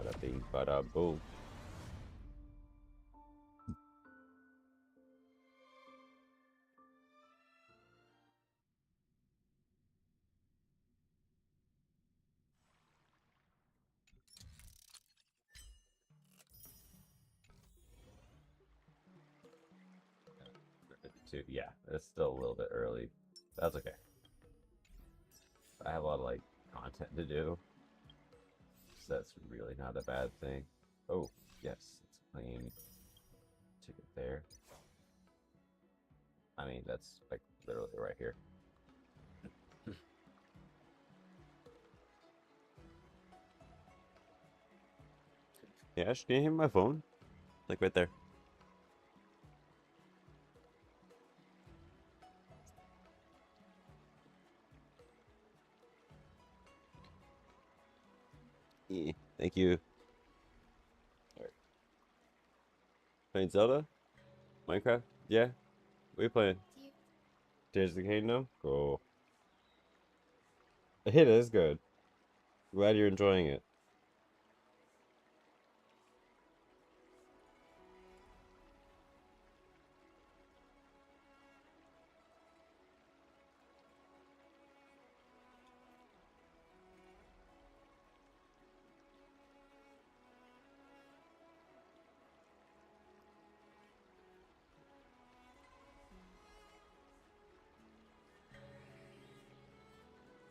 Bada bing, bada boom. Yeah, it's still a little bit early. That's okay. I have a lot of like content to do, so that's really not a bad thing. Oh, yes, it's a plane ticket there. I mean, that's like literally right here. Yeah, Ash, can you hear my phone? Like right there. Yeah, thank you. All right. Playing Zelda? Minecraft? Yeah. What are you playing? Tears of the Kingdom? Cool. It is good. Glad you're enjoying it.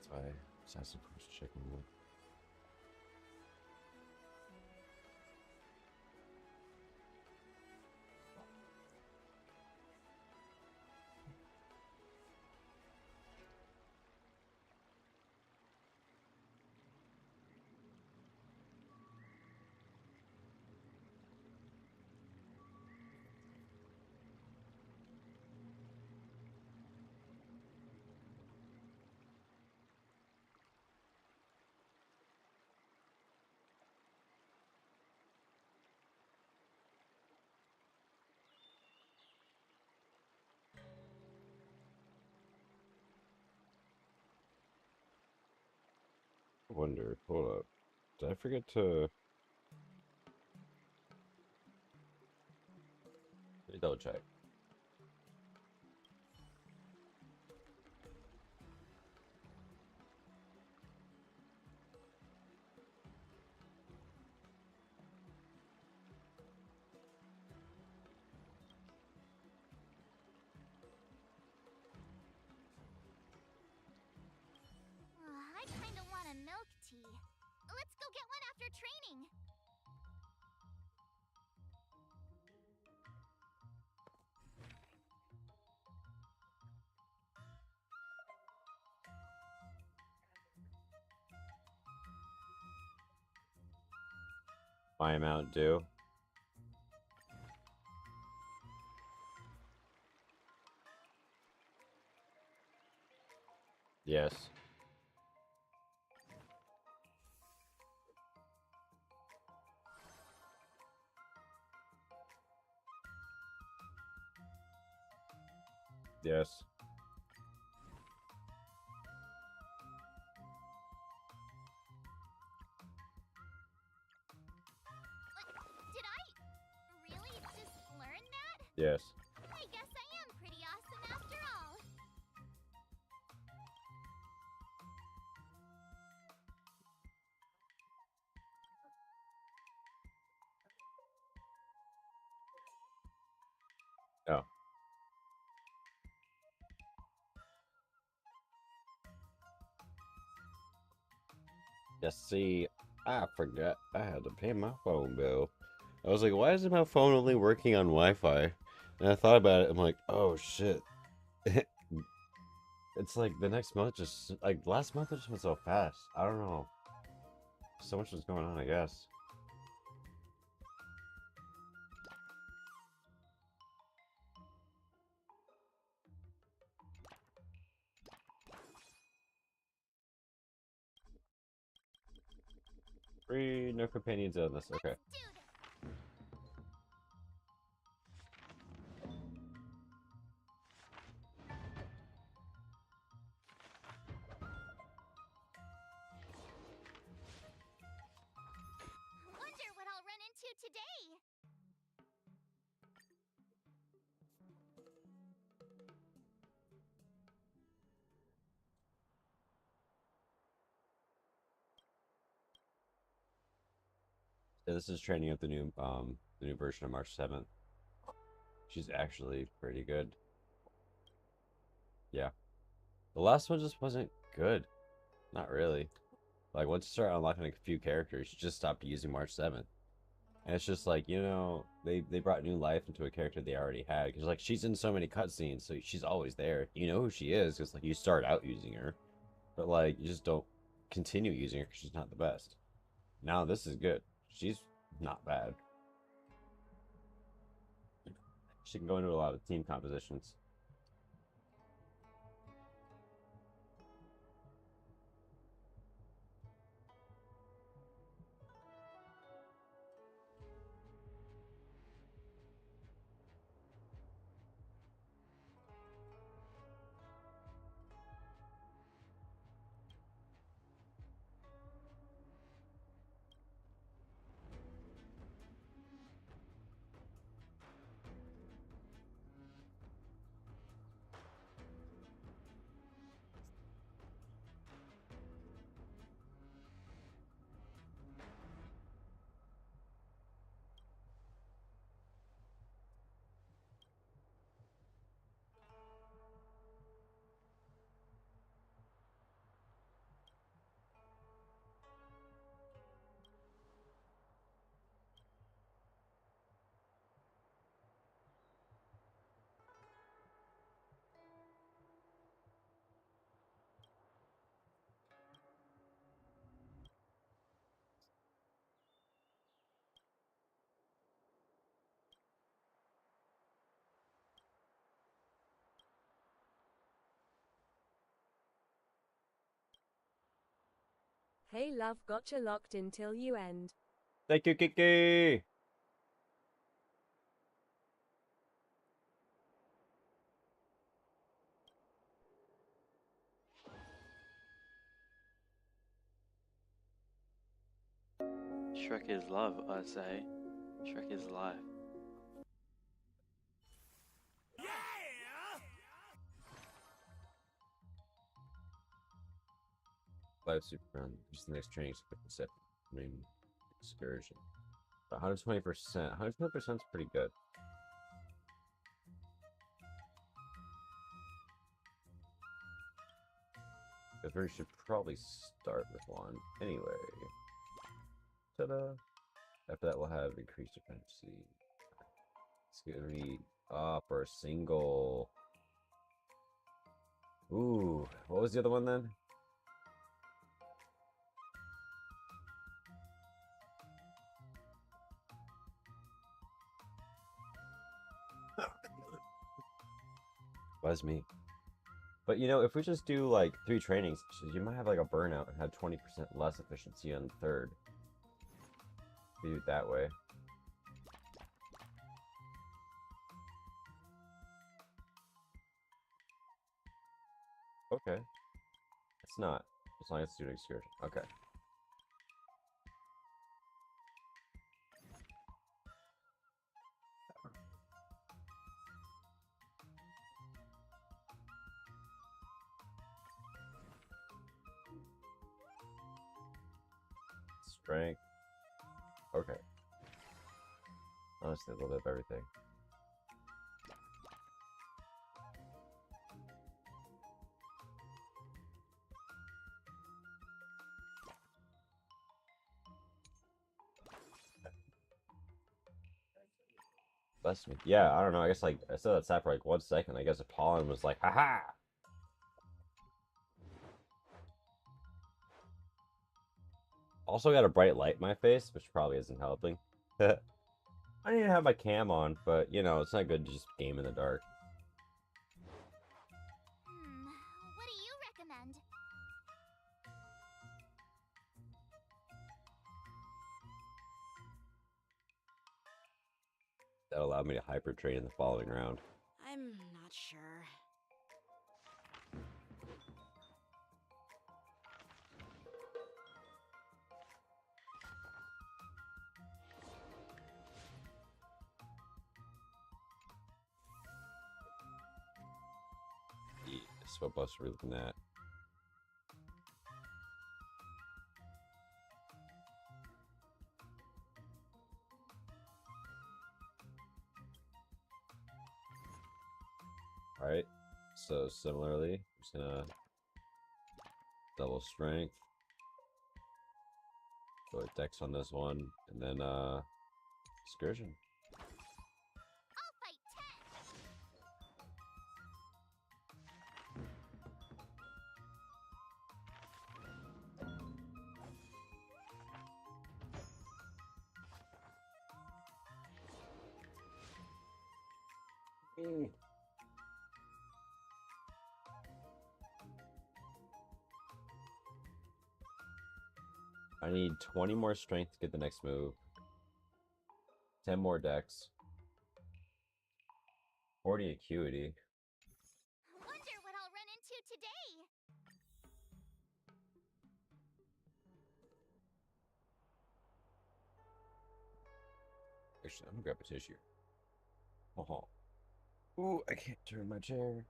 That's why Assassin's Creed Chicken. Wonder, hold up. Did I forget to... Let me double check. I kinda want a milk tea. Let's go get one after training. My amount due. Yes. Yes. Did I really just learn that? Yes. I guess I am pretty awesome after all. Oh. Yes, see, I forgot I had to pay my phone bill. I was like, why isn't my phone only working on Wi-Fi? And I thought about it, I'm like, oh shit. It's like the next month just, like last month it just went so fast. I don't know. So much was going on, I guess. Free, no companions illness, okay. Dude, one This is training up the new version of March 7th. She's actually pretty good. Yeah. The last one just wasn't good. Not really. Like once you start unlocking a few characters, you just stopped using March 7th. And it's just like, they brought new life into a character they already had. Because, like, she's in so many cutscenes, so she's always there. You know who she is, because, like, you start out using her. But, like, you just don't continue using her because she's not the best. Now, this is good. She's not bad. She can go into a lot of team compositions. Hey love, gotcha locked in till you end. Thank you, Kiki! Shrek is love, I say. Shrek is life. Live super run. Just the next training set. I mean, excursion. 120%. 120% is pretty good. Because we should probably start with one anyway. Ta-da! After that, we'll have increased dependency. It's gonna be for a single. Ooh, what was the other one then? Was me. But if we just do like 3 trainings, you might have like a burnout and have 20% less efficiency on the third. If you do it that way. Okay. It's not. As long as it's doing excursion. Okay. Strength. Okay. Honestly, a little bit of everything. Bless me. Yeah, I don't know. I guess like I said that sat for like 1 second. I guess Apollon was like, haha! Also got a bright light in my face, which probably isn't helping. I didn't even have my cam on, but it's not good to just game in the dark. What do you recommend? That allowed me to hyper train in the following round. I'm not sure. Yes, what bus are we looking at? Alright, so similarly, I'm just gonna double strength. Go with Dex on this one, and then Excursion. I'll fight 10. I need 20 more strength to get the next move. 10 more Dex. 40 acuity. Wonder what I'll run into today. Actually, I'm gonna grab a tissue. Oh. Ooh, I can't turn my chair.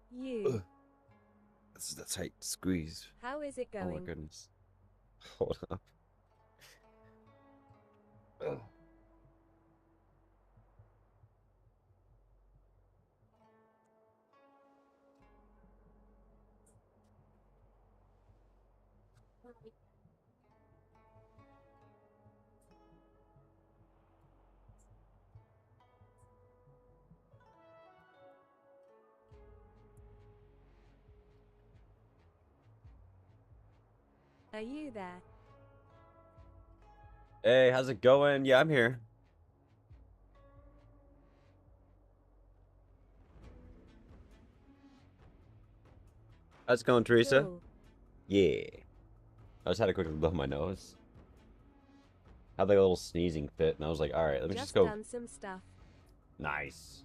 You. Ugh. This is a tight squeeze. How is it Oh my going? goodness. Hold up. Ugh. Are you there? Hey, how's it going? Yeah, I'm here. How's it going, Teresa? Cool. Yeah. I just had a quick blow my nose. Had like a little sneezing fit, and I was like, all right, let me just go. Done some stuff. Nice.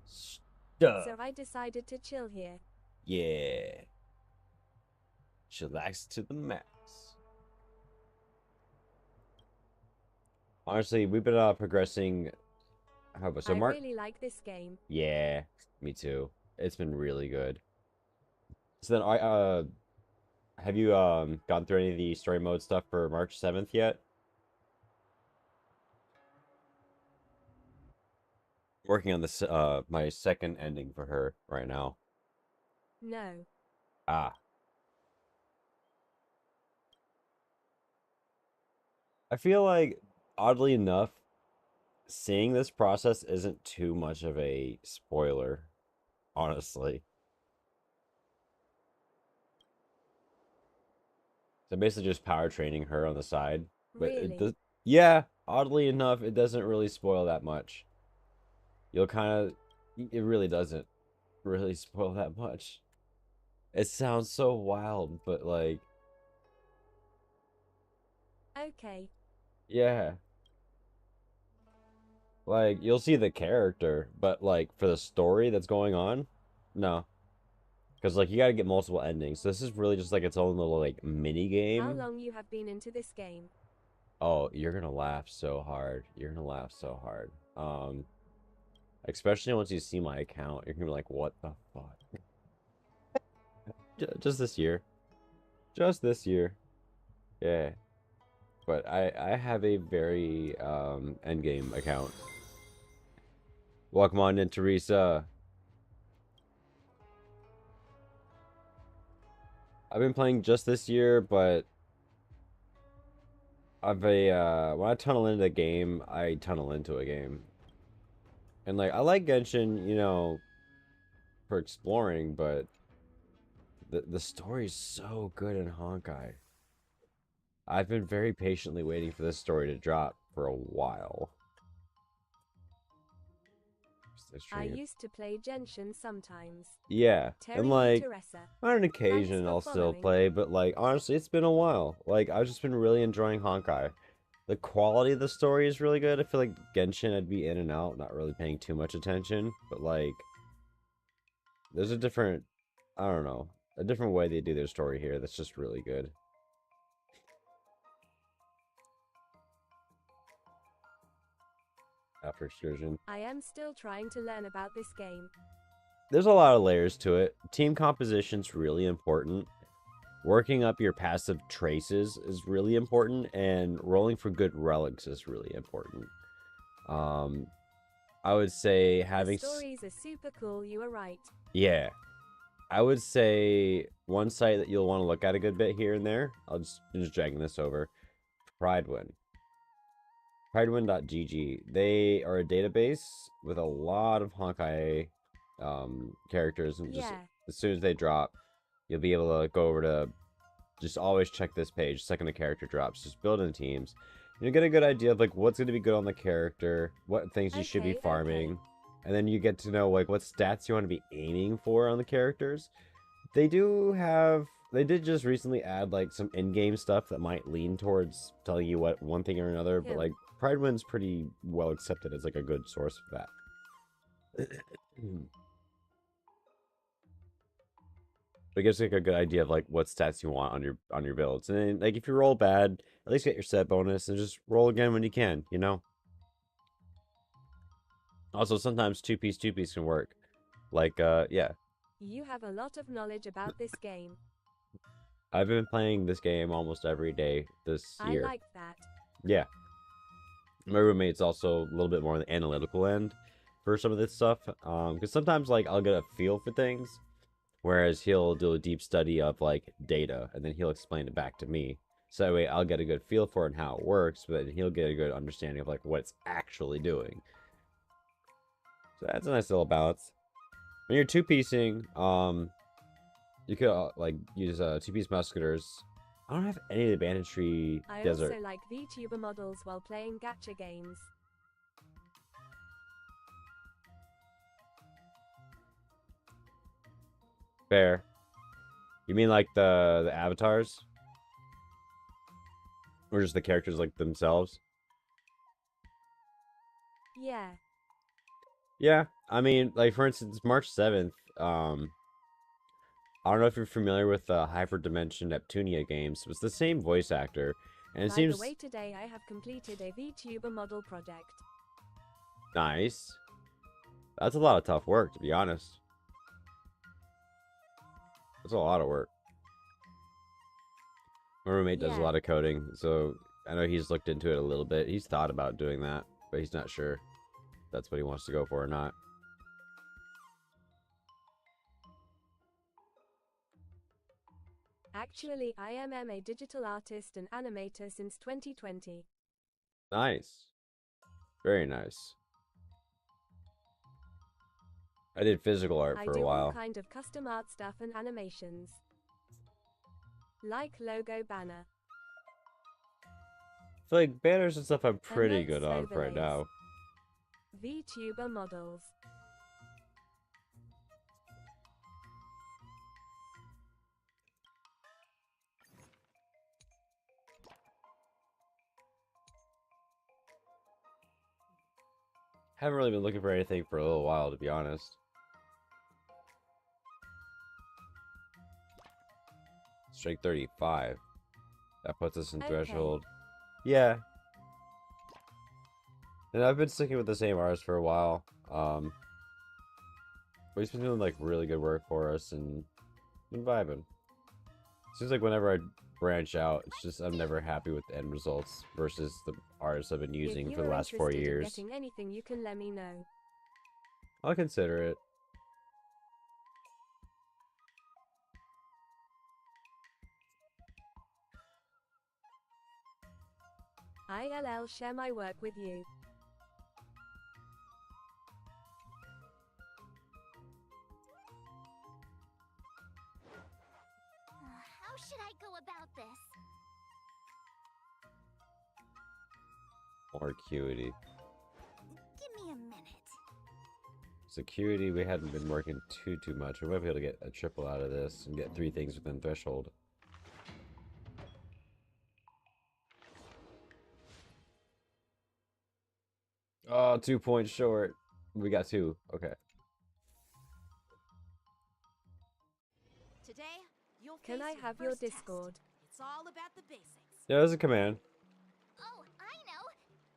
Stuff. So I decided to chill here. Yeah. Chillax to the max. Honestly, we've been progressing. How about so, I Mark? really like this game. Yeah, me too. It's been really good. So then, have you gone through any of the story mode stuff for March 7th yet? Working on this my second ending for her right now. No. Ah. I feel like, oddly enough, seeing this process isn't too much of a spoiler, honestly. So basically just power training her on the side. But it Really? does, yeah, oddly enough, it doesn't really spoil that much. You'll kind of, it really doesn't really spoil that much. It sounds so wild, but like, Okay. yeah. Like, you'll see the character, but like, for the story that's going on, no. Because like, you gotta get multiple endings. So this is really just like its own little like mini game. How long you have been into this game? Oh, you're gonna laugh so hard. You're gonna laugh so hard. Especially once you see my account, you're gonna be like, what the fuck? Just this year. Just this year. Yeah. But I have a very endgame account. Welcome on in, Teresa. I've been playing just this year, but when I tunnel into a game, I tunnel into a game. And like, I like Genshin, you know, for exploring, but the story's so good in Honkai. I've been very patiently waiting for this story to drop for a while. I used to play Genshin sometimes. Yeah, Terry and like, Teresa. on an Thanks occasion for I'll still following. play, but like, honestly, it's been a while. Like, I've just been really enjoying Honkai. The quality of the story is really good. I feel like Genshin, I'd be in and out, not really paying too much attention, but like, there's a different, I don't know, a different way they do their story here that's just really good. After Excursion. I am still trying to learn about this game. There's a lot of layers to it. Team composition's really important. Working up your passive traces is really important, and rolling for good relics is really important. I would say The having stories are super cool, you are right. yeah. I would say one site that you'll want to look at a good bit here and there. I'm just dragging this over. Pridewin. Pridewin.gg. They are a database with a lot of Honkai characters, and just Yeah. as soon as they drop, you'll be able to go over to just always check this page. Second a character drops, just build in teams. You get a good idea of like what's going to be good on the character, what things you should be Okay, farming, okay. and then you get to know like what stats you want to be aiming for on the characters. They did just recently add like some in-game stuff that might lean towards telling you what one thing or another, but like Pridewin's pretty well accepted as like a good source for that. It gives like a good idea of like what stats you want on your builds. And then like if you roll bad, at least get your set bonus and just roll again when you can, you know? Also sometimes two piece can work. Like yeah. You have a lot of knowledge about this game. I've been playing this game almost every day this year. I like that. Yeah. My roommate's also a little bit more on the analytical end for some of this stuff. Because sometimes like I'll get a feel for things, whereas he'll do a deep study of like data and then he'll explain it back to me. So that way I'll get a good feel for it and how it works, but then he'll get a good understanding of like what it's actually doing. So that's a nice little balance. When you're two-piecing, you could like use two-piece musketeers. I don't have any of the banditry I desert. also like VTuber models while playing gacha games. Fair. You mean like the avatars? Or just the characters like themselves? Yeah. Yeah, I mean, like for instance, March 7th, I don't know if you're familiar with the Hyperdimension Neptunia games. It was the same voice actor, and it By seems the way, today I have completed a VTuber model project. nice. That's a lot of tough work, to be honest. That's a lot of work. My roommate does a Yeah. lot of coding, so I know he's looked into it a little bit. He's thought about doing that, but he's not sure if that's what he wants to go for or not. Actually, I am a digital artist and animator since 2020. Nice. Very nice. I did physical art I for do a all while. kind of custom art stuff and animations. Like logo banner. I feel like banners and stuff I'm pretty Emotes, good on for right overlays. now. VTuber models. Haven't really been looking for anything for a little while, to be honest. Strength 35. That puts us in Okay. threshold. Yeah. And I've been sticking with the same artist for a while. But he's been doing like really good work for us and been vibing. Seems like whenever I branch out, it's just I'm never happy with the end results versus the artists I've been using If you for the are last 4 interested in years. getting anything, you can let me know. I'll consider it. ILL share my work with you. How should I go about this? More acuity. Give me a minute. Security, we hadn't been working too much. We might be able to get a triple out of this and get 3 things within threshold. Oh, 2 points short. We got 2. Okay. Today, you'll Can face I your have your first test. Discord? It's all about the basics. Yeah, there's a command. Oh, I know.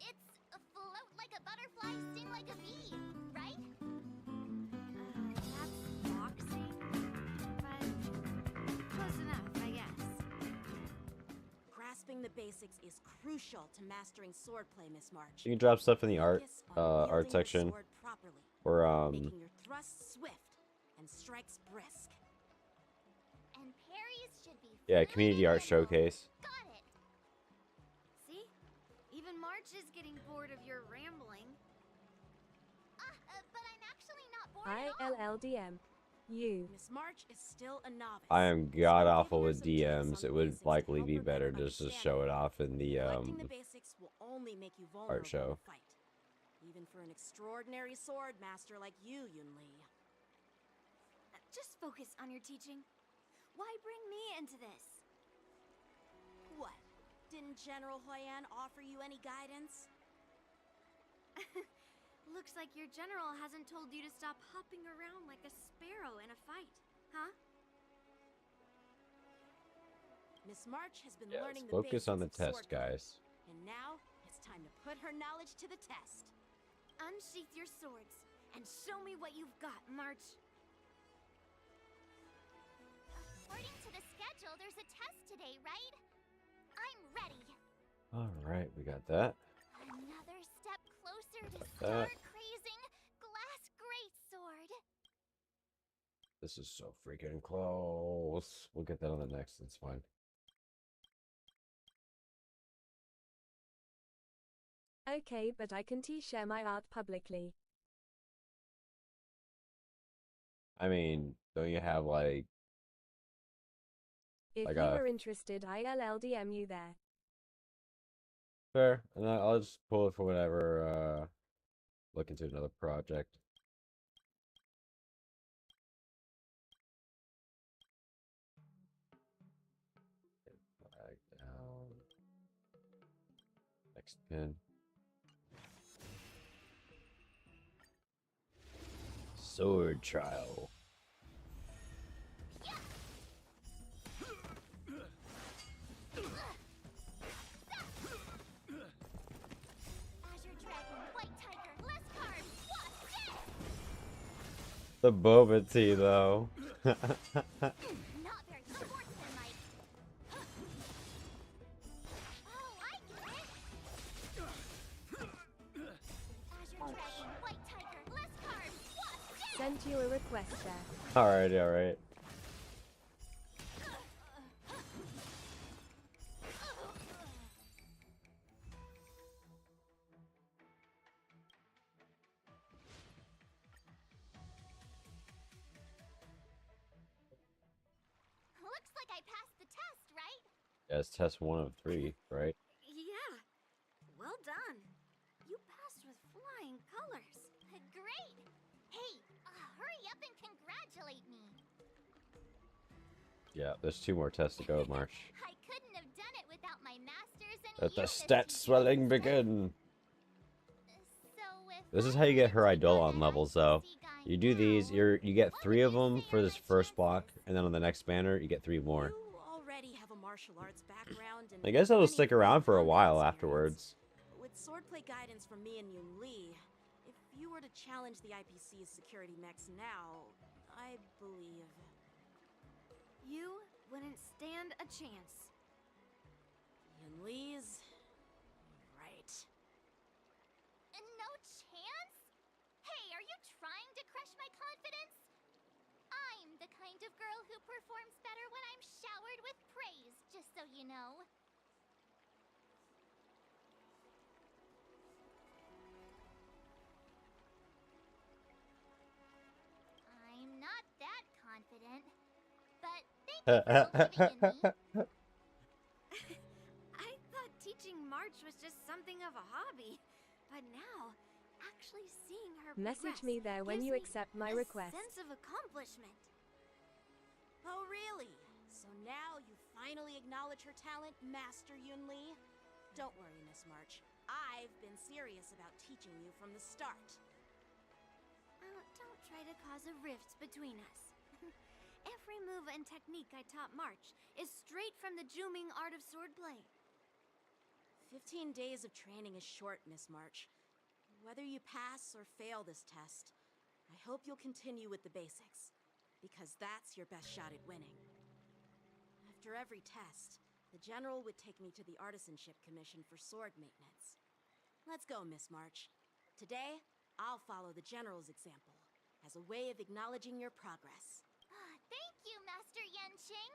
It's a float like a butterfly, sting like a bee, right? That's boxing, but close enough, I guess. Grasping the basics is crucial to mastering swordplay, Miss March. You can drop stuff in the art Focus on wielding your section. sword Or making your thrusts swift and strikes brisk. And parries should be yeah, fluid community and art nimble. showcase. Got it. See? Even March is getting bored of your rambling. But I'm actually not bored at all. ILLDM. You. Miss March is still a novice. I am so god giving awful her with some tips on DMs. the It would basics to likely help be her better better just to understand show it them. off in the Neglecting the basics will only make you vulnerable show. in a fight. Even for an extraordinary sword master like you, Yunli. Just focus on your teaching. Why bring me into this? What? Didn't General Huyan offer you any guidance? Looks like your general hasn't told you to stop hopping around like a sparrow in a fight, huh? Miss March has been Yeah, learning let's the focus basics on the of test, swordplay. guys. And now it's time to put her knowledge to the test. Unsheath your swords and show me what you've got, March. According to the schedule, there's a test today, right? I'm ready. All right, we got that. Another step closer to that. star-crazing glass greatsword. This is so freaking close. We'll get that on the next. It's fine. Okay, but I can share my art publicly. I mean, don't you have like If Like you a- are interested, ILLDM you there. fair? And I'll just pull it for whenever. Look into another project. Flag down. Next pin. Sword trial. Azure Dragon, White Tiger, less carbs, what's it? The boba tea, though. Not very sportsmanlike. Oh, I get it. Azure Dragon, White Tiger, less carbs, what's it? Sent you a request there. Alright, alright. Looks like I passed the test, right? Yeah, it's test 1 of 3, right? Yeah. Well done. You passed with flying colors. Great. Hey, hurry up and congratulate me. Yeah, there's 2 more tests to go, Marsh. I couldn't have done it without my masters and Let the you, Miss stats TTV. swelling begin. So if This is I how you were get her to go Eidolon to levels, though. IPC guy You do these, now, you get what 3 would of you them say for are this my first block, chances? and then on the next banner, you get 3 more. You already have a martial arts background and I guess that'll plenty stick of around for a combat while experience. afterwards. With swordplay guidance from me and Yunli, if you were to challenge the IPC's security mechs now, I believe... You wouldn't stand a chance. Yunli's... right. No chance? Hey, are you trying to crush my confidence? I'm the kind of girl who performs better when I'm showered with praise, just so you know. I'm not that confident, but thank you for believing in me. I thought teaching March was just something of a hobby, but now, actually seeing her Message progress me there when gives you me accept my a request. sense of accomplishment. Oh, really? So now you finally acknowledge her talent, Master Yunli? Don't worry, Miss March. I've been serious about teaching you from the start. Don't try to cause a rift between us. Every move and technique I taught March is straight from the Juming art of swordplay. 15 days of training is short, Miss March. Whether you pass or fail this test, I hope you'll continue with the basics, because that's your best shot at winning. After every test, the General would take me to the Artisanship Commission for sword maintenance. Let's go, Miss March. Today, I'll follow the General's example as a way of acknowledging your progress. Thank you, Master Yanqing.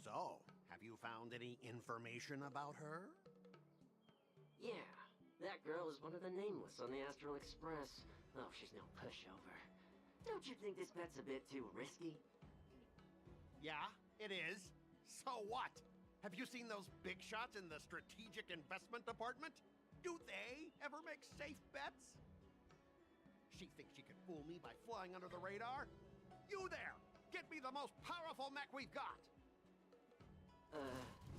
So, have you found any information about her? Yeah, that girl is one of the nameless on the Astral Express. Oh, she's no pushover. Don't you think this bet's a bit too risky? Yeah, it is. So what? Have you seen those big shots in the Strategic Investment Department? Do they ever make safe bets? She thinks she can fool me by flying under the radar? You there! Get me the most powerful mech we've got!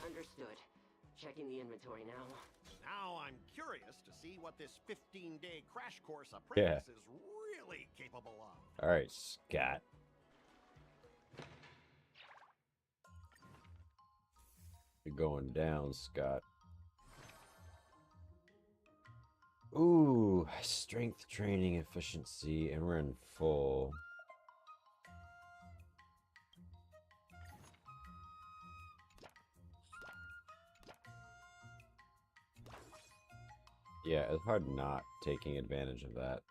Understood. Checking the inventory now. Now I'm curious to see what this 15-day crash course apprentice is really capable of. All right, Scott. You're going down, Scott. Ooh, strength training efficiency, and we're in full. Yeah, it's hard not taking advantage of that.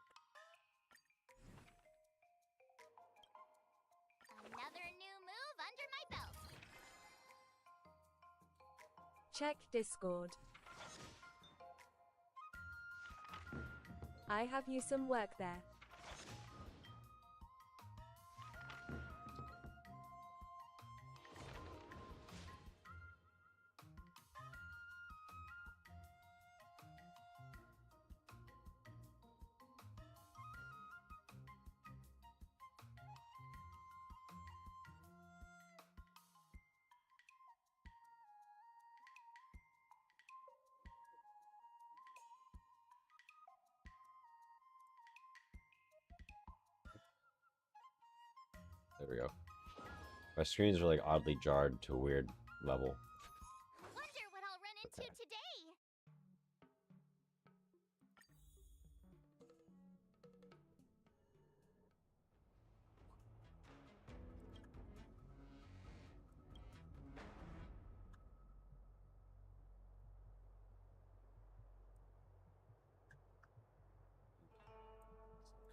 Another new move under my belt. Check Discord. I have you some work there. There we go. My screens are like oddly jarred to a weird level. Wonder what I'll run into Okay. today.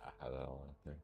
I have that all out there.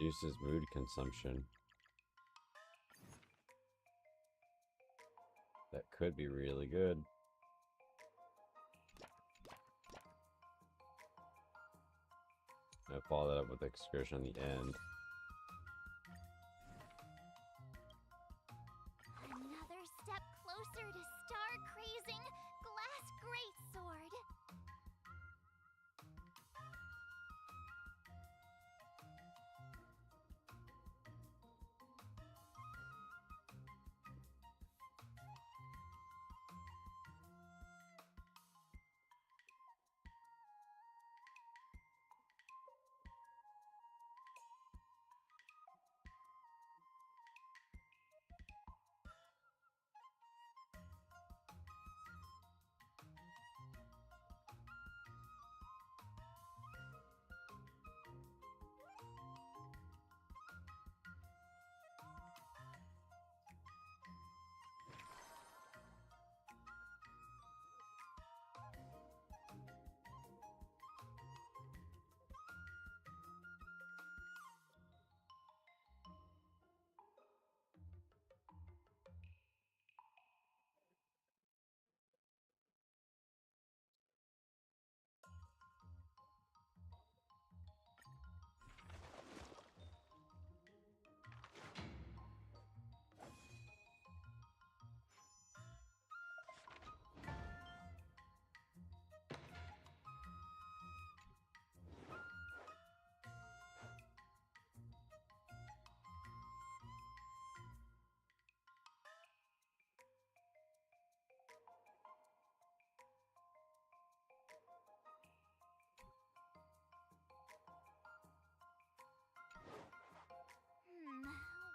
Reduces mood consumption. That could be really good. I follow that up with excursion on the end. Another step closer to star-crazing glass greatsword.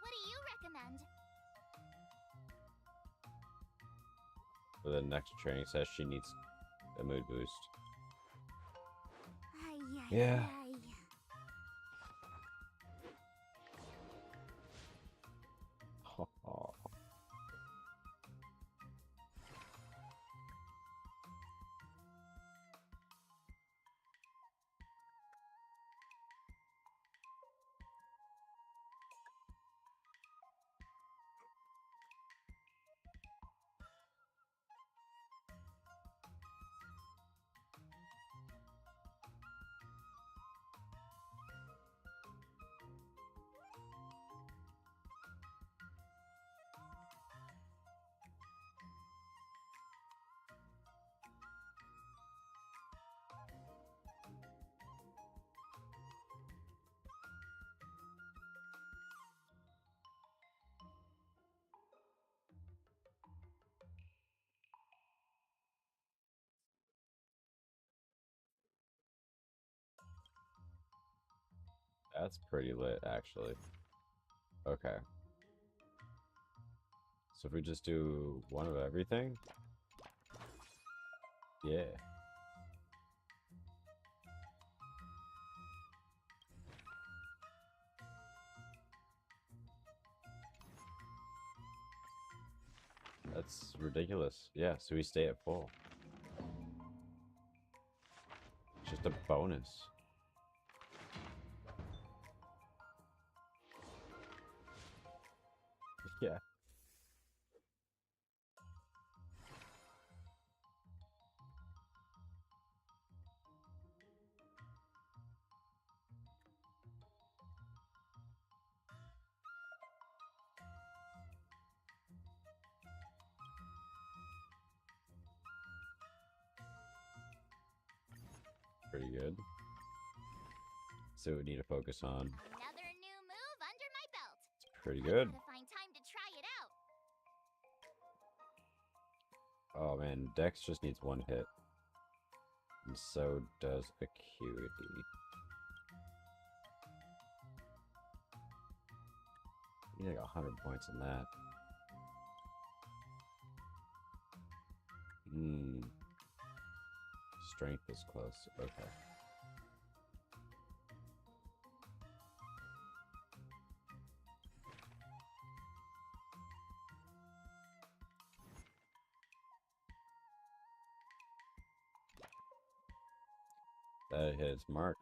What do you recommend? For the next training session, she needs a mood boost. Yeah. That's pretty lit, actually. Okay. So if we just do one of everything? Yeah. That's ridiculous. Yeah, so we stay at full. Just a bonus. Yeah. Pretty good. So we need to focus on. Another new move under my belt. Pretty I good. gotta find time to try it out. Oh man, Dex just needs one hit. And so does Acuity. You need like 100 points in that. Strength is close. Okay. That hits mark.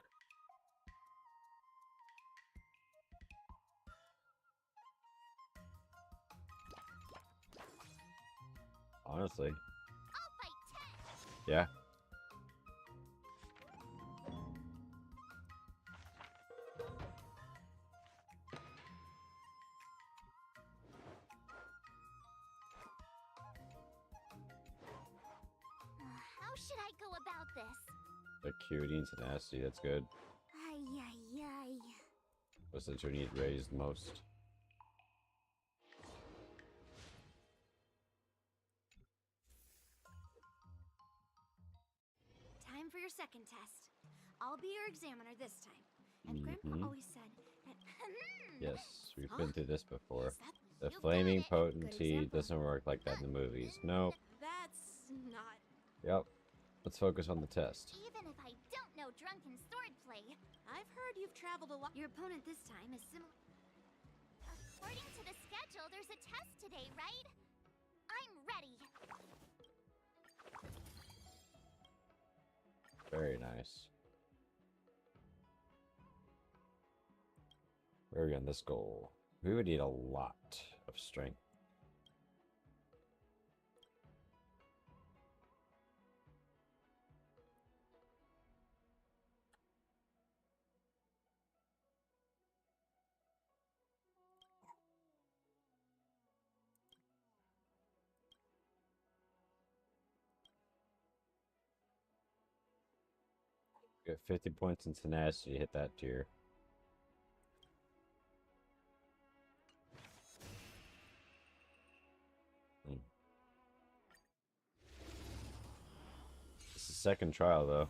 Honestly. I'll fight 10. Yeah. How should I go about this? Acuity and tenacity, that's good. Ay, ay, ay. But since your need raised most. Time for your second test. I'll be your examiner this time. And Grandpa always said that. Yes, we've Huh? been through this before. Is that The You got flaming it. potency example. doesn't work like that in the movies. Nope. That's not. Yep. Let's focus on the test. Even if I don't know drunken swordplay, I've heard you've traveled a lot. Your opponent this time is similar. according to the schedule, there's a test today, right? I'm ready. Very nice. Where are we on this goal? We would need a lot of strength. Get 50 points in tenacity to hit that tier. It's the second trial though.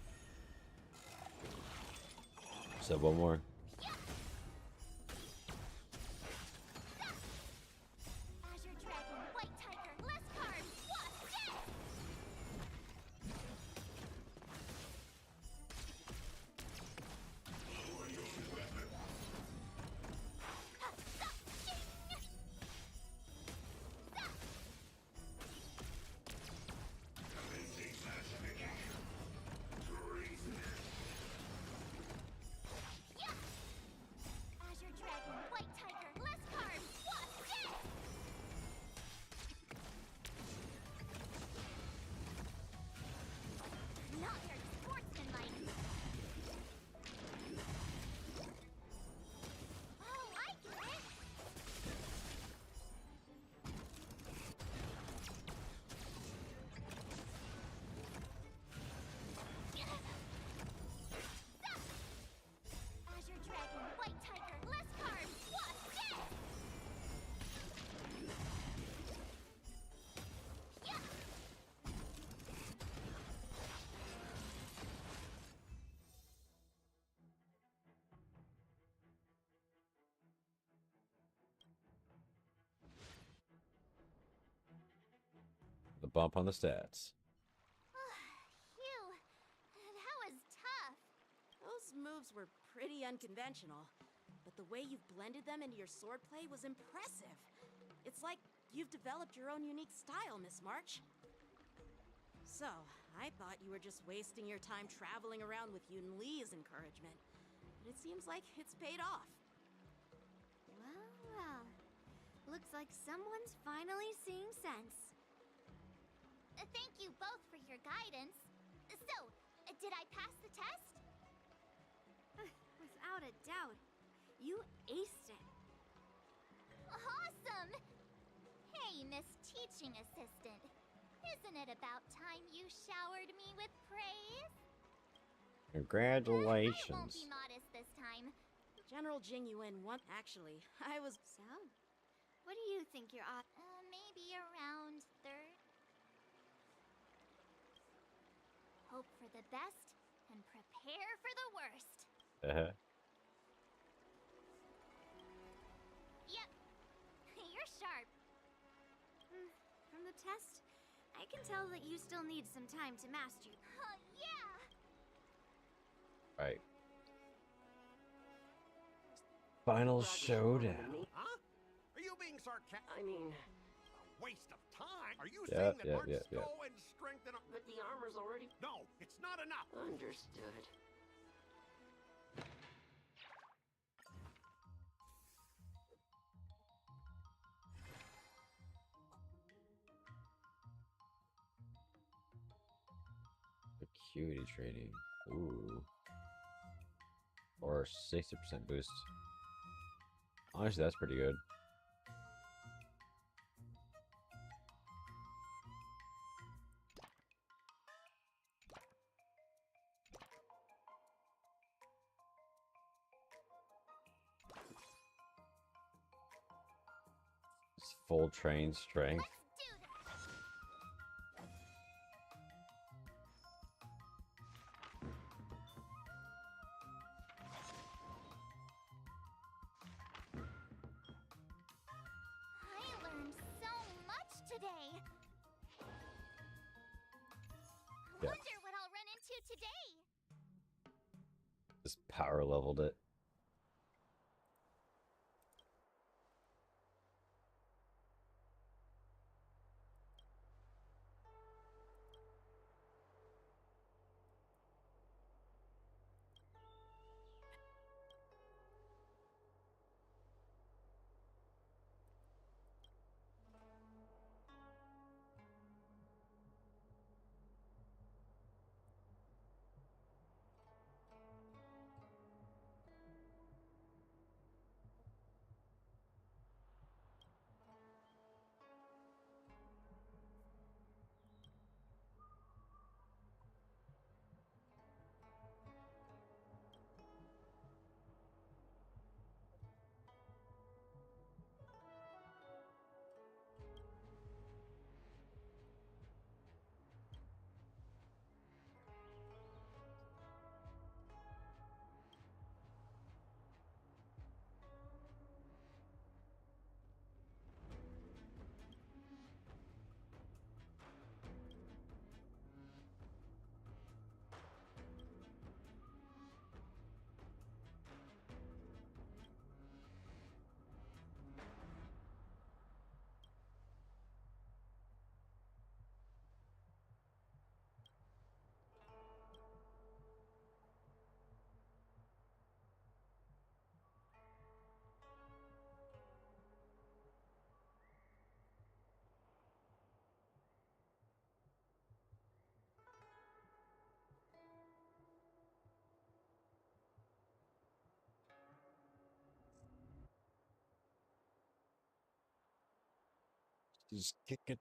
So one more. Azure Dragon, White Tiger, less cards, Wasp, death! Azure Dragon, White Tiger, less cards, Wasp, death! Not very sportsmanlike. Oh, I get it. Azure Dragon, White Tiger, less cards, Wasp, death! The bump on the stats. Phew, that was tough. Those moves were pretty unconventional, but the way you've blended them into your swordplay was impressive. It's like you've developed your own unique style, Miss March. So, I thought you were just wasting your time traveling around with Yun Li's encouragement, but it seems like it's paid off. Well, well. Looks like someone's finally seeing sense. Thank you both for your guidance. So, did I pass the test? Without a doubt. You aced it. Awesome! Hey, Miss Teaching Assistant. Isn't it about time you showered me with praise? I won't Congratulations. be modest this time. General Jing Yuan actually, I was. So, what do you think you're off? Maybe around third. Hope for the best and prepare for the worst. Yep, you're sharp. From the test, I can tell that you still need some time to master. Yeah! Right. Final Roger, showdown. me. Huh? Are you being sarcastic? I mean, A waste of time? Are you Yep, saying that yep, March's yep, yep. skull and strength and... but the armor's already No, it's not enough. understood. Acuity training. Ooh. Or 60% boost. Honestly, that's pretty good. It's full train strength. Let's do this! I learned so much today. I Yeah. wonder what I'll run into today. Just power leveled it. Just kick it.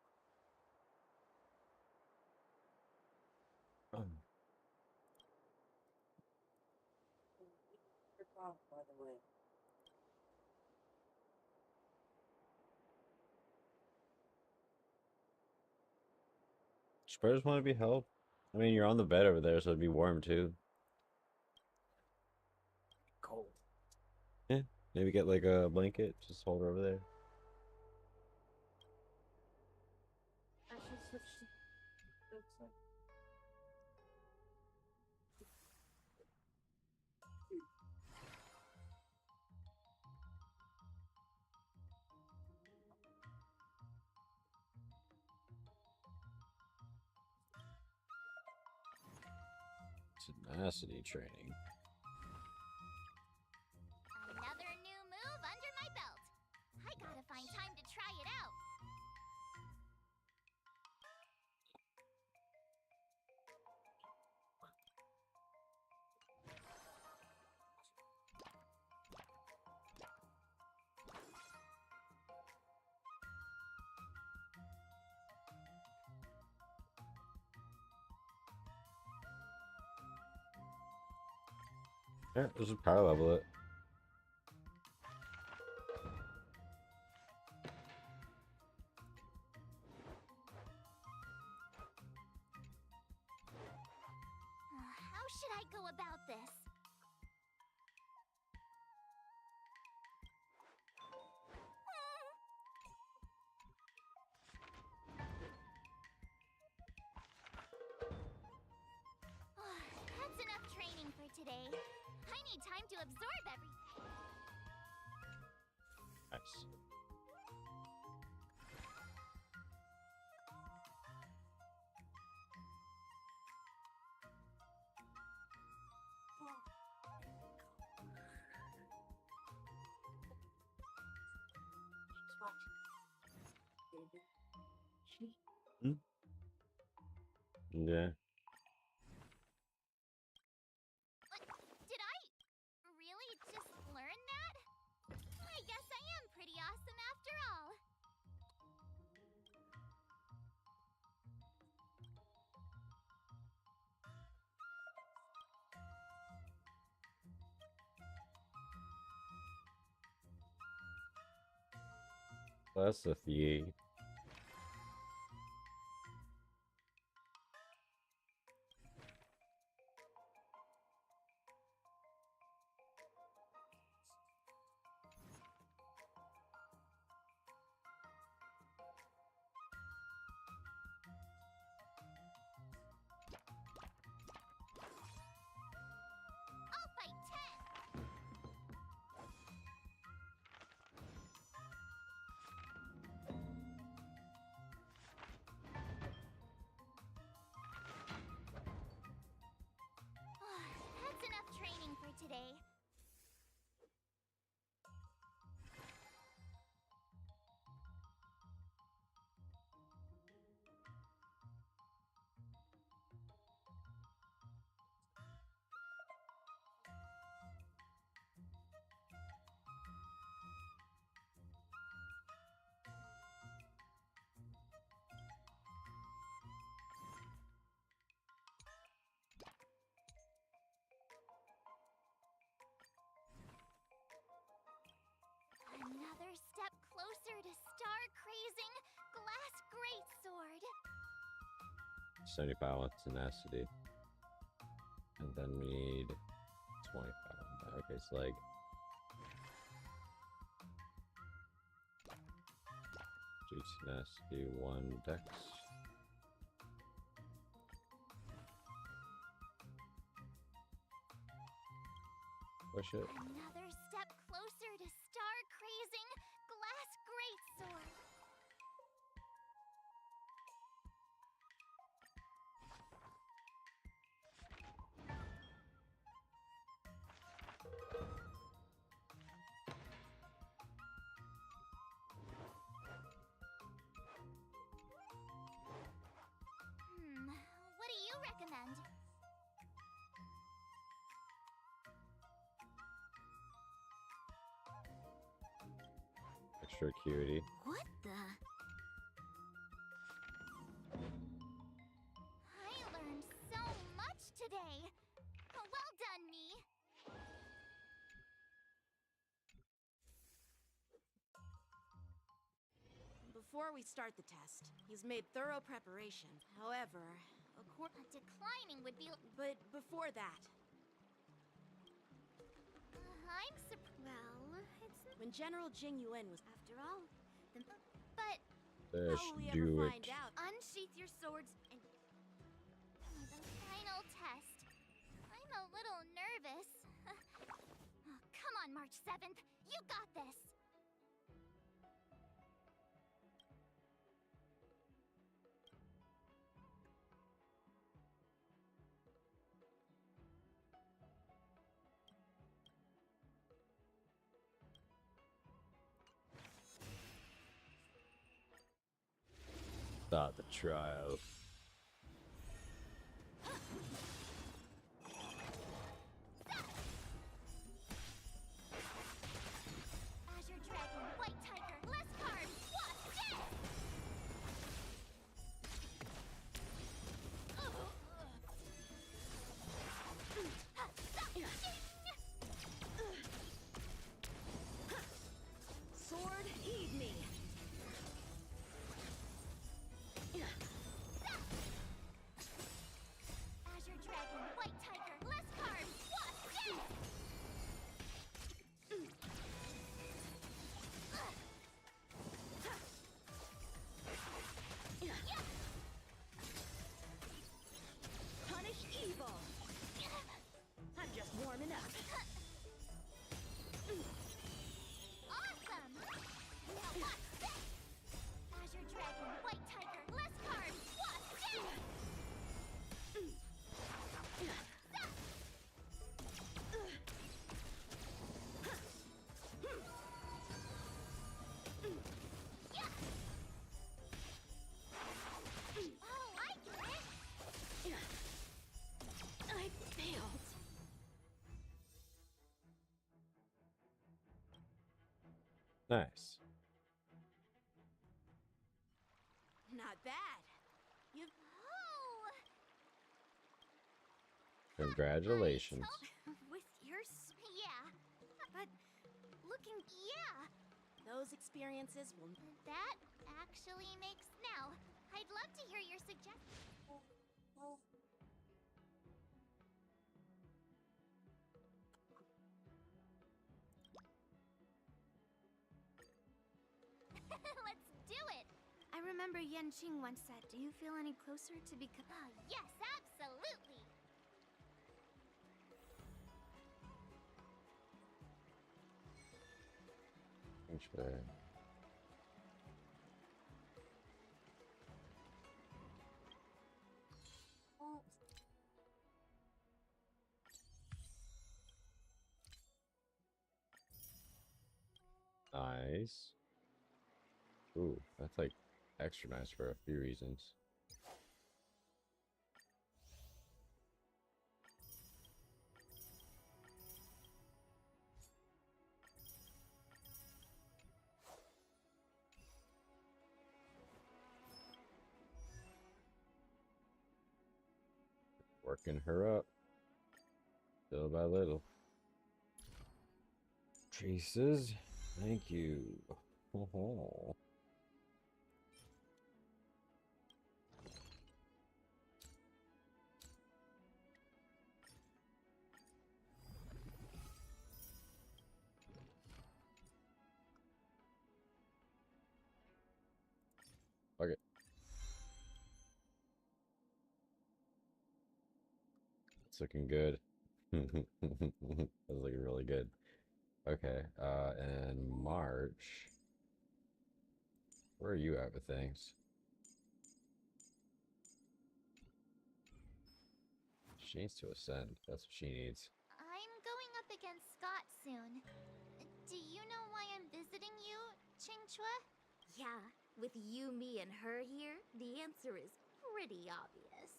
Spurs want to be helped. I mean, you're on the bed over there, so it'd be warm too. Cold. Yeah, maybe get like a blanket, just hold it over there. Tenacity training. Another new move under my belt. I gotta find time to try it out. Yeah, this is power level it. How should I go about this? That's enough training for today. I need time to absorb everything. Nice. Hmm? Yeah. That's the fee. I'll fight 10. That's enough training for today. Another step closer to star-crazing glass greatsword. 75 with tenacity. And then we need 25. Okay, so like 2 tenacity, 1 dex. Push it. Another step closer to star-crazing glass greatsword. What do you recommend? Extra acuity. What the? I learned so much today. Well done, me. Before we start the test, he's made thorough preparation. However, Declining would be. but before that, I'm surprised. Well, it's when General Jing Yuan was after all. The But Let's how will we do ever it. find out? unsheath your swords and the final test. I'm a little nervous. Oh, come on, March 7th. You got this. Start the trial. Azure Dragon, White Tiger, less cards, what? Dead! Sword, heed me. Azure Dragon, White Tiger, less cards, what? Dead! Punish evil. I'm just warming up. Awesome! Now watch this! Azure Dragon, White Tiger, less cards, what? Dead! Oh, I get it! I failed. Nice. Not bad. You Oh! Congratulations. with your Yeah, but looking, yeah. Those experiences will. That actually makes now. I'd love to hear your suggestions. Let's do it! I remember Yanqing once said, do you feel any closer to become... Yes, absolutely! Actually, nice. Ooh, that's like extra nice for a few reasons. Working her up, little by little. Traces, thank you. Oh. Fuck it. It's looking good. That's looking really good. Okay, in March, where are you at with things? She needs to ascend. That's what she needs. I'm going up against Scott soon. Do you know why I'm visiting you, Chingchua? Yeah, with you, me, and her here, the answer is pretty obvious.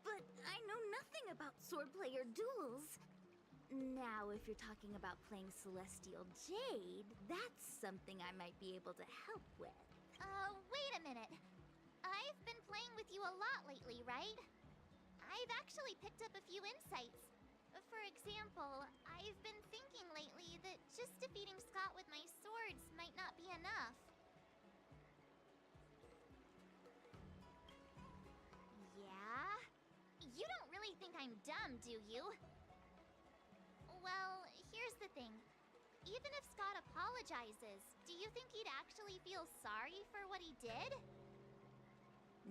But I know nothing about swordplay or duels. Now, if you're talking about playing Celestial Jade, that's something I might be able to help with. Wait a minute. I've been playing with you a lot lately, right? I've actually picked up a few insights. For example, I've been thinking lately that just defeating Scott with my swords might not be enough. Yeah? You don't really think I'm dumb, do you? Well, here's the thing. Even if Scott apologizes, do you think he'd actually feel sorry for what he did?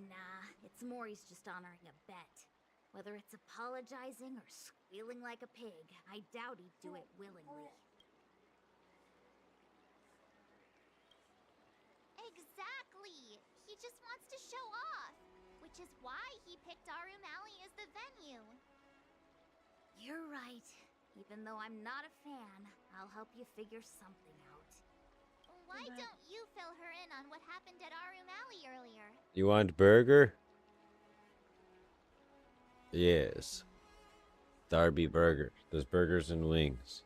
Nah, it's more he's just honoring a bet. Whether it's apologizing or squealing like a pig, I doubt he'd do it willingly. Exactly! He just wants to show off, which is why he picked Arum Alley as the venue. You're right. Even though I'm not a fan, I'll help you figure something out. Why don't you fill her in on what happened at Arum Alley earlier? You want burger? Yes. Darby Burger. There's burgers and wings.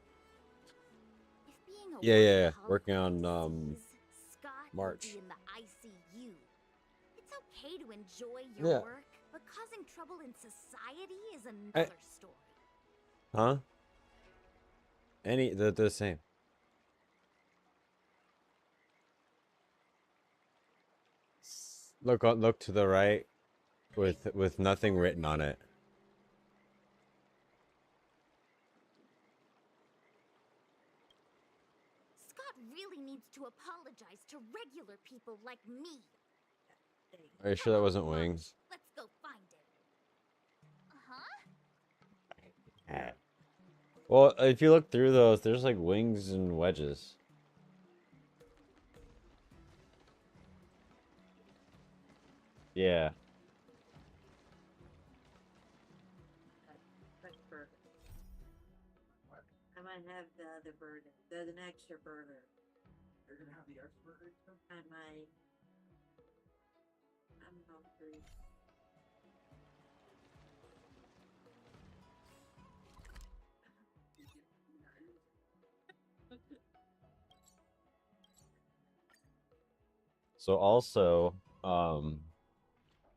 If being a Yeah. workaholic Working on disease, Scott March. would be in the ICU. It's okay to enjoy your Yeah. work, but causing trouble in society is another story. Huh? They're the same. Look to the right, with nothing written on it. Scott really needs to apologize to regular people like me. Are you sure that wasn't wings? Let's go find him. Huh? Well, if you look through those, there's like wings and wedges. Yeah. I might have the other burger. There's an extra burger. You're gonna have the extra burger? I might. I'm hungry. So also, for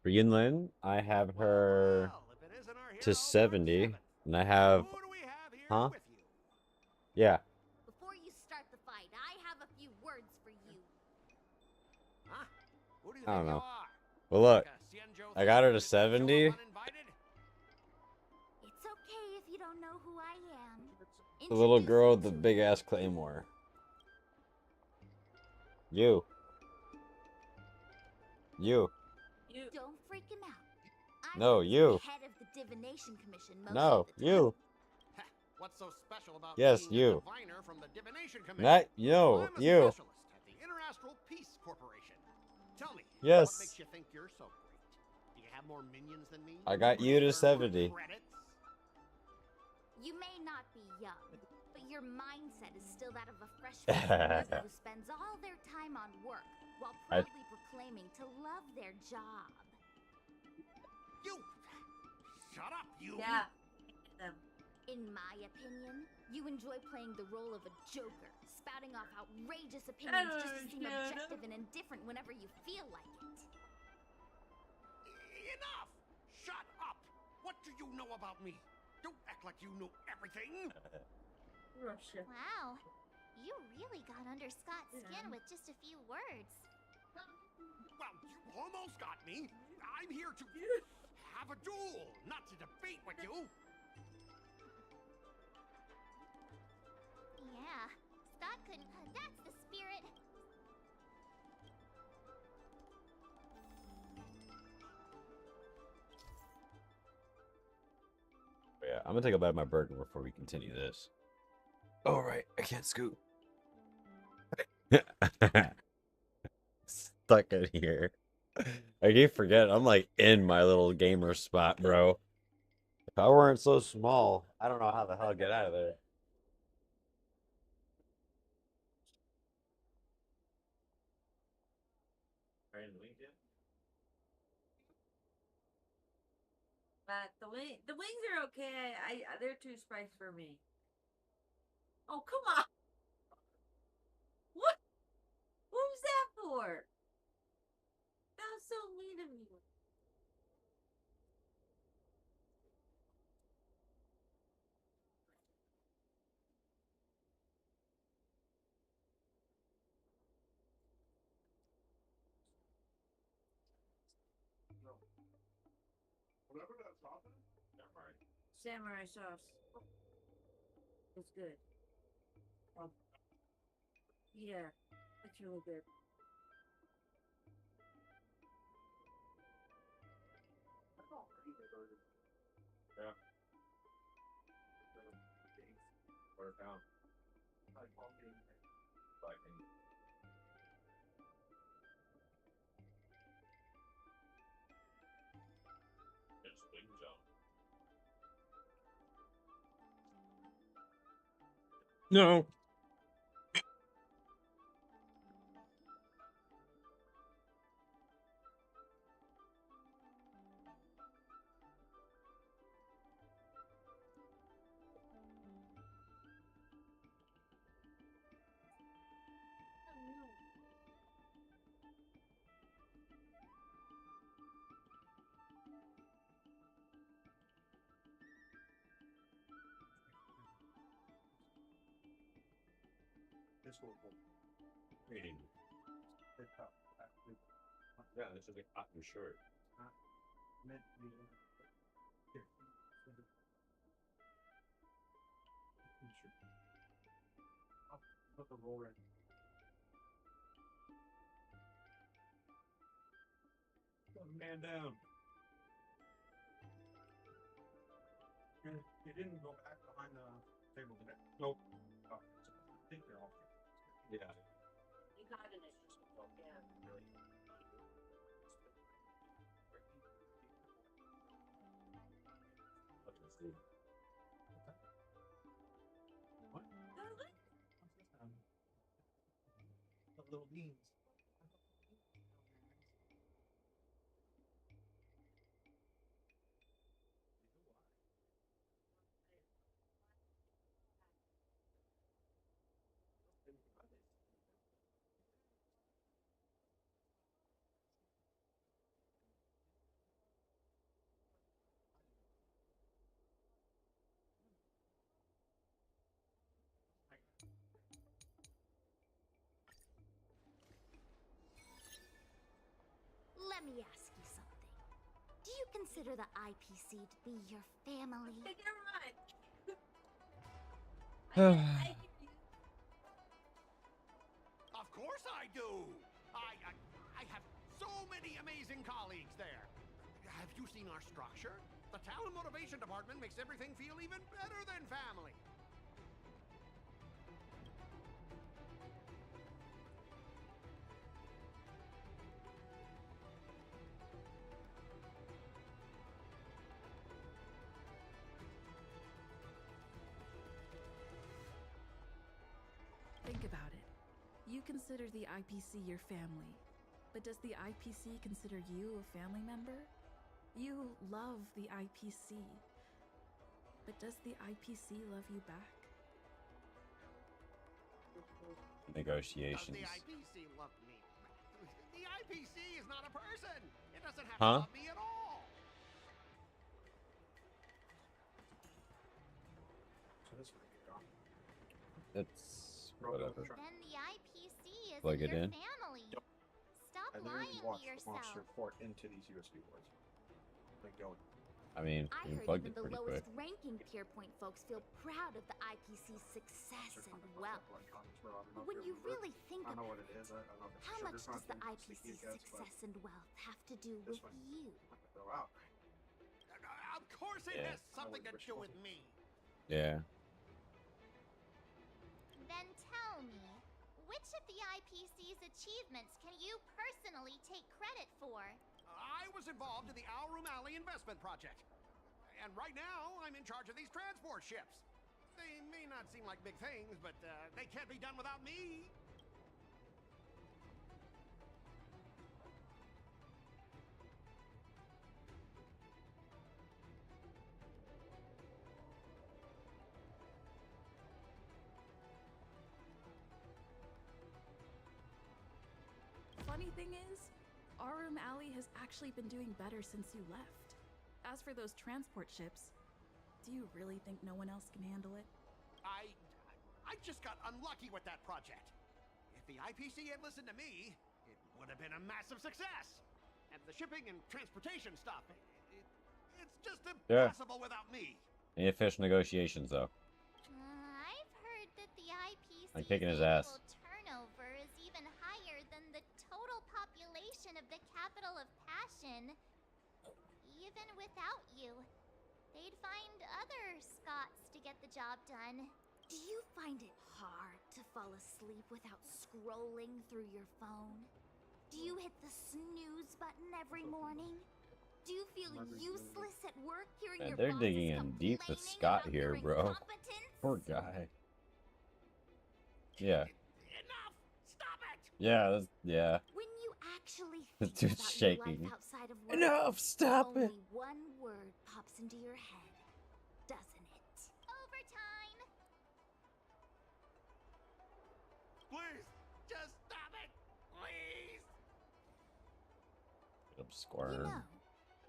Yinlin, I have her Well, if it isn't our to hero, Mark 70, Seven. and I have Who do we Huh? with you. Yeah. Before you start the fight, I have a few words for you. Huh? Who do you I think don't you know. are? Well, look, Like a Xianzhou I got her to thief that show up 70. uninvited? It's okay if you don't know who I am. The little girl with Introducing the to big you. ass claymore. You. You. Don't freak him out. I No, work as you. the head of the divination commission most No, of the time. you. Heh, what's so special about Yes, being you. a diviner from the Divination Commission? Not you. I'm a You. specialist at the Interastral Peace Corporation. Tell me, Yes. what makes you think you're so great? Do you have more minions than me? I got Or you to do you earn more 70. Credits? You may not be young, but your mindset is still that of a fresh-faced newbie who spends all their time on work while proudly proclaiming to love their job. You! Shut up, you! Yeah. In my opinion, you enjoy playing the role of a joker, spouting off outrageous opinions just to seem objective and indifferent whenever you feel like it. Enough! Shut up! What do you know about me? Don't act like you know everything! Russia. Wow, you really got under Scott's skin with just a few words. Well, you almost got me. I'm here to have a duel, not to debate with you. Yeah, Scott couldn't. That's the spirit. Yeah, I'm gonna take a bite of my burger before we continue this. Oh right, I can't scoot. Stuck in here. I keep forgetting I'm like in my little gamer spot, bro. If I weren't so small, I don't know how the hell I'd get out of there. But the wings are okay. They're too spicy for me. Oh come on! What? What was that for? That was so mean of you. Samurai sauce. It's good. Yeah, it's really good. Yeah. No. Yeah, this is a cotton shirt. Man down. You didn't go back behind the table, did it? Nope. Oh, I think they're all. Yeah. You got it. Yeah. What? The little beans. consider the IPC to be your family? Okay, never mind. I hear you. Of course I do. I have so many amazing colleagues there. Have you seen our structure? The talent motivation department makes everything feel even better than family. Think about it. You consider the IPC your family, but does the IPC consider you a family member? You love the IPC, but does the IPC love you back? Negotiations. Does the IPC love me? The IPC is not a person. It doesn't have Huh? to love me at all. So this would be gone. It's whatever. Then the IPC is Plug it your in. family. Yep. Stop I literally lying to watched the yourself. monster port into these USB ports. Like going. I mean, I we heard plugged even it the pretty lowest quick. ranking Peerpoint folks feel proud of the IPC's success and wealth. But when you really think I don't know about what it it, is. I don't know if it's how sugar much does the content, IPC's sticky guts, but success and wealth have to do this with one you? I can throw out. Of course it Yeah. has something to do with me. Yeah. Then tell me, which of the IPC's achievements can you personally take credit for? I was involved in the Alroom Alley investment project. And right now, I'm in charge of these transport ships. They may not seem like big things, but they can't be done without me. Funny thing is, Arum Alley has actually been doing better since you left. As for those transport ships, do you really think no one else can handle it? I just got unlucky with that project. If the IPC had listened to me, it would have been a massive success. And the shipping and transportation stuff, it's just impossible without me. Any official negotiations, though? I've heard that the IPC's I'm kicking his ass. annual turnover is even higher than the total population of the capital of Passion. Even without you, they'd find other Scots to get the job done. Do you find it hard to fall asleep without scrolling through your phone? Do you hit the snooze button every morning? Do you feel useless at work hearing Man, your they're bosses digging in deep with complaining Scott about here, your bro. incompetence? Poor guy. Yeah. Enough! Stop it! Yeah, yeah. When you actually The think dude's about shaking. your life outside of work, Enough! Stop only it! one word pops into your head, doesn't it? Overtime! Please, just stop it! Please! You Squirm. know,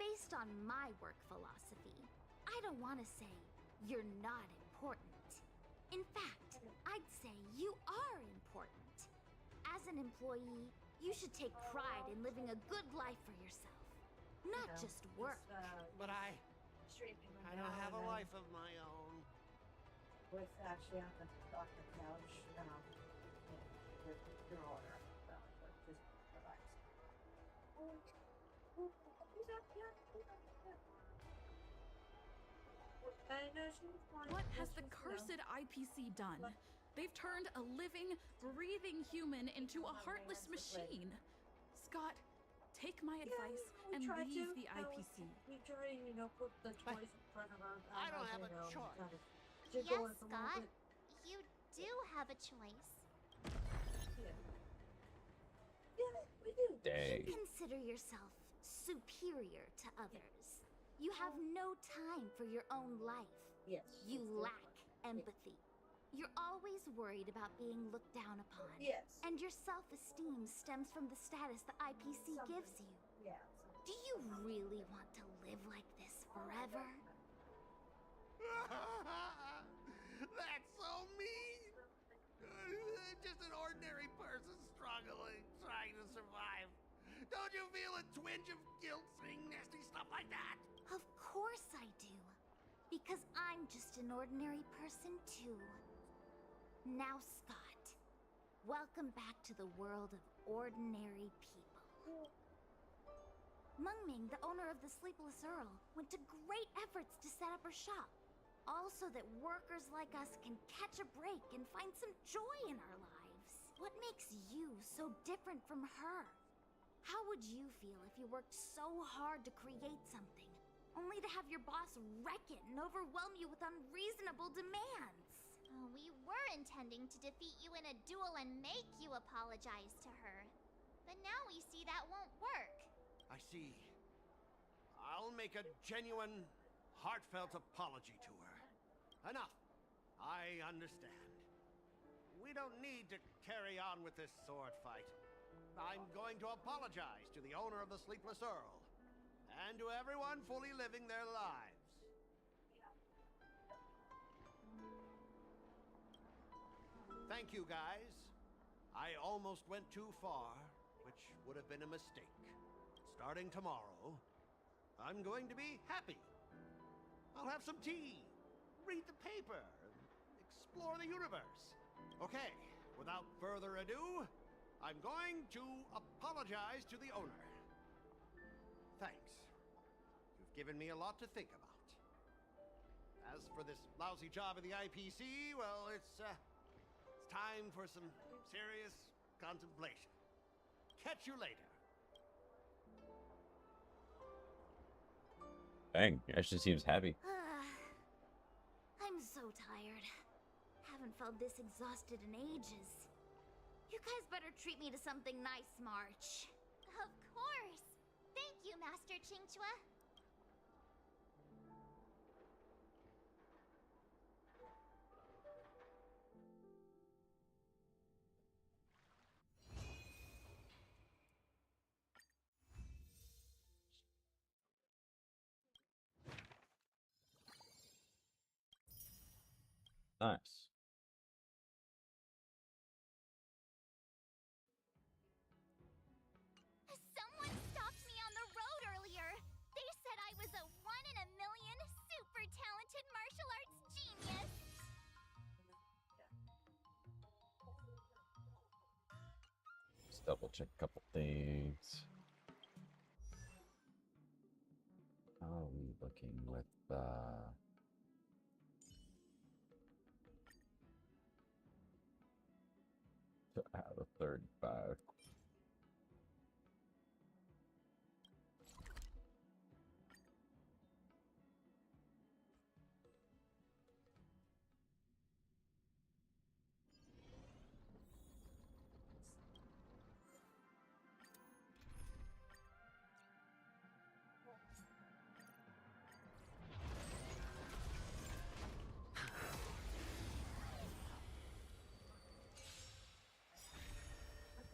based on my work philosophy, I don't want to say you're not important. In fact, I'd say you are important. As an employee, you should take pride in living a good life for yourself, not just work. But I don't have a life of my own. Was actually on the couch, with your order. So, like, just relax. What has the cursed IPC done? They've turned a living, breathing human into a heartless machine. Scott, take my advice and leave the IPC. We try and, put the toys in front of her. I don't have a choice. Yes, Scott, you do have a choice. Yeah, we do. Dang. You consider yourself superior to others. You have no time for your own life. Yes. You lack empathy. You're always worried about being looked down upon. Yes. And your self-esteem stems from the status the IPC gives you. Yeah. Do you really want to live like this forever? That's so mean! Just an ordinary person struggling, trying to survive. Don't you feel a twinge of guilt saying nasty stuff like that? course I do. Because I'm just an ordinary person too. Now, Scott, welcome back to the world of ordinary people. Mengming, the owner of the Sleepless Earl, went to great efforts to set up her shop. All so that workers like us can catch a break and find some joy in our lives. What makes you so different from her? How would you feel if you worked so hard to create something, only to have your boss wreck it and overwhelm you with unreasonable demands? We were intending to defeat you in a duel and make you apologize to her. But now we see that won't work. I see. I'll make a genuine, heartfelt apology to her. Enough. I understand. We don't need to carry on with this sword fight. I'm going to apologize to the owner of the Sleepless Earl, and to everyone fully living their lives. Thank you, guys. I almost went too far, which would have been a mistake. Starting tomorrow, I'm going to be happy. I'll have some tea, read the paper, explore the universe. Okay, without further ado, I'm going to apologize to the owner. Thanks. You've given me a lot to think about. As for this lousy job in the IPC, well, it's time for some serious contemplation. Catch you later. Dang, he actually seems happy. I'm so tired. Haven't felt this exhausted in ages. You guys better treat me to something nice, March. Of course. Thank you, Master Qingchua. Nice. Someone stopped me on the road earlier. They said I was a 1 in a million super talented martial arts genius. Let's double check a couple things. How are we looking with to add a third back?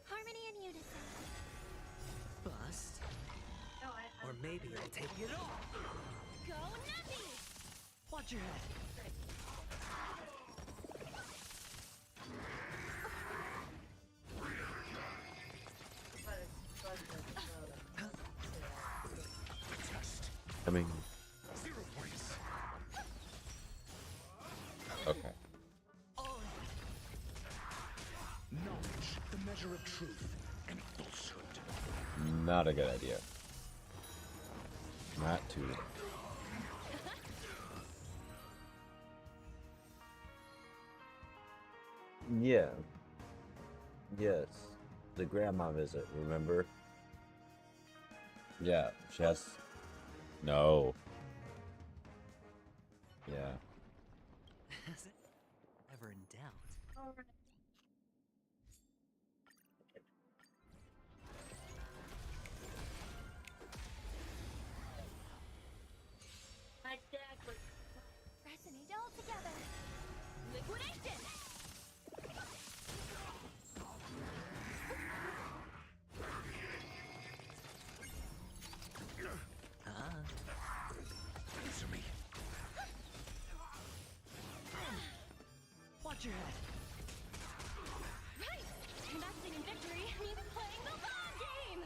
Harmony and unison. Bust. Or maybe I'll take it all. Go Navi! Watch your head. Coming. 0 points. Okay. Knowledge, the measure of truth and falsehood. Not a good idea. Not too. Yeah. Yes. The grandma visit, remember? Yeah, she has. No. Yeah. Ever in doubt? Resonate all together. Liquidation! Answer me. Watch your head. Right! Investing in victory means playing the long game!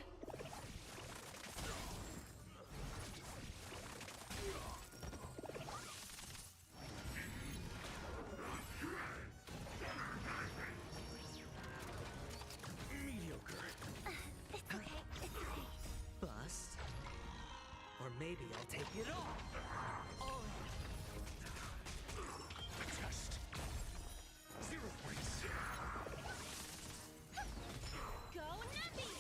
maybe I'll take it all. Test. 0 points. Go Nappy!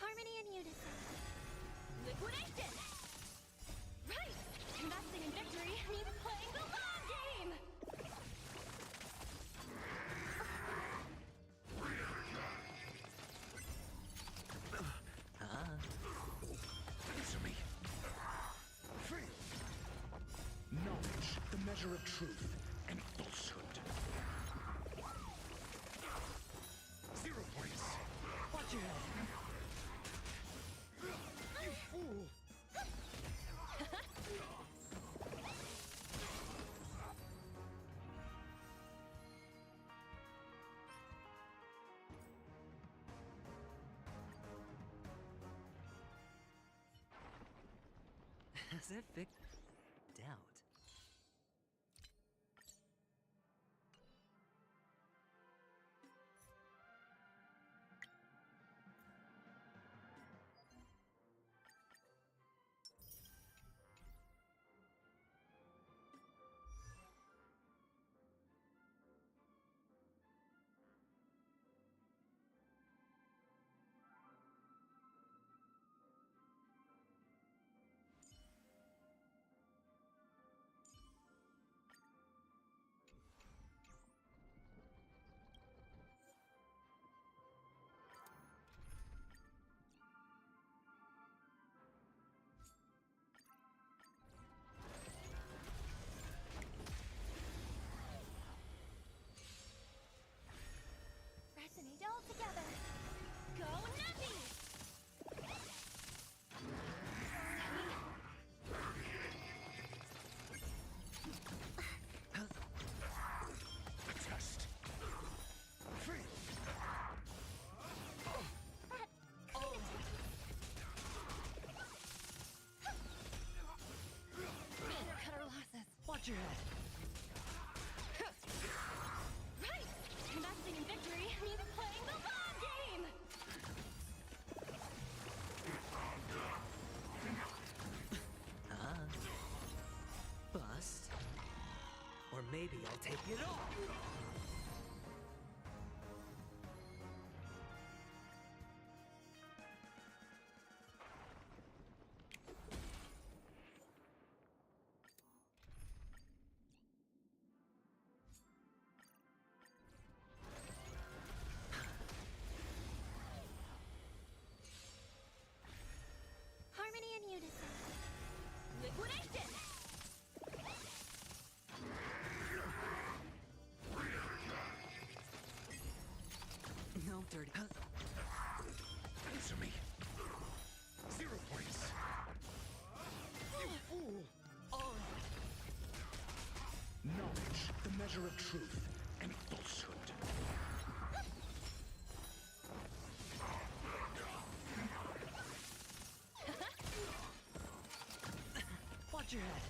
Harmony and unison. Liquidation! Right! Investing in victory means playing the long game! Answer me. Fail. Knowledge, the measure of truth and falsehood. 0 points. Watch your head. You fool! As if it doubt. Resonate all together. Go Nappy! Test. Fail. Cut our losses. Watch your head. Right! Investing in victory means playing the long game! Bust. Or maybe I'll take it all. Harmony and unison. Liquidation! No dirty. Answer me. 0 points. You fool! Knowledge, the measure of truth and falsehood. Watch your head.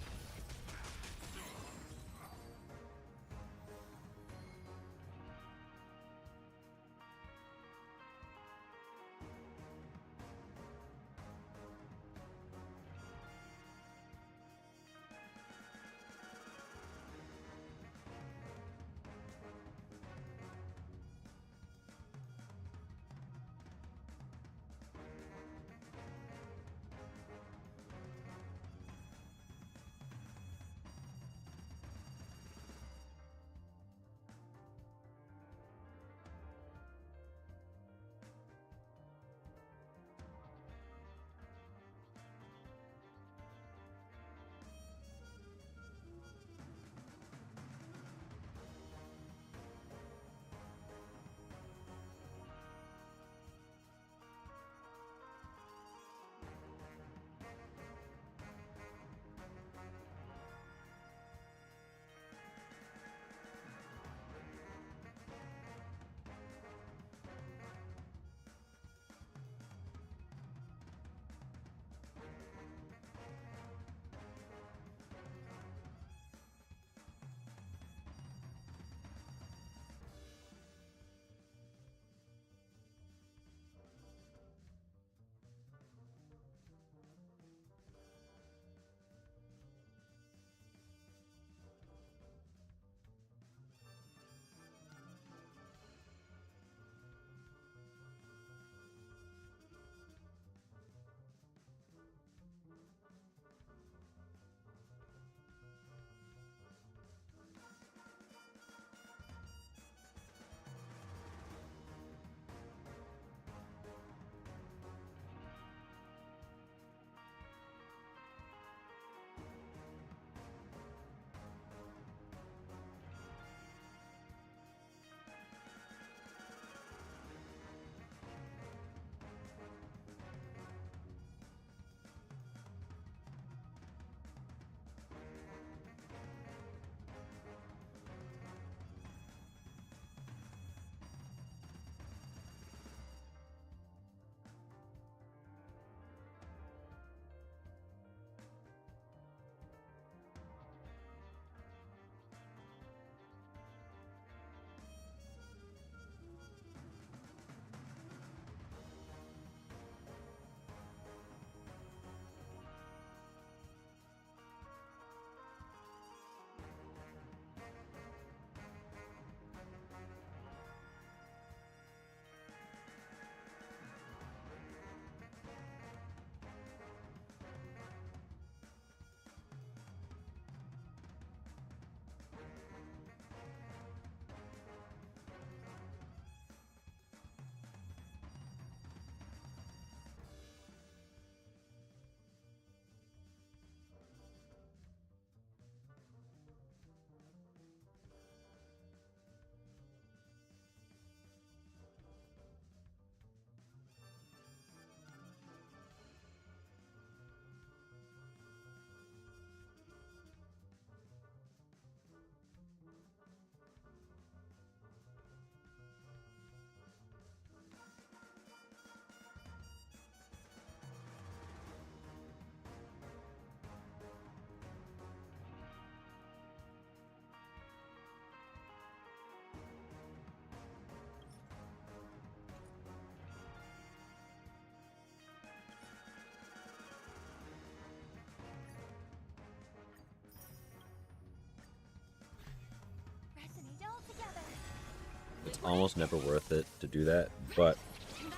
almost never worth it to do that, but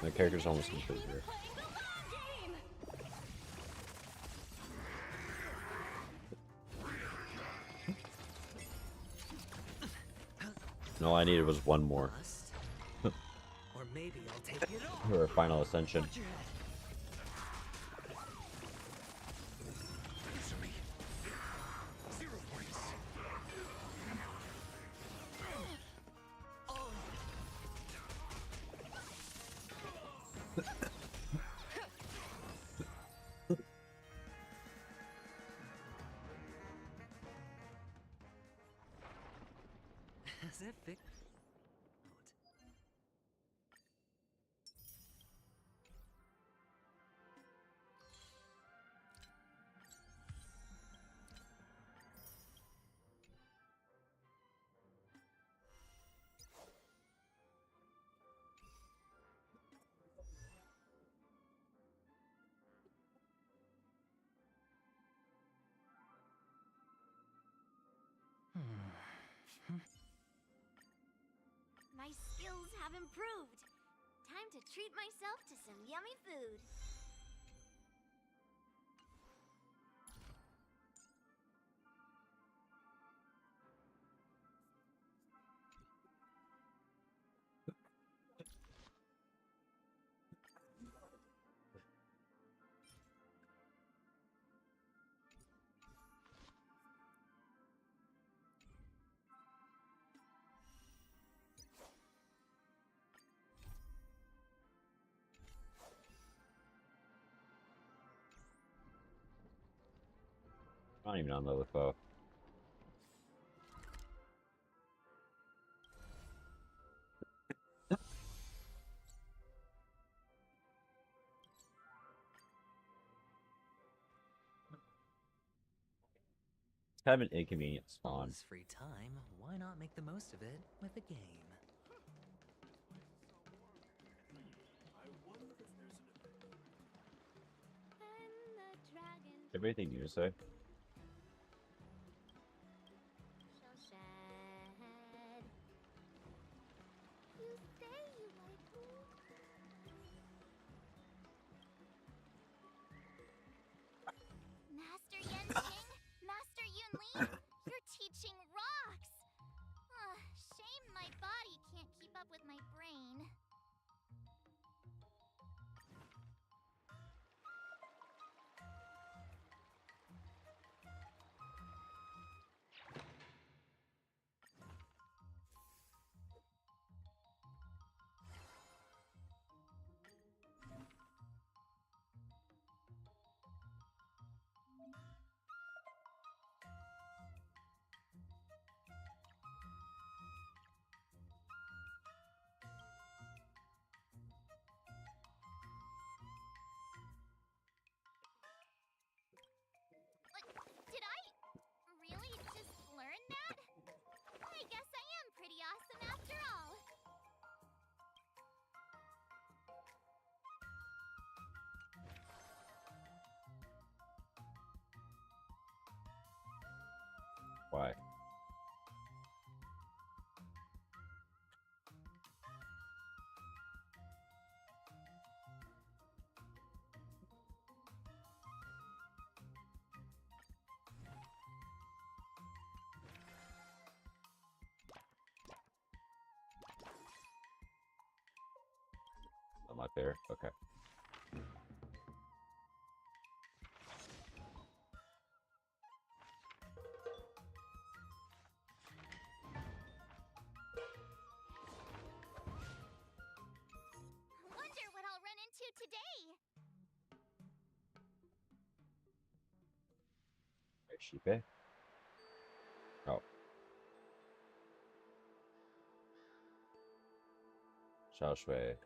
my character's almost complete here. And all I needed was one more. Or maybe I'll take it all. For a final ascension. Watch your head. Answer me. 0 points. As if it... My skills have improved. Time to treat myself to some yummy food. I'm not even on level 12. It's kind of an inconvenient All spawn. this free time, why not make the most of it with a game? Everything you say? So sad. You say you like me. Master Yenting, Master Yunli, your teaching rocks. Shame my body can't keep up with my brain. Did I really just learn that? I guess I am pretty awesome after all. Why? I'm not there. Okay. Wonder what I'll run into today. Where's Sheepy? Oh. Xiao Shui.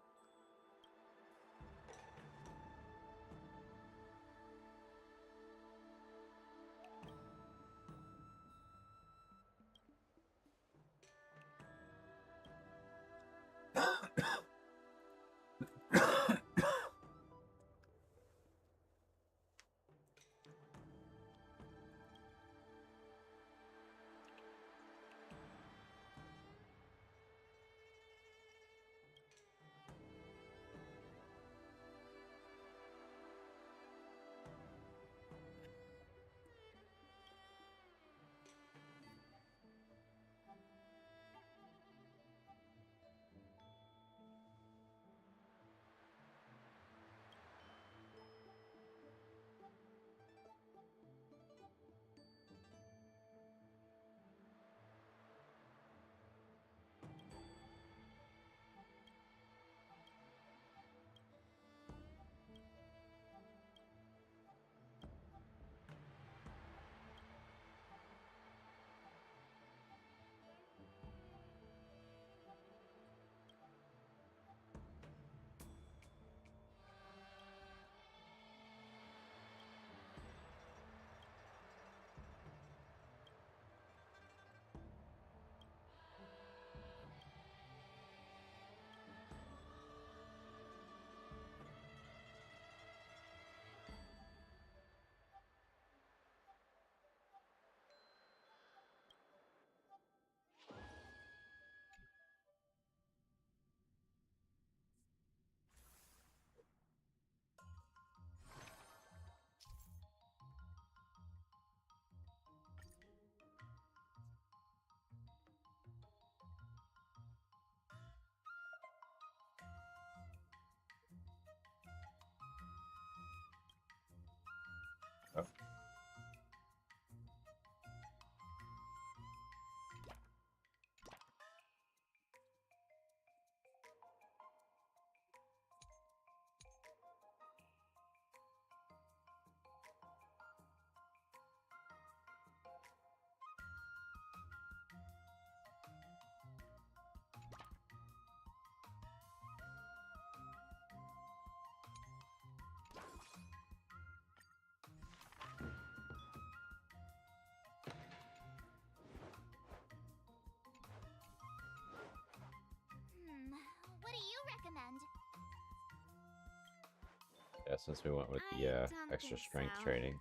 since we went with I the don't extra think strength so. training.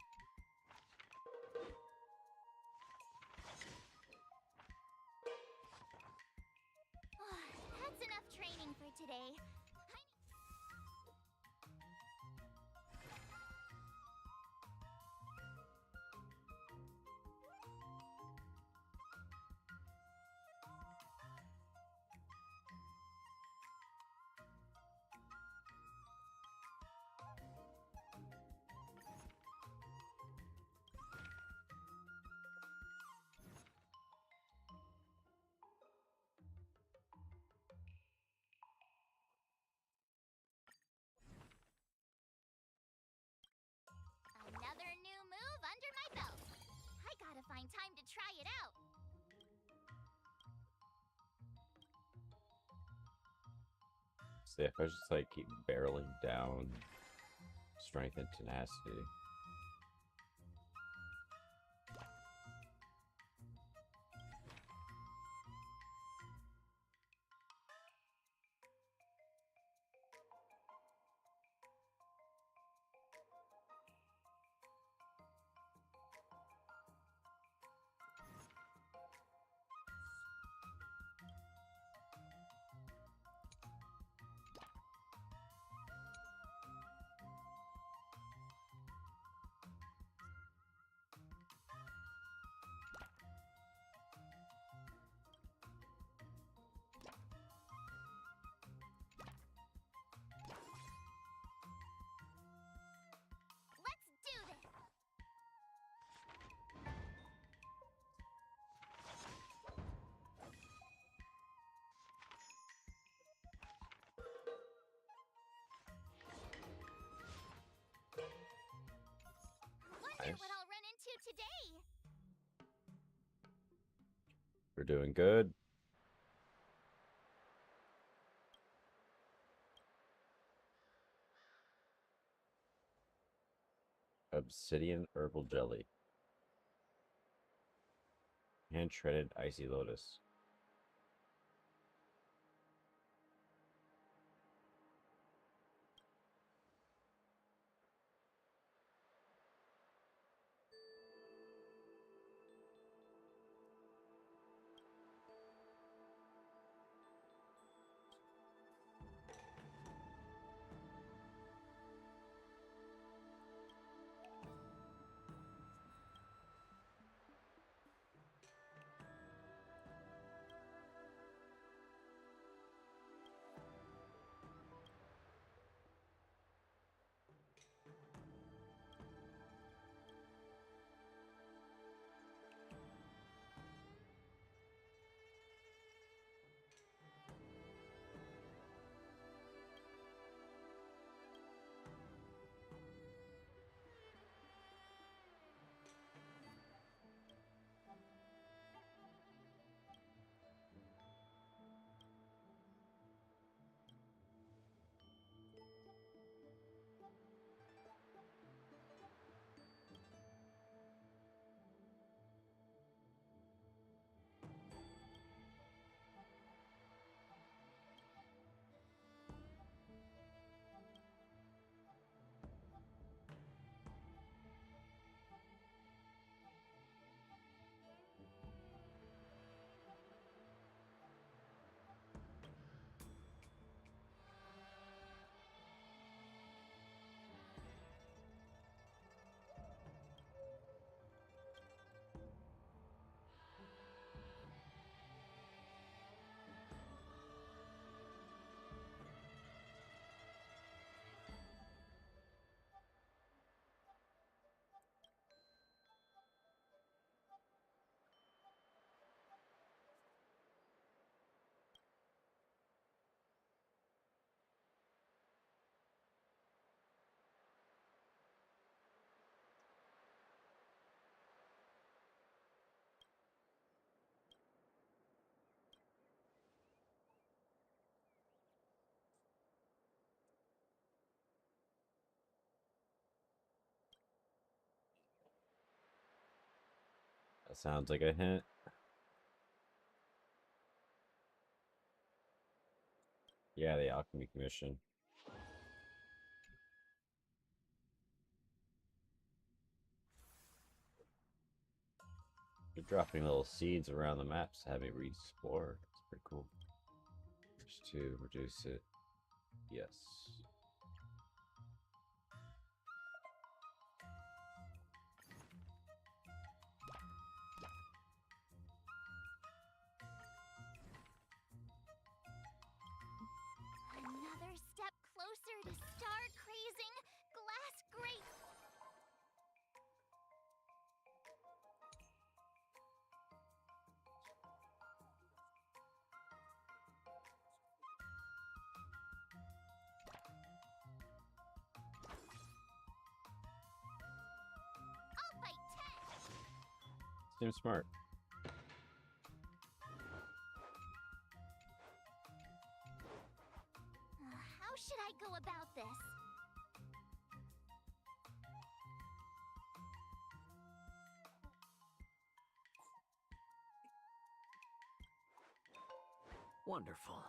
That's enough training for today. Another new move under my belt. I gotta find time to try it out. See if I just like keep barreling down strength and tenacity. Let's do this. Wonder Nice. what I'll run into today. We're doing good. Obsidian herbal jelly. Hand shredded icy lotus. That sounds like a hint. Yeah, the alchemy commission. You're dropping little seeds around the maps to have me re-explore. It's pretty cool. Just to reduce it. Yes. Another step closer to star-crazing glass grape. I'll fight 10. Seems smart. How should I go about this? Wonderful.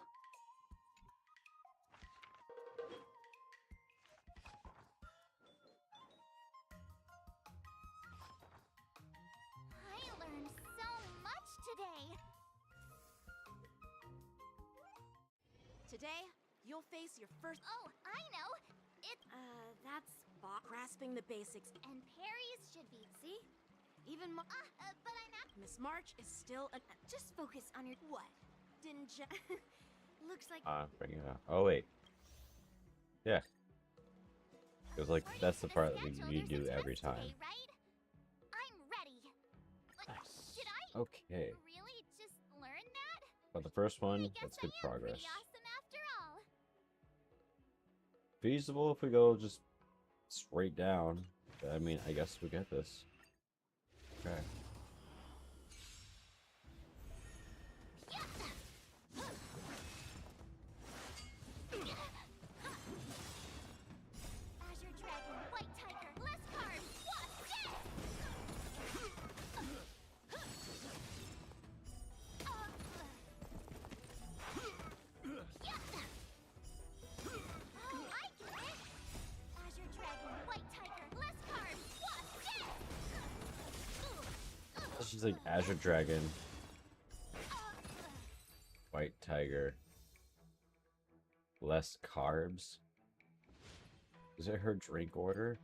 I learned so much today. Today, you'll face your first. Oh, I know. It's That's grasping the basics. and Perry's should be. See? Even more. But I'm not. Miss March is still a. Just focus on your. What? Didn't you? Looks like. Bring it up. Oh wait. Yeah. It was like that's the part that you do every time. Today, right? I'm ready. Should I Okay. really just learn that? But the first one, I guess that's good I am progress. pretty awesome after all. Feasible if we go just straight down. But, I mean, I guess we get this. Okay. Azure Dragon, White Tiger, less cards, what? Oh, I get it! Azure Dragon, White Tiger, less cards, what? She's like Azure Dragon, White Tiger, less carbs. Is it her drink order?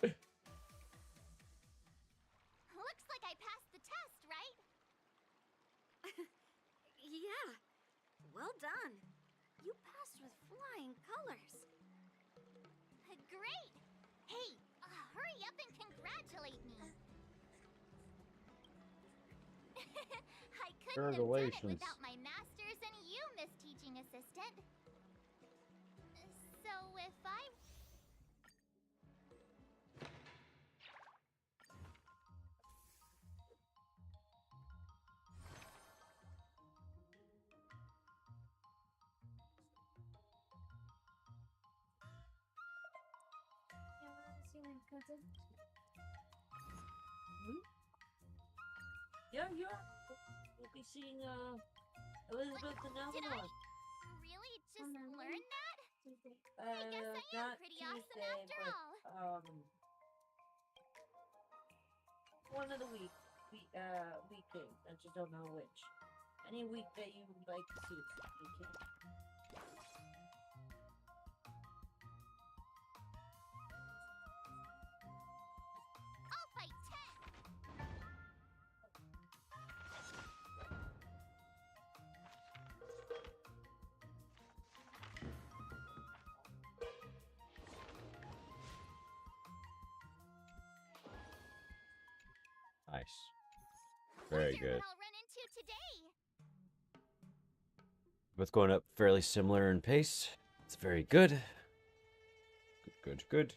Looks like I passed the test, right? Yeah. Well done. You passed with flying colors. Great! Hey, hurry up and congratulate me. I couldn't have done it Congratulations. without my masters and you, Miss Teaching Assistant. So if I... Yeah, we'll be seeing Elizabeth and Did Avalon. I really just learn that? I guess I am Not pretty Tuesday, awesome after but all. one of the weekdays. I just don't know which. Any week that you would like to see, you can. I'll fight 10. Nice. Very Wonder good. what I'll run into today. Both going up fairly similar in pace. It's very good. Good, good, good.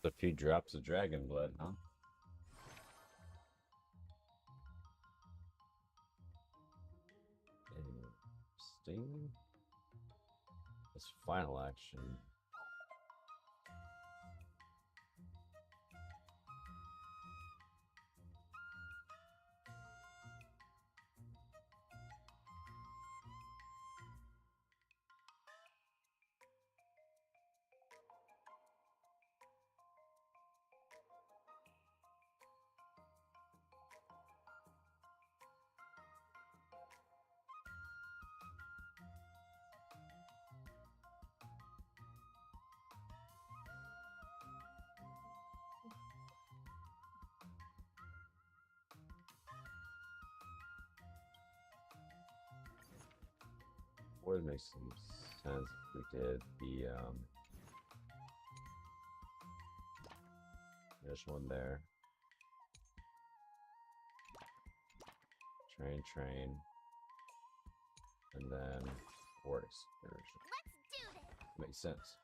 A few drops of dragon blood, huh? Interesting. This final action. Would make some sense if we did the there's one there. Train, and then word excursion. Let's do this. Makes sense.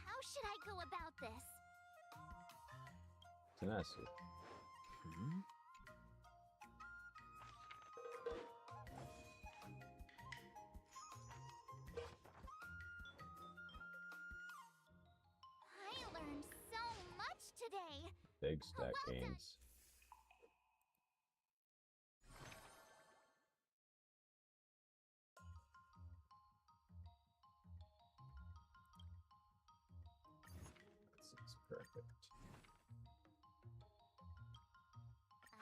How should I go about this? Tenacity. I learned so much today. Big stack gains. That seems perfect.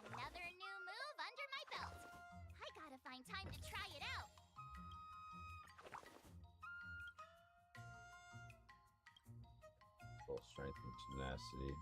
Another new move under my belt. I gotta find time to try it out. Full strength and tenacity.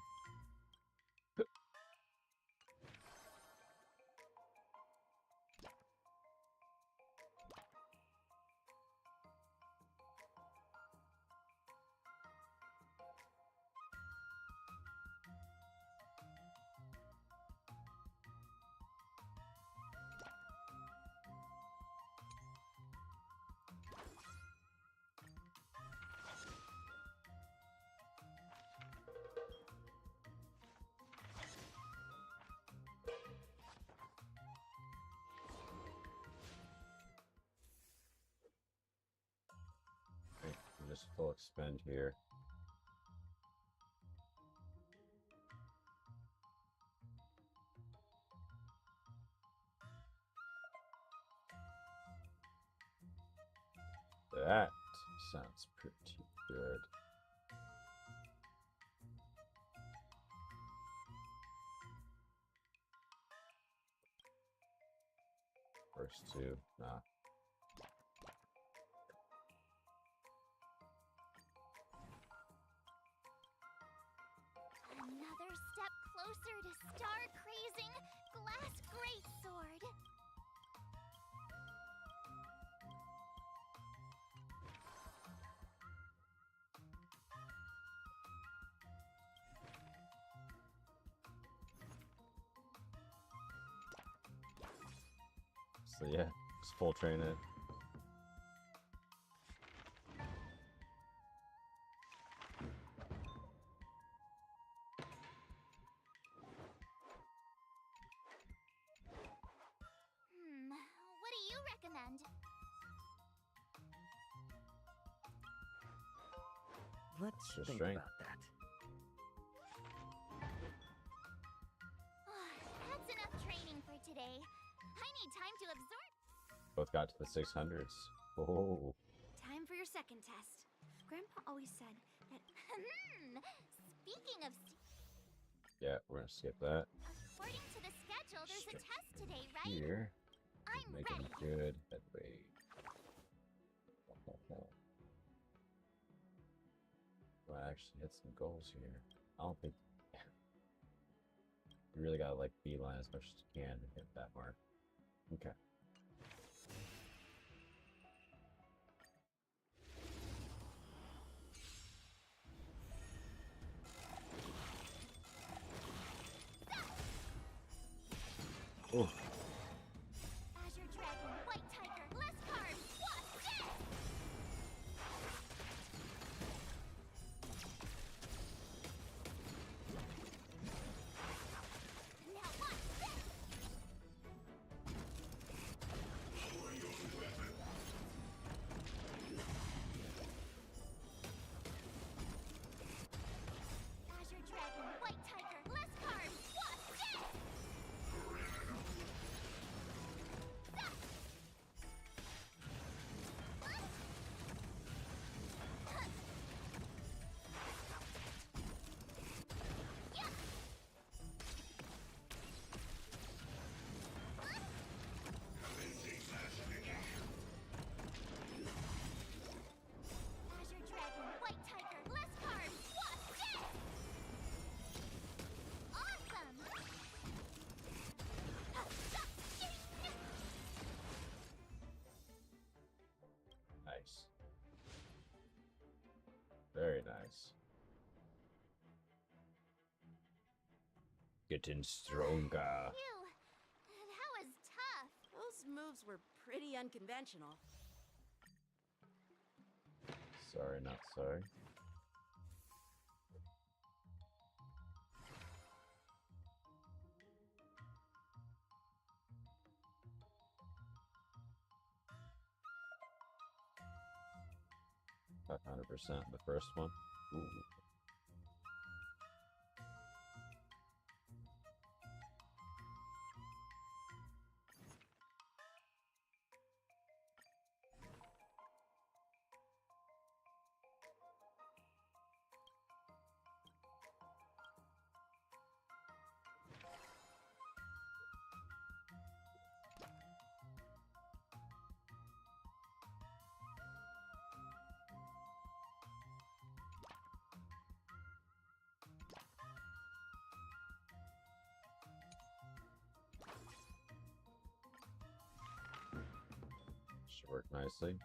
Just full expend here. That sounds pretty good. First two, nah. Another step closer to star-crazing glass greatsword. So yeah, just full train it. What do you recommend? Let's Just think strength. about that. That's enough training for today. I need time to absorb. Both got to the 600s. Oh, Time for your second test. Grandpa always said that. Speaking of, yeah, we're gonna skip that. according to the schedule, there's a test today, right? Here, I'm making ready. good headway. Do I actually hit some goals here? I don't think you really gotta like beeline as much as you can to hit that mark. Okay. Oh, Nice. Getting stronger. Phew, that was tough. Those moves were pretty unconventional. Sorry, not sorry. $500% the first one. Ooh. Should work nicely.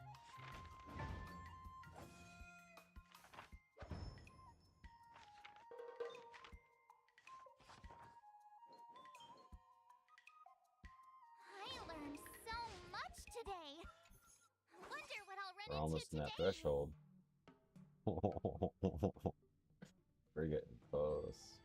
I learned so much today. Wonder what I'll We're run almost in into that today. threshold. We're getting close.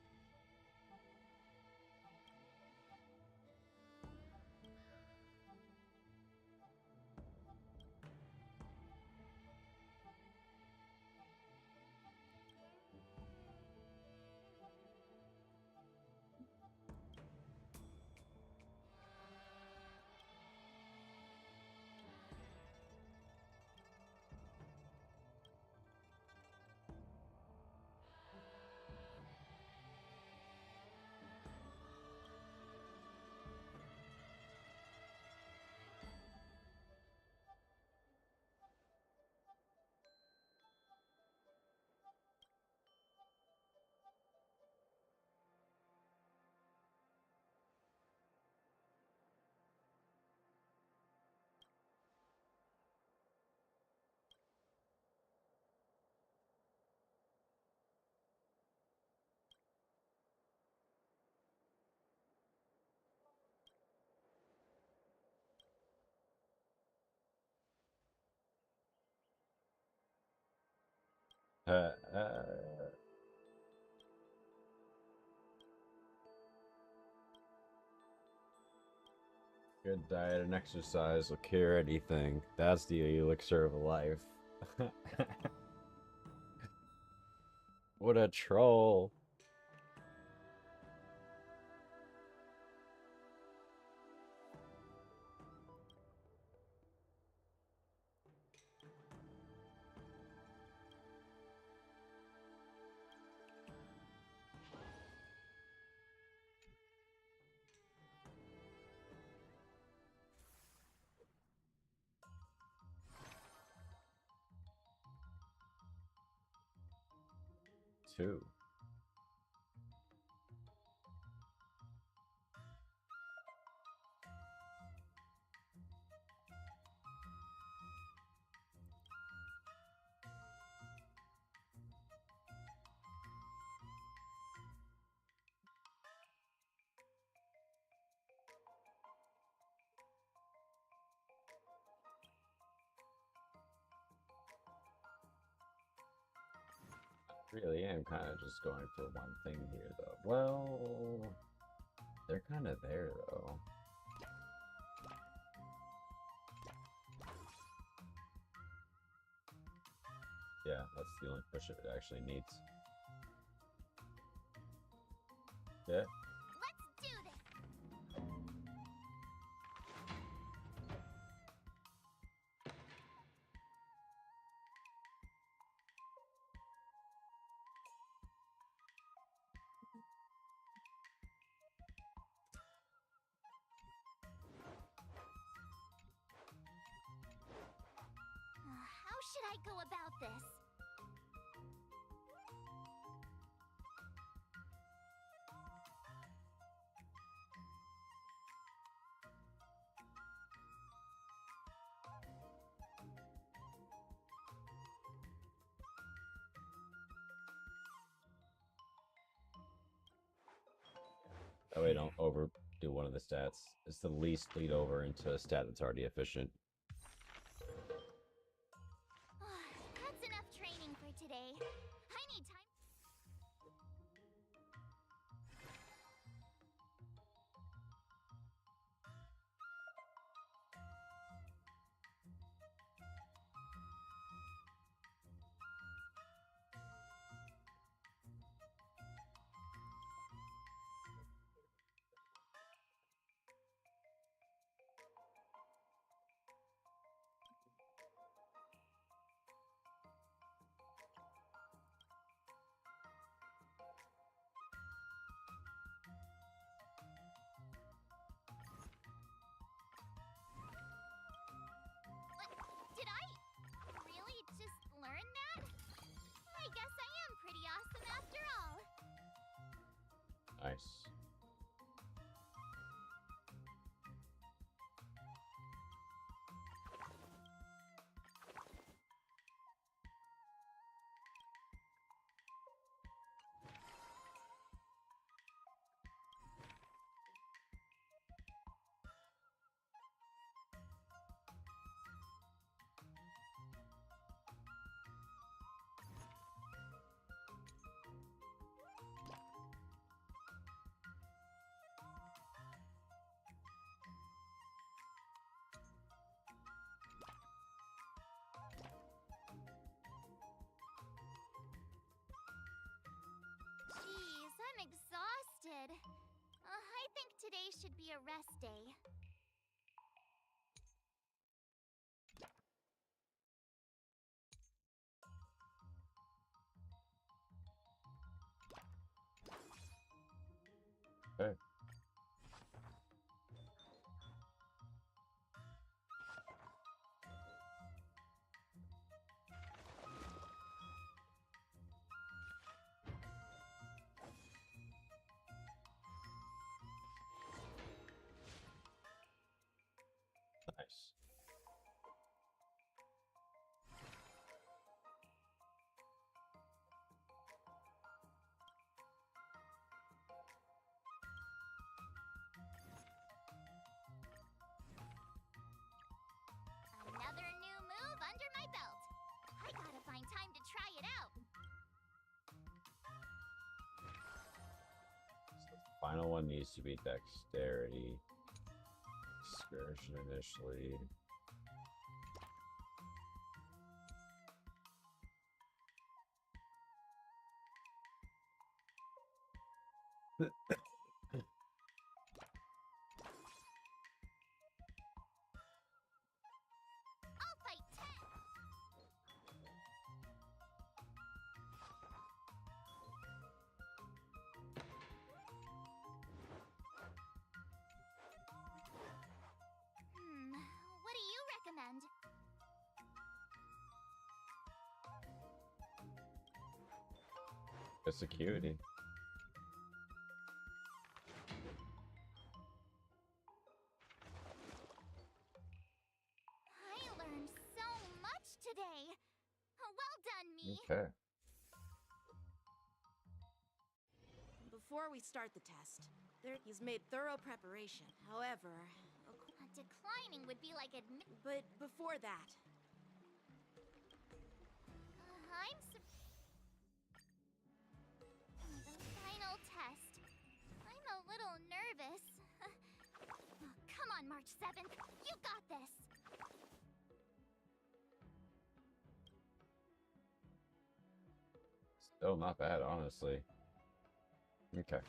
Uh, uh, Good diet and exercise will cure anything. That's the elixir of life. What a troll. Two. Really am kind of just going for one thing here, though. Well, they're kind of there, though. Yeah, that's the only push it actually needs. Yeah. Let's do this. How should I go about this? That way, don't overdo one of the stats. It's the least bleed over into a stat that's already efficient. That's enough training for today. I need time. Did I really just learn that? I guess I am pretty awesome after all. Nice. Jeez, I'm exhausted. I think today should be a rest day. Okay. Nice. Another new move under my belt. I gotta find time to try it out. So the final one needs to be dexterity. Excursion initially. I'll fight 10. What do you recommend? The security. I learned so much today. Well done, me. Okay. Before we start the test, he's made thorough preparation. However, Declining would be like but before that, the final test. I'm a little nervous. Come on, March 7th. You got this. Still not bad, honestly. Okay.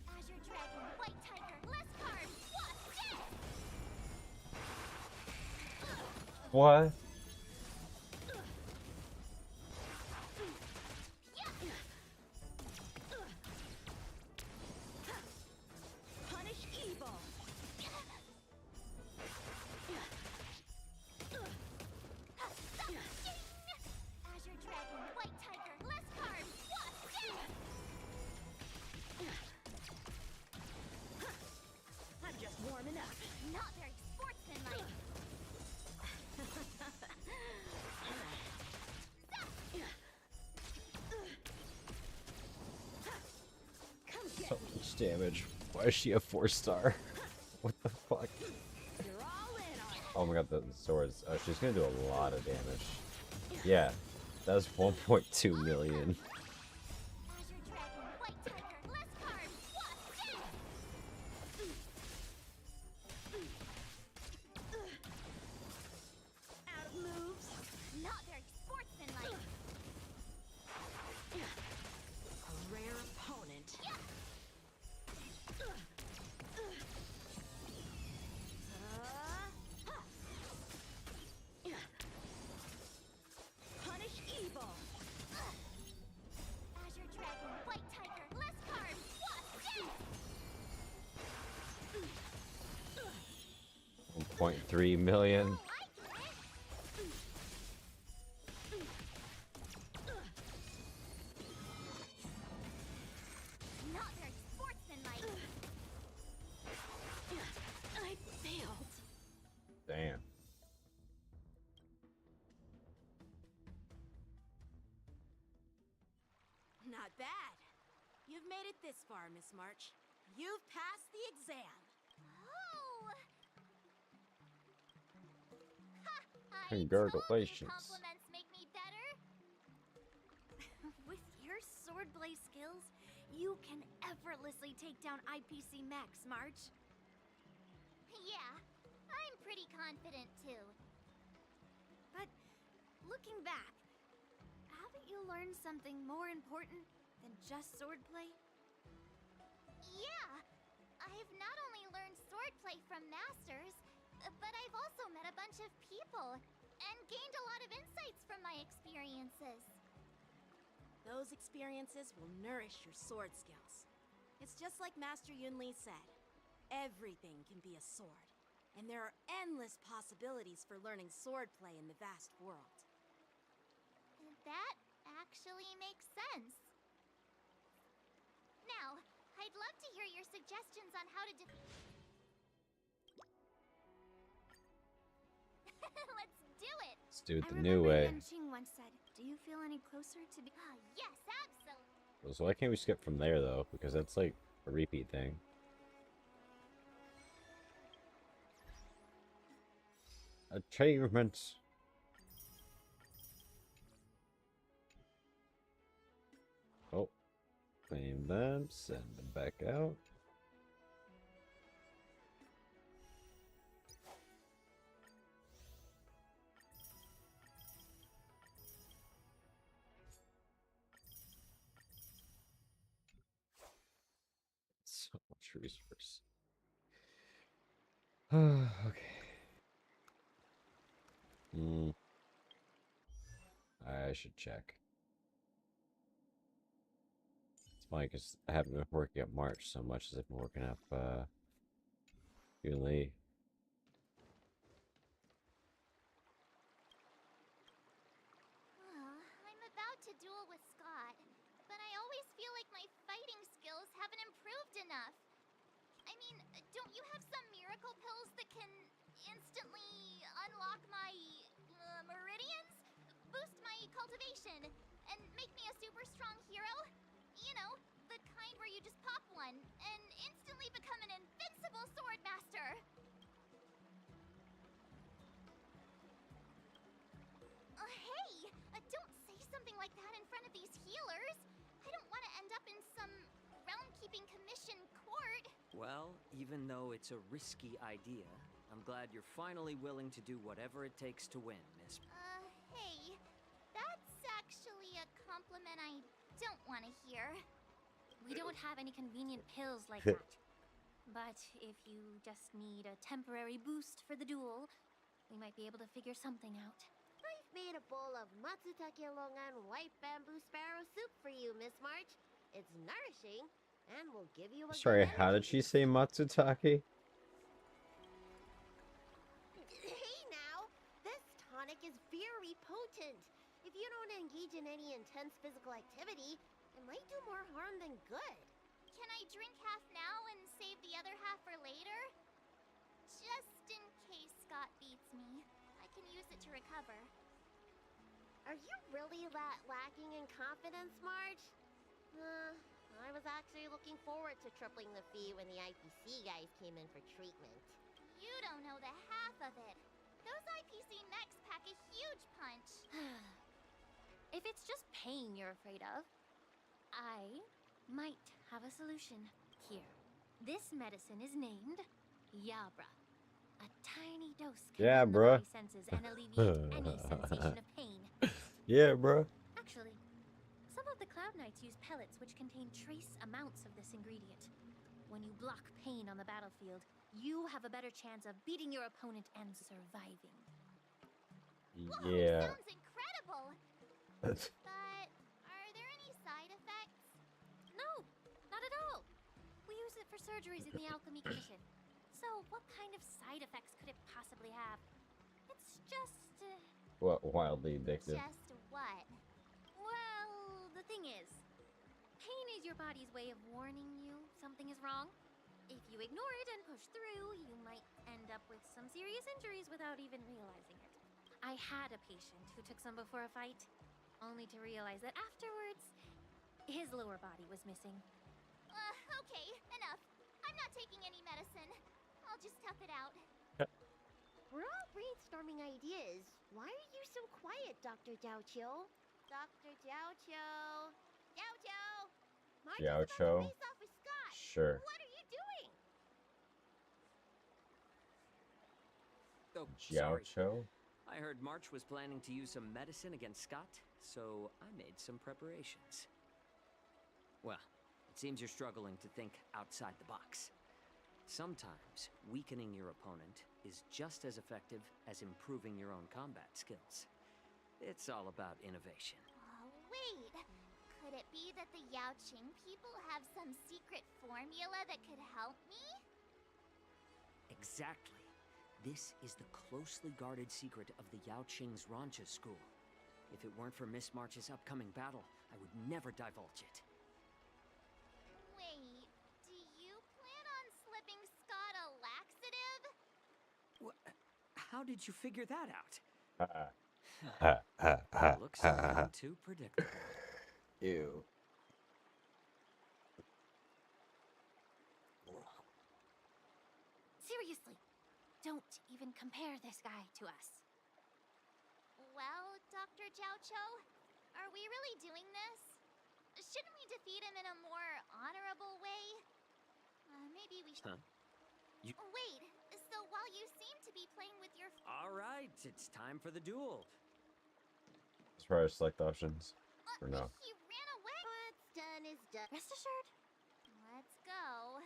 Azure Dragon, White Tiger, less cards. What's What? punish evil. Azure Dragon, White Tiger, less cards. What's much damage. Why is she a 4-star? What the fuck? Oh my god, the swords. Oh, she's gonna do a lot of damage. Yeah, that was 1.2 million. $1.3 million. I failed. Damn. Not bad. You've made it this far, Miss March. You've passed the exam. Oh! Ha! Congratulations. Compliments make me better. With your swordplay skills, you can effortlessly take down IPC Max, March. Yeah, I'm pretty confident too. But looking back, haven't you learned something more important than just swordplay? Yeah, I've not only learned swordplay from masters, but I've also met a bunch of people and gained a lot of insights from my experiences. Those experiences will nourish your sword skills. It's just like Master Yunli said. Everything can be a sword, and there are endless possibilities for learning swordplay in the vast world. That actually makes sense. Now, I'd love to hear your suggestions on how to Let's do it! Let's do it the I new remember way. Yan Qing once said, "Do you feel any closer to be?" Ah, yes, absolutely. So why can't we skip from there though? Because that's like a repeat thing. Achievement. Oh, claim them, send them back out. So much resource. Okay. I should check. It's funny because I haven't been working up March so much as I've been working up Yunli. I'm about to duel with Scott, but I always feel like my fighting skills haven't improved enough. I mean, don't you have some miracle pills that can instantly unlock my meridians? Boost my cultivation and make me a super strong hero? You know, the kind where you just pop one and instantly become an invincible sword master. Hey, don't say something like that in front of these healers. I don't want to end up in some realm-keeping commission court. Well, even though it's a risky idea, I'm glad you're finally willing to do whatever it takes to win, Miss. Hey, that's actually a compliment I don't want to hear. We don't have any convenient pills like that. But if you just need a temporary boost for the duel, we might be able to figure something out. I've made a bowl of Matsutake Longan white bamboo sparrow soup for you, Miss March. It's nourishing and will give you a Sorry, good how did she say Matsutake? Hey now, this tonic is very potent. If you don't engage in any intense physical activity, it might do more harm than good. Can I drink half now and save the other half for later? Just in case Scott beats me, I can use it to recover. Are you really that lacking in confidence, Marge? I was actually looking looking forward to tripling the fee when the IPC guys came in for treatment. You don't know the half of it. Those IPC necks pack a huge punch. If it's just pain you're afraid of, I might have a solution. Here. This medicine is named Yabra. A tiny dose can Yeah, numb the bruh. body senses and alleviate any sensation of pain. Yeah, bruh. Actually, some of the Cloud Knights use pellets which contain trace amounts of this ingredient. When you block pain on the battlefield, you have a better chance of beating your opponent and surviving. Yeah. Sounds incredible. But are there any side effects? No, not at all. We use it for surgeries in the Alchemy Commission. So what kind of side effects could it possibly have? It's just... What, wildly addictive? Just what? Well, the thing is, pain is your body's way of warning you something is wrong. If you ignore it and push through, you might end up with some serious injuries without even realizing it. I had a patient who took some before a fight, only to realize that afterwards, his lower body was missing. Okay, enough. I'm not taking any medicine. I'll just tough it out. We're all brainstorming ideas. Why are you so quiet, Dr. Jiaoqiu? Dr. Jiaoqiu. Jiaoqiu! March is about to Jiaoqiu? face off with Scott. Sure. What are you doing? Oh, Jiao sorry. Cho? I heard March was planning to use some medicine against Scott, so I made some preparations. Well, it seems you're struggling to think outside the box. Sometimes weakening your opponent is just as effective as improving your own combat skills. It's all about innovation. Wait. Could it be that the Yaoqing people have some secret formula that could help me? Exactly. This is the closely guarded secret of the Yaoqing's Rancha school. If it weren't for Miss March's upcoming battle, I would never divulge it. Wait, do you plan on slipping Scott a laxative? How did you figure that out? Looks something too predictable. Ew. Seriously, don't even compare this guy to us. Well, Dr. Jiaoqiu, are we really doing this? Shouldn't we defeat him in a more honorable way? Maybe we should... Huh? You... Wait, so while you seem to be playing with your... All right, it's time for the duel. As far as select options, or no? He ran away! What's done is done. Rest assured. Let's go.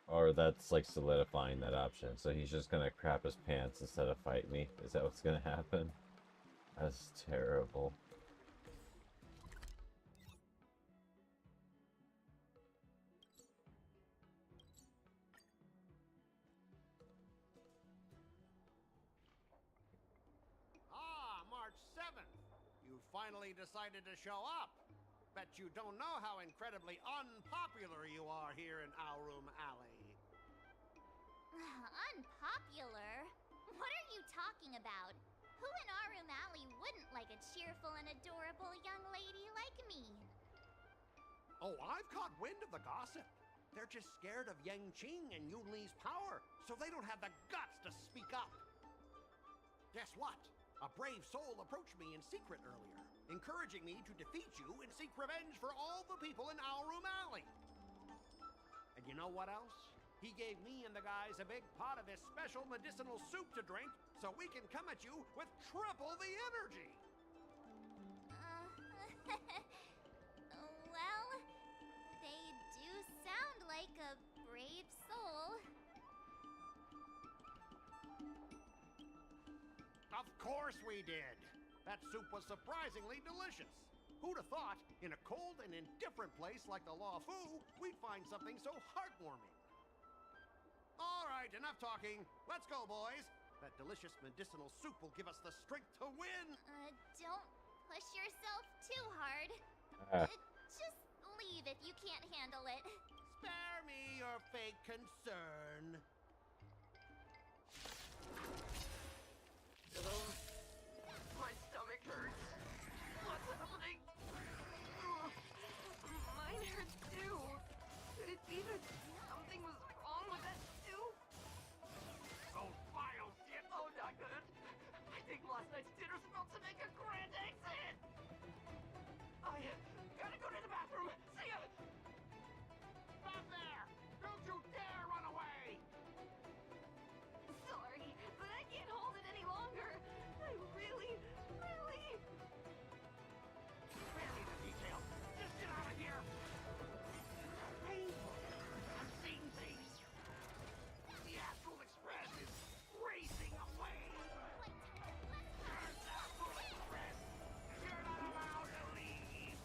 Or that's like solidifying that option. So he's just gonna crap his pants instead of fight me. Is that what's gonna happen? That's terrible. March 7th. You finally decided to show up. Bet you don't know how incredibly unpopular you are here in Aurum Alley. Unpopular? What are you talking about? Who in Aurum Alley wouldn't like a cheerful and adorable young lady like me? Oh, I've caught wind of the gossip. They're just scared of Yang Qing and Yun Li's power, so they don't have the guts to speak up. Guess what? A brave soul approached me in secret earlier, encouraging me to defeat you and seek revenge for all the people in Aurum Alley. And you know what else? He gave me and the guys a big pot of his special medicinal soup to drink, so we can come at you with triple the energy. Well, they do sound like a brave soul. Of course we did. That soup was surprisingly delicious. Who'd have thought, in a cold and indifferent place like the Law Fu, we'd find something so heartwarming. All right, enough talking. Let's go, boys. That delicious medicinal soup will give us the strength to win. Don't push yourself too hard. Just leave if you can't handle it. Spare me your fake concern. My stomach hurts. What's happening? Mine hurts too. Even something was wrong with that too? Oh, vile shit! Oh, not good. I think last night's dinner smelled to make a grand exit. I gotta go to the bathroom. See ya. Stop there! Don't you dare run away! Sorry, but I can't hold it any longer. I really. Spare me the details. Just get out of here. Painful. I'm seeing things. The Astral Express is racing away. The Astral Express. You're not allowed to leave.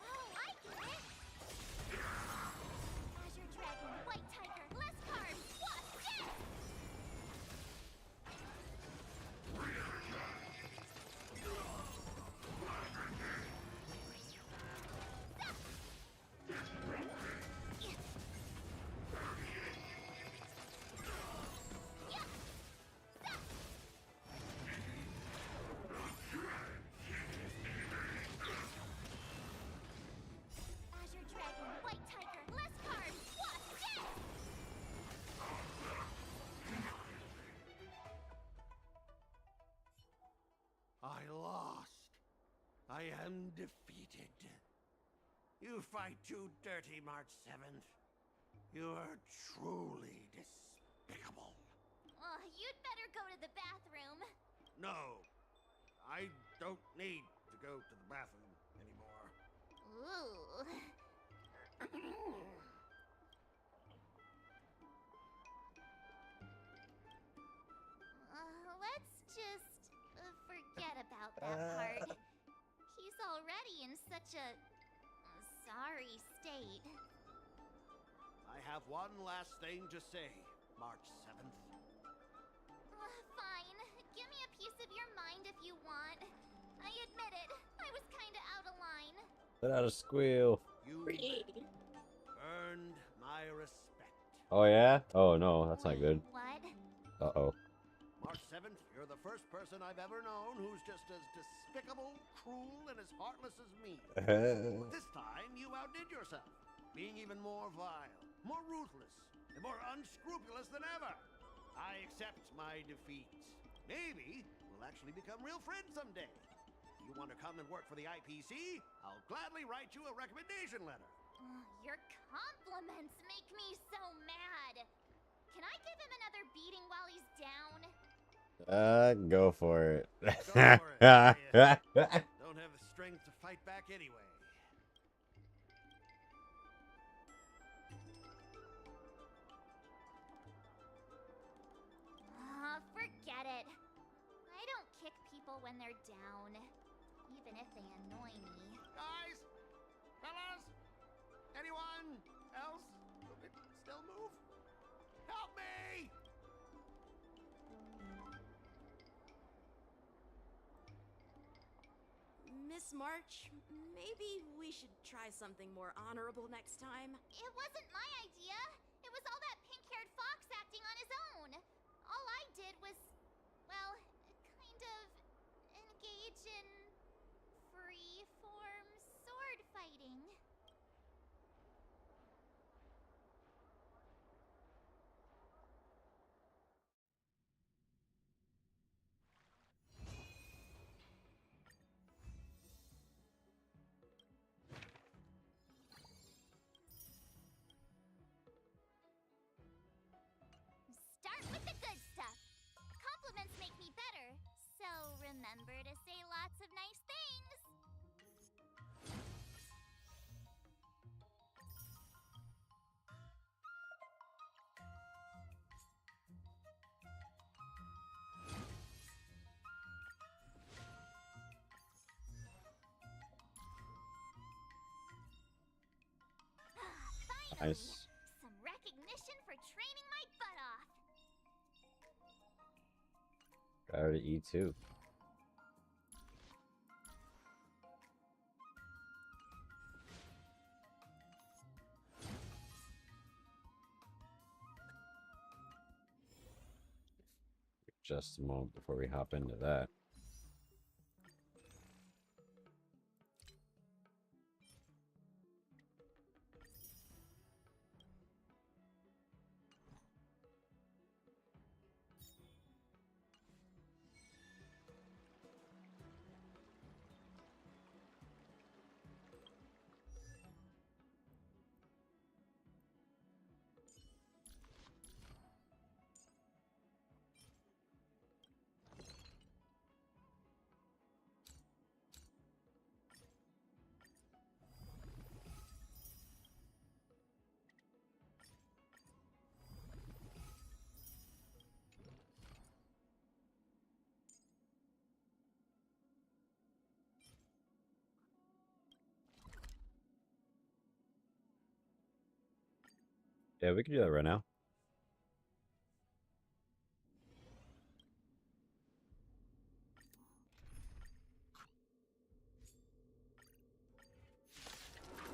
Oh, I get it! Azure Dragon, White Tiger, less cards, Wasp, yes! Azure Dragon, White Tiger, less cards, Wasp, yes! I lost. I am defeated. You fight too dirty, March 7th. You are truly despicable. You'd better go to the bathroom. No, I don't need to go to the bathroom anymore. Ooh. Let's just forget about that part. He's already in such a sorry state. I have one last thing to say, March 7th. Fine. Give me a piece of your mind if you want. I admit it. I was kinda out of line. Let out a squeal. You earned my respect. Oh yeah? Oh no, that's not good. What? Uh-oh. March 7th, you're the first person I've ever known who's just as despicable, cruel, and as heartless as me. This time, you outdid yourself, being even more vile, more ruthless, and more unscrupulous than ever. I accept my defeat. Maybe we'll actually become real friends someday. You want to come and work for the IPC? I'll gladly write you a recommendation letter. Your compliments make me so mad. Can I give him another beating while he's down? Go for it. Go for it. I don't have the strength to fight back anyway. Forget it. I don't kick people when they're down, even if they annoy me. Guys, fellas, anyone else who can still move? Help me! Miss March, maybe we should try something more honorable next time. It wasn't my idea. It was all that pink-haired fox acting on his own. All I did was, well, kind of engage in free-form sword fighting. Start with the good stuff. Compliments make me better, so remember to say lots of nice things. Finally, Nice. some recognition for training my butt off. Got her to E2. just a moment before we hop into that. Yeah, we can do that right now.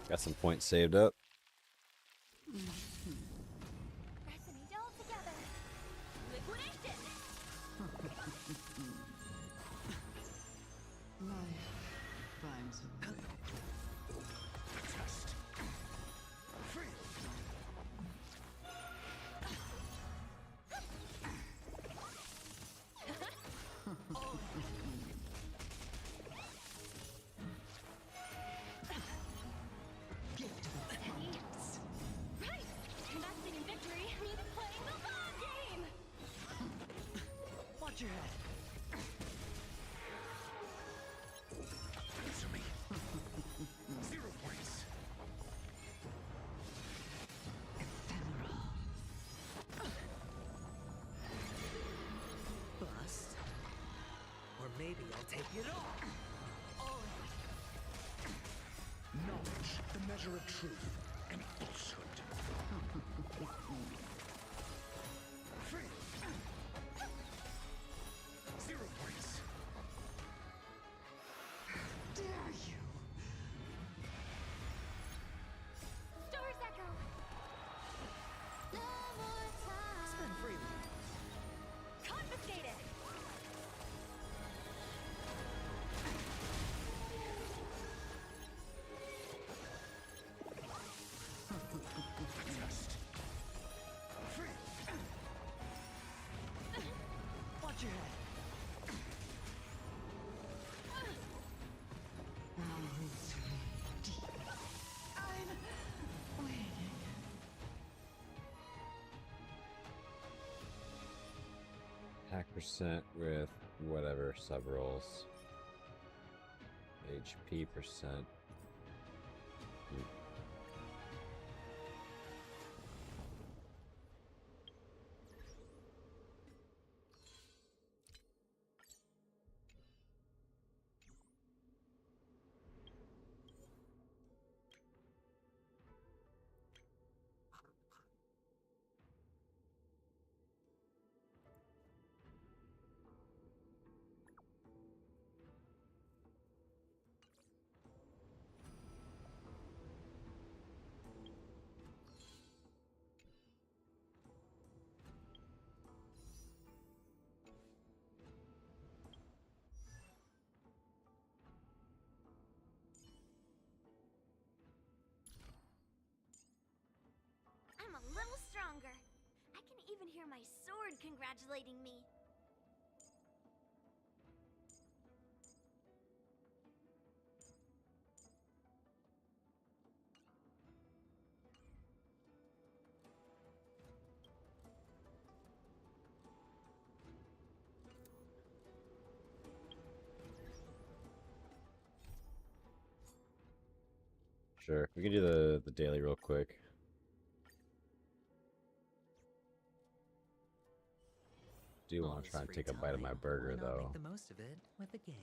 Got some points saved up. Resonate all together. Liquidation. Life finds a way. Test. Free. Right. Investing in victory means playing the long game. Watch your head. Answer me. 0 points. Bust. Or maybe I'll take it all. Knowledge, the measure of truth and falsehood. Free. 0 points. Dare you? Stars echo. No more time. Spend freely. Confiscated. Test. Free. Watch your head. I'm waiting. Attack percent with whatever sub rolls. HP percent. I'm a little stronger. I can even hear my sword congratulating me. Sure, we can do the daily real quick. Do want to try and take a bite of my burger Why not though. make the most of it with a game?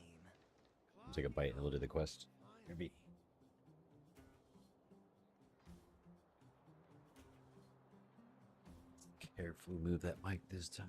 Take a bite and we'll do the quest. Maybe. Carefully move that mic this time.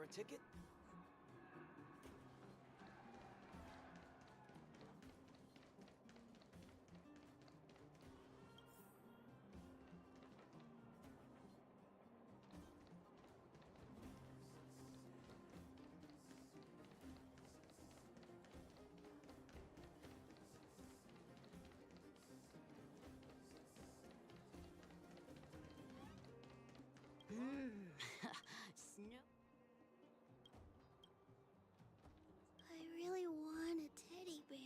for a ticket? Snow. I really want a teddy bear.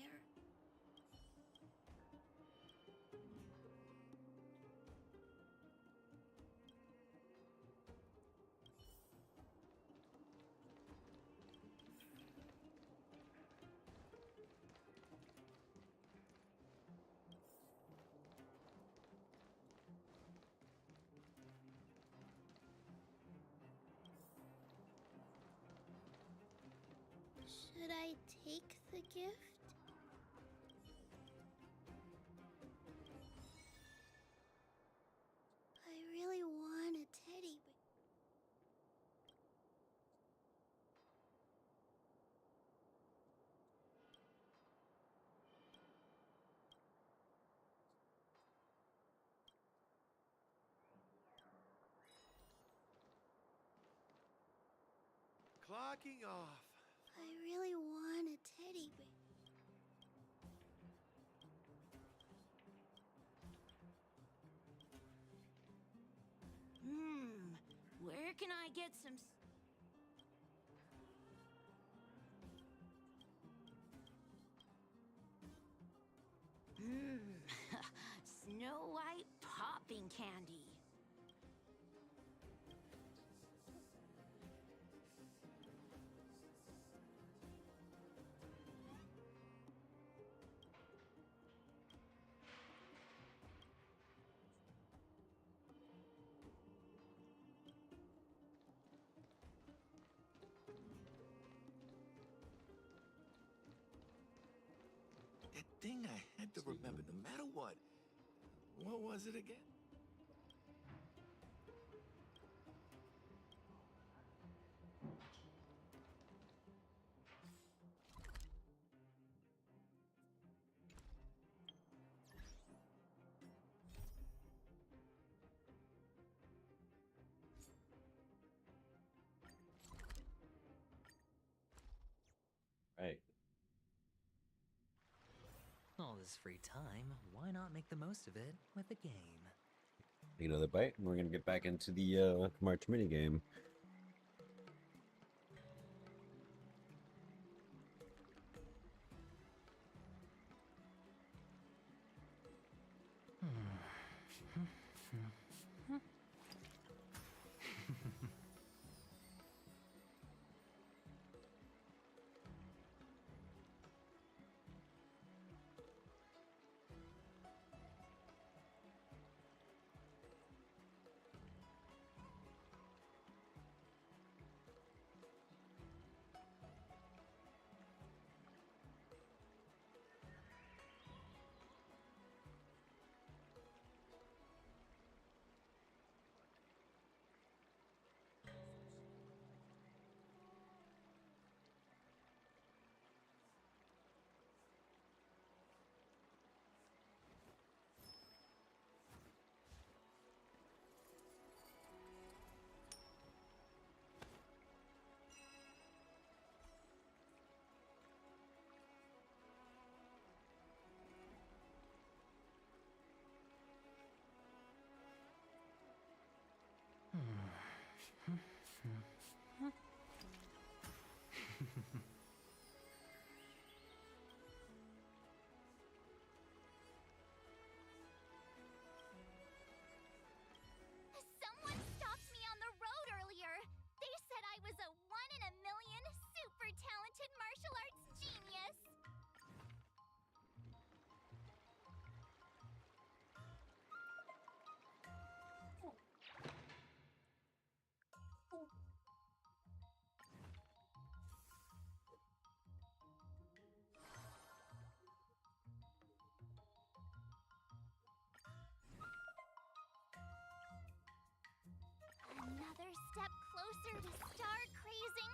Should I take the gift? I really want a teddy bear. Clocking off. I really want a teddy bear. Where can I get some... Snow White popping candy. That thing I had to remember no matter what. What was it again? Right. All this free time, why not make the most of it with a game? Take another bite, and we're gonna get back into the March mini game. Someone stopped me on the road earlier. They said I was a 1 in a million super talented martial arts genius. Another step closer to star crazing.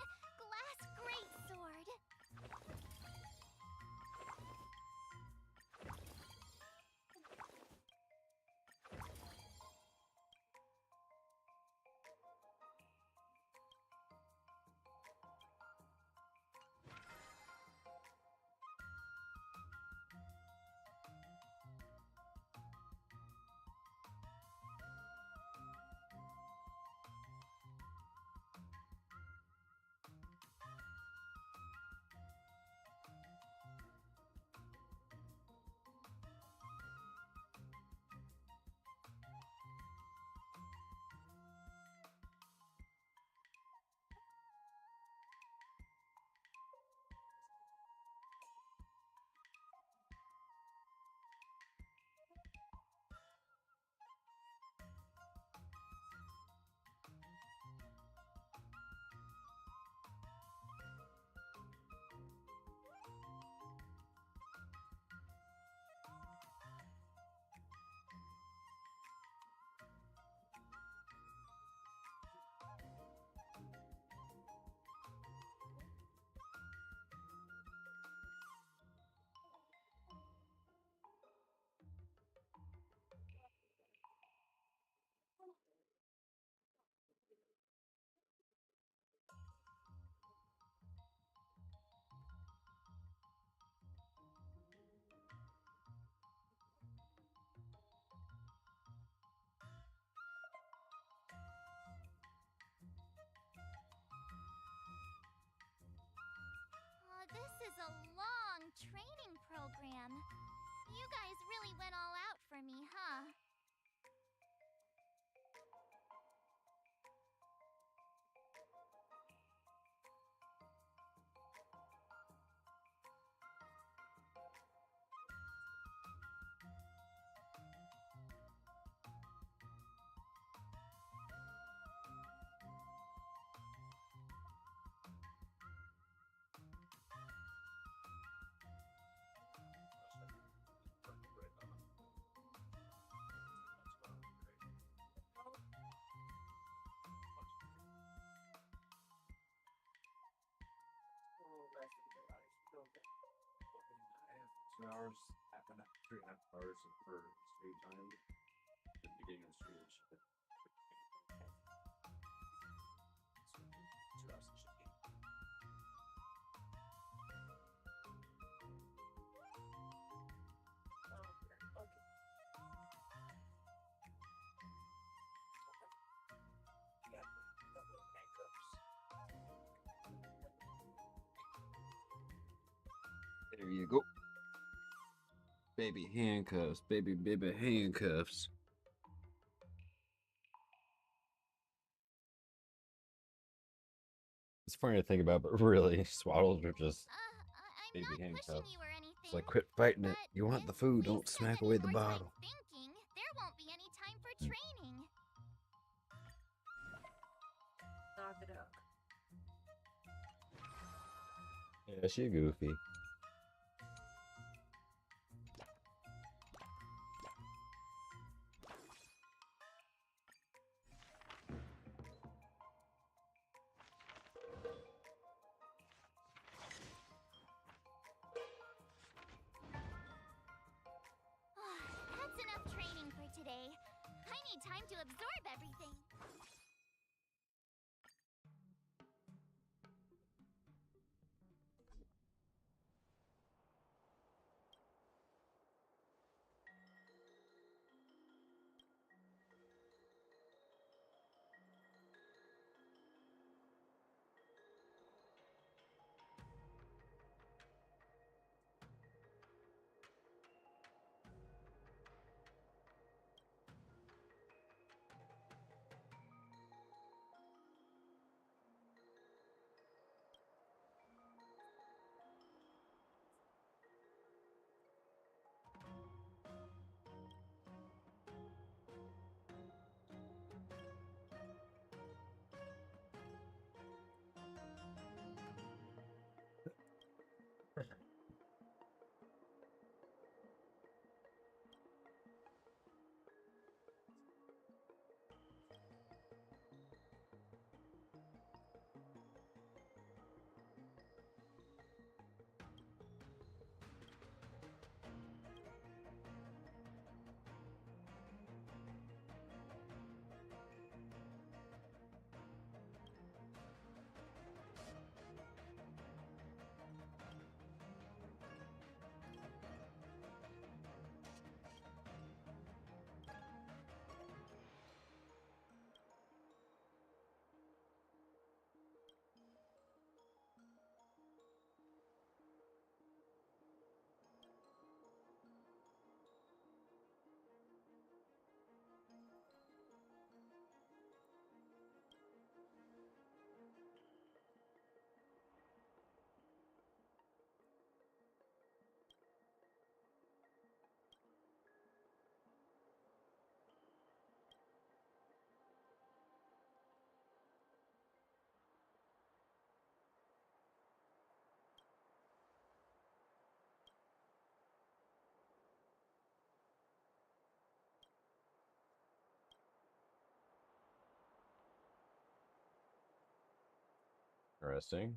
You guys really went all out for me, huh? Hours, half an hour, 3.5 hours for stream time. The beginning of the stream should be 2 hours it should be. There you go. Baby handcuffs, baby handcuffs. It's funny to think about, but really, swaddles are just baby handcuffs. It's like, quit fighting it. You want the food, don't smack away the bottle. Thinking there won't be any time for training. Knock it out. Yeah, she goofy. That's enough training for today. I need time to absorb everything. Interesting.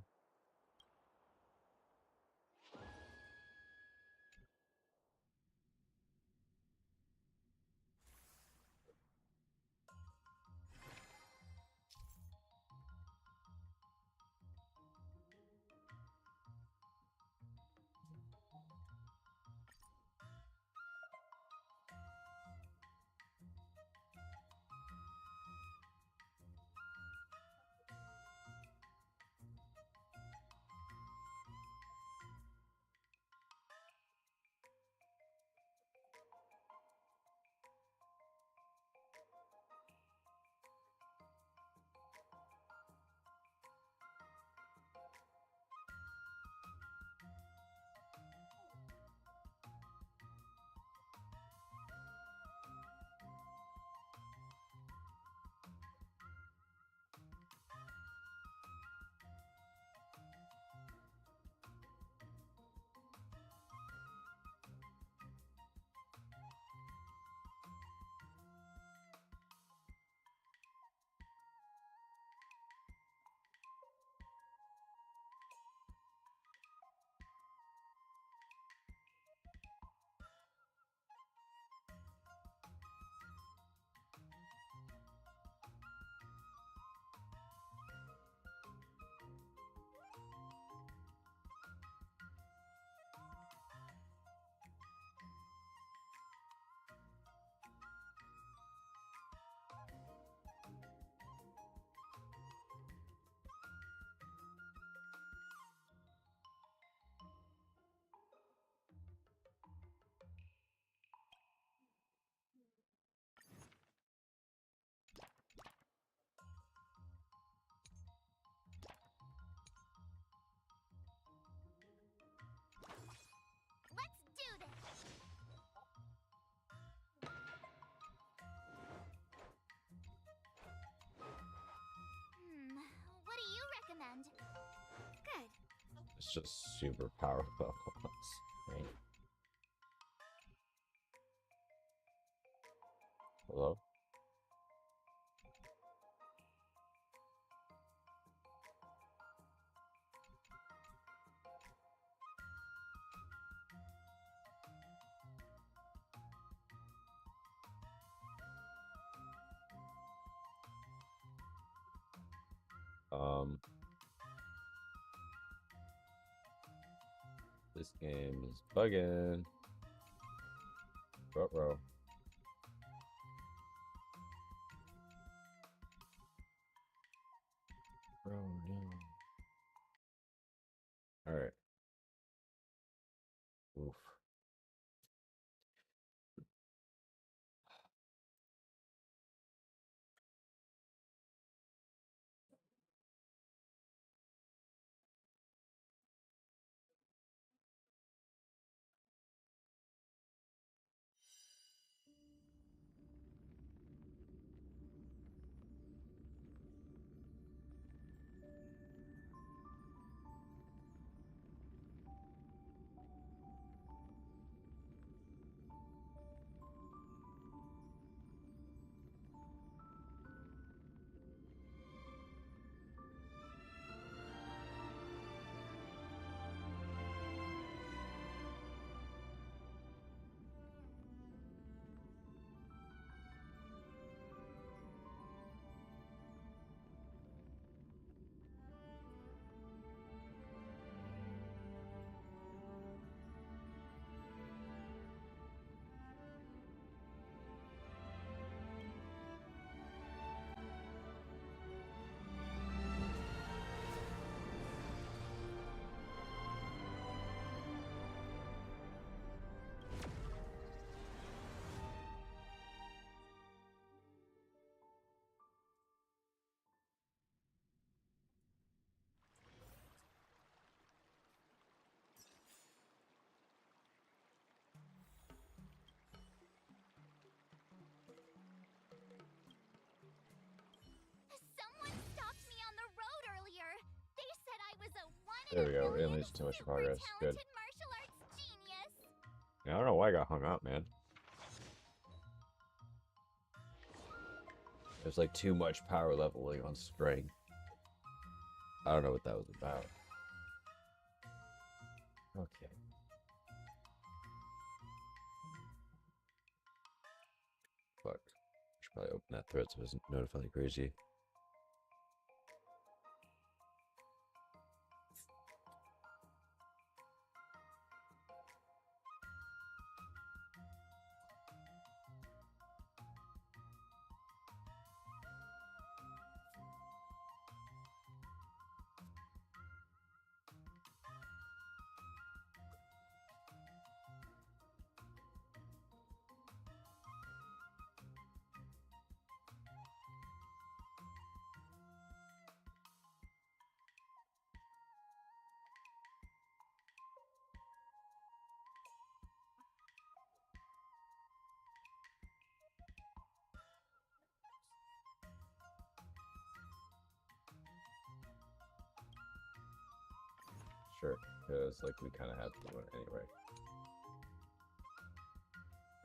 It's just super powerful. Right? Hello? This game is bugging. Bro. Bro, no. Alright. Oof. Someone stopped me on the road earlier. They said I was a one There we in a go. At million least too much super progress. Good. talented martial arts genius. Yeah, I don't know why I got hung up, man. There's like too much power leveling on string. I don't know what that was about. Okay. Fuck. Should probably open that thread so it doesn't notify like crazy. Sure, because like we kind of have to do it anyway.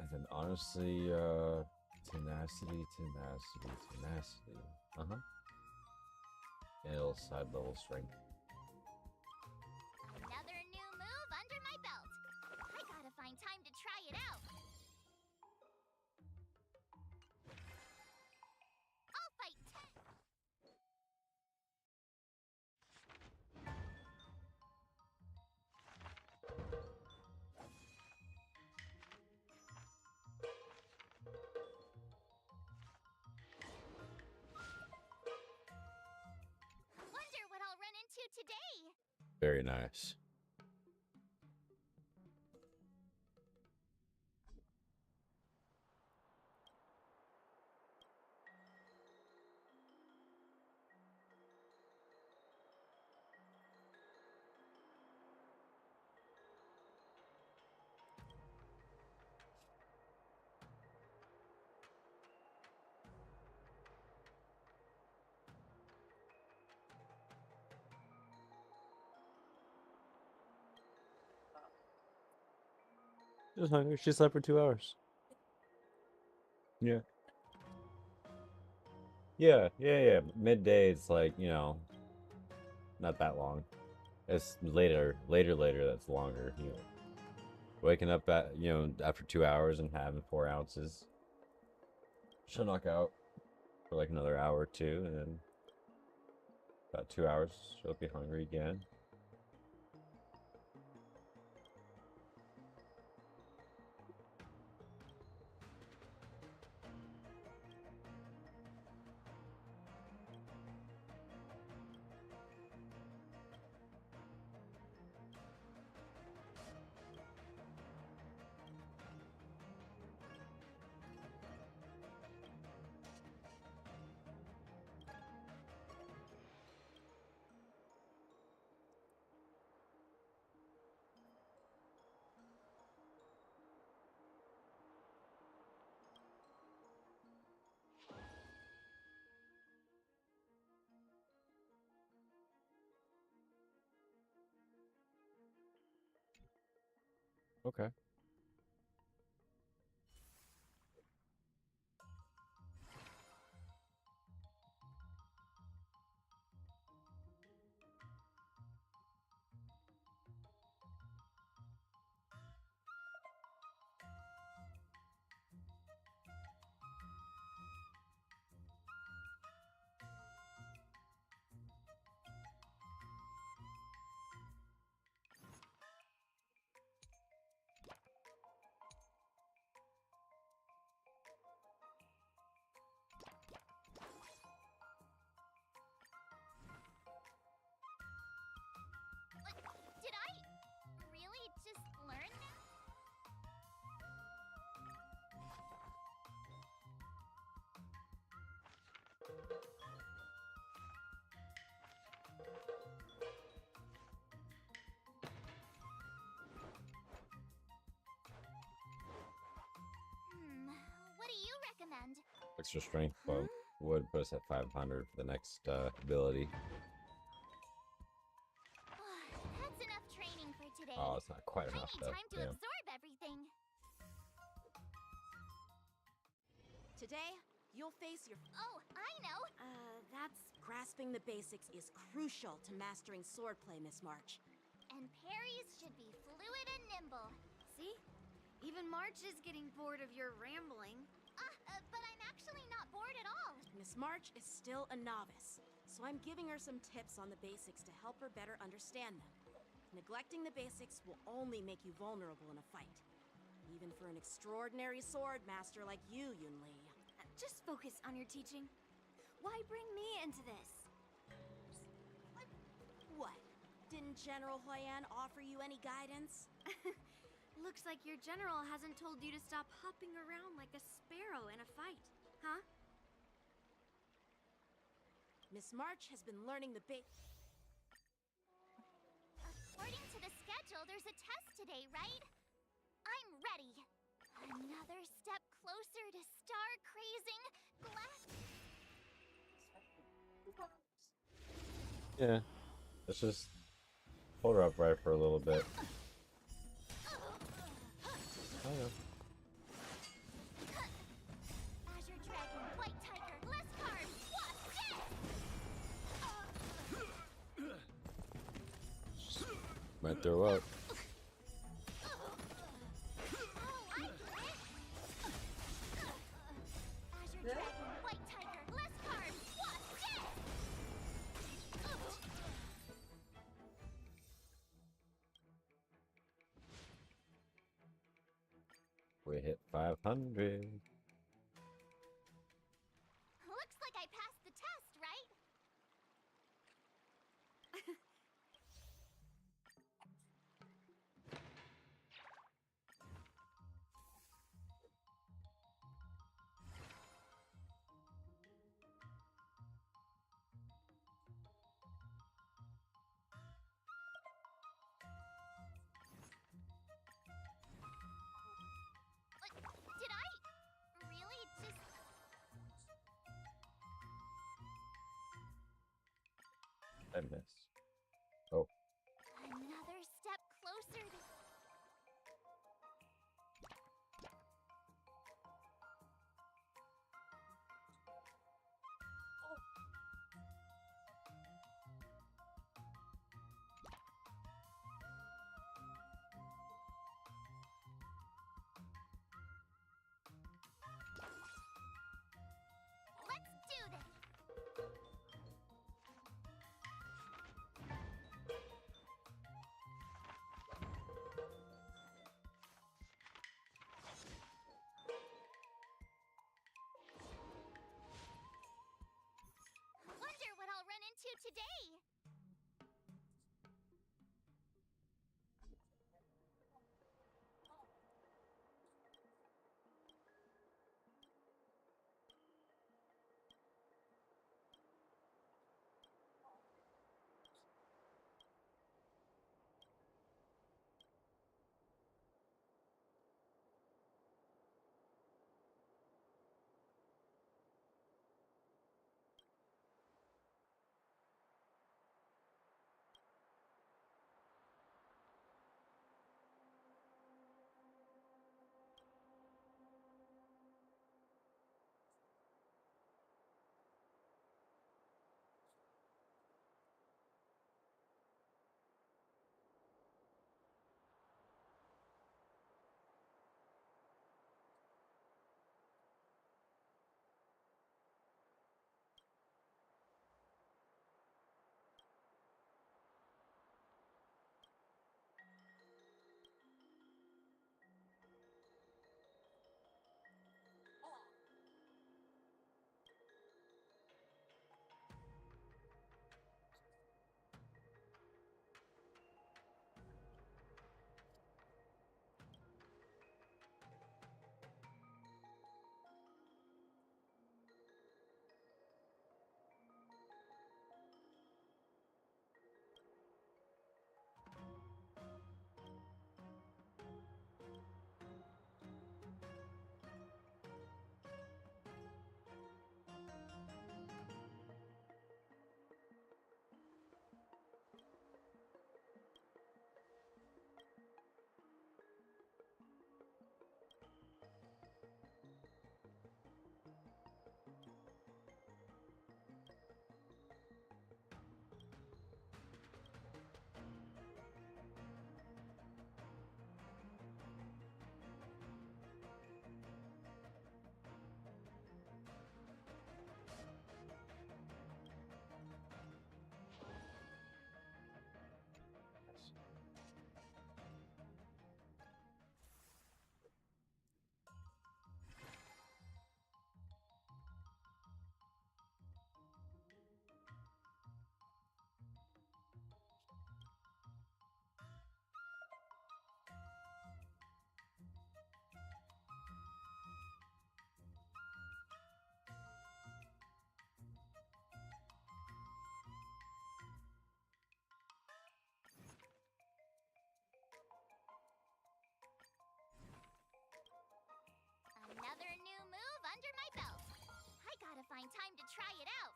And then honestly, tenacity. And it'll side level strength. Another new move under my belt. I gotta find time to try it out. I'll fight 10. Wonder what I'll run into today. Very nice. Just hungry. She slept for 2 hours. Yeah. Yeah. Midday, it's like, you know, not that long. It's later. That's longer. You know, waking up at, you know, after 2 hours and having 4 ounces. She'll knock out for like another hour or two, and then about 2 hours she'll be hungry again. Okay. Did I really just learn that? What do you recommend? Extra strength bump would put us at 500 for the next ability. That's enough training for today. Oh, it's not quite enough I need though. time to Damn. absorb everything. Today, you'll face your... Oh, I know! That's... Grasping the basics is crucial to mastering swordplay, Miss March. And parries should be fluid and nimble. See? Even March is getting bored of your rambling. But I'm actually not bored at all. Miss March is still a novice, so I'm giving her some tips on the basics to help her better understand them. Neglecting the basics will only make you vulnerable in a fight. Even for an extraordinary sword master like you, Yunli. Just focus on your teaching. Why bring me into this? What? Didn't General Huayan offer you any guidance? Looks like your general hasn't told you to stop hopping around like a sparrow in a fight, huh? Miss March has been learning the According to the schedule, there's a test today, right? I'm ready. Another step closer to star-crazing glass... Yeah. Let's just hold her upright for a little bit. Oh, yeah. Azure Dragon, White Tiger, Lescar, Wasp, Might throw up. Azure Dragon, White Tiger, Lescar, Wasp, We hit 500. Looks like I passed the test, right? Did I really just... I missed. Oh. Another step closer to... find time to try it out.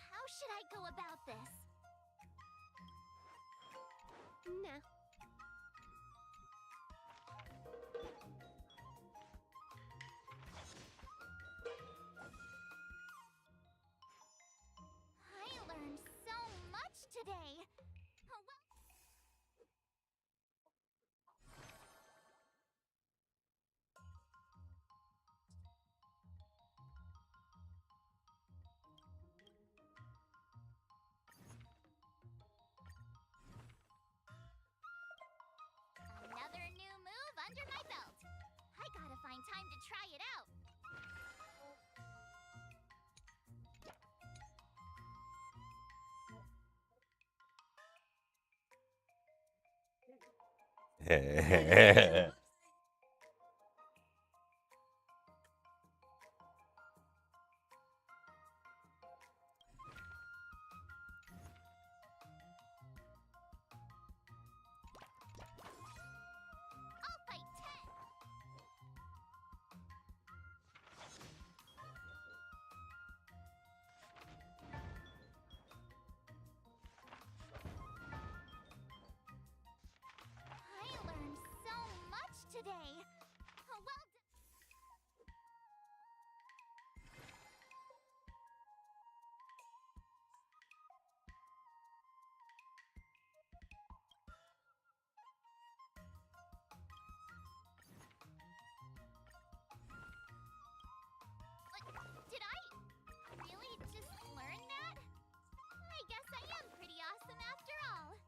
How should I go about this? Nah. I learned so much today. Oh, well. Another new move under my belt. I gotta find time to try it out. I'll fight 10. I learned so much today. Oh, well done. Did I really just learn that? I guess I am pretty awesome after all.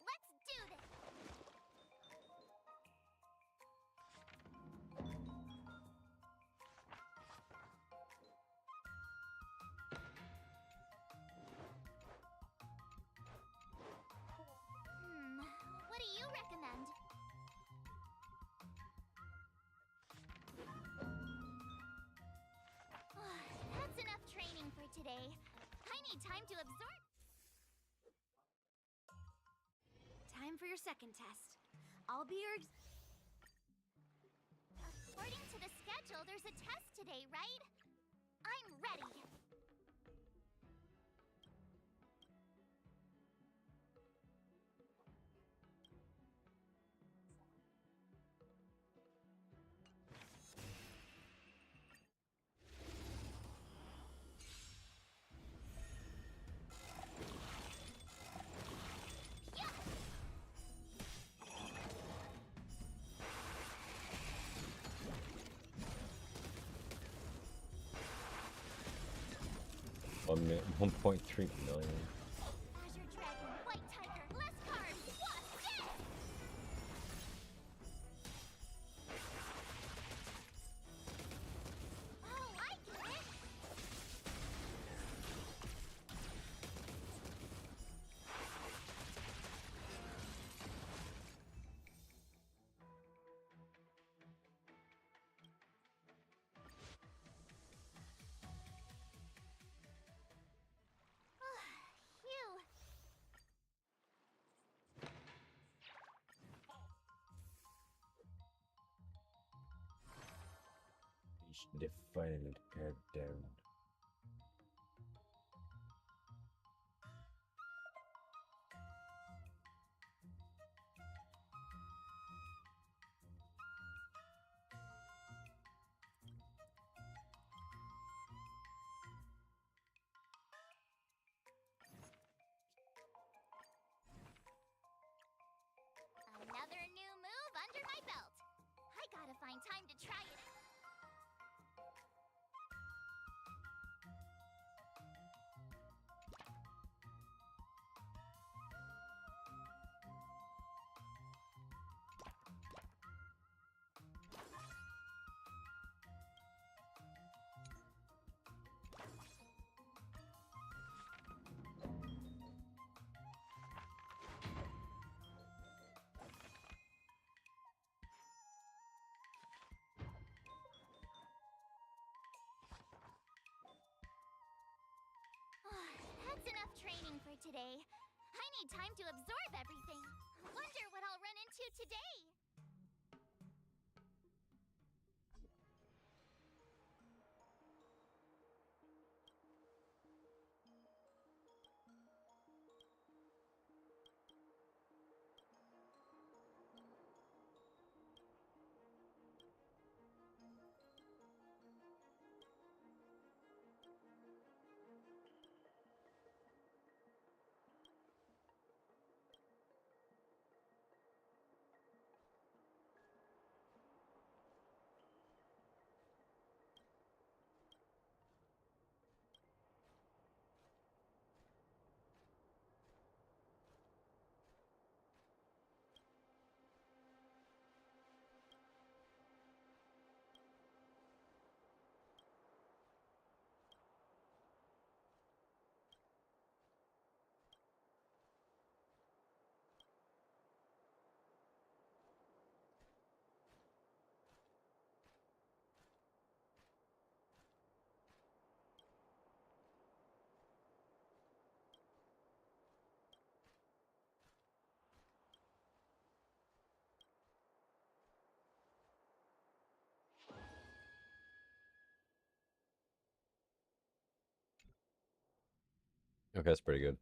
Let's do this. What do you recommend? That's enough training for today. I need time to absorb. Time for your second test. I'll be your. According to the schedule, there's a test today, right? I'm ready. Yeah! 1.3 million. Azure Dragon, White Tiger, less cards, Wasp, dead! Oh, I get it! the final countdown. Another new move under my belt. I gotta find time to try it. That's enough training for today. I need time to absorb everything. Wonder what I'll run into today. Okay, that's pretty good.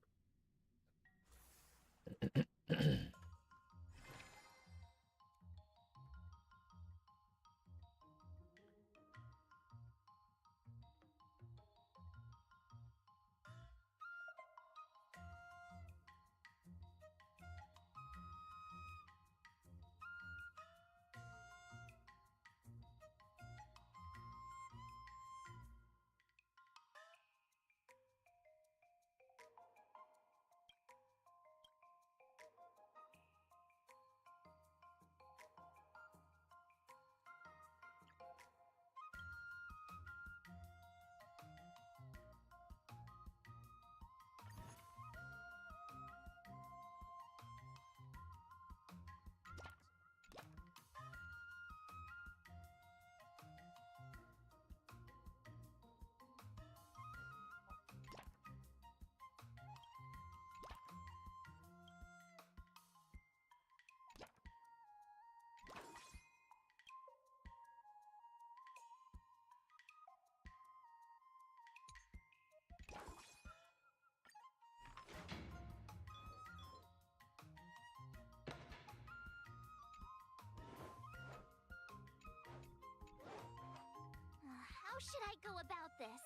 How should I go about this?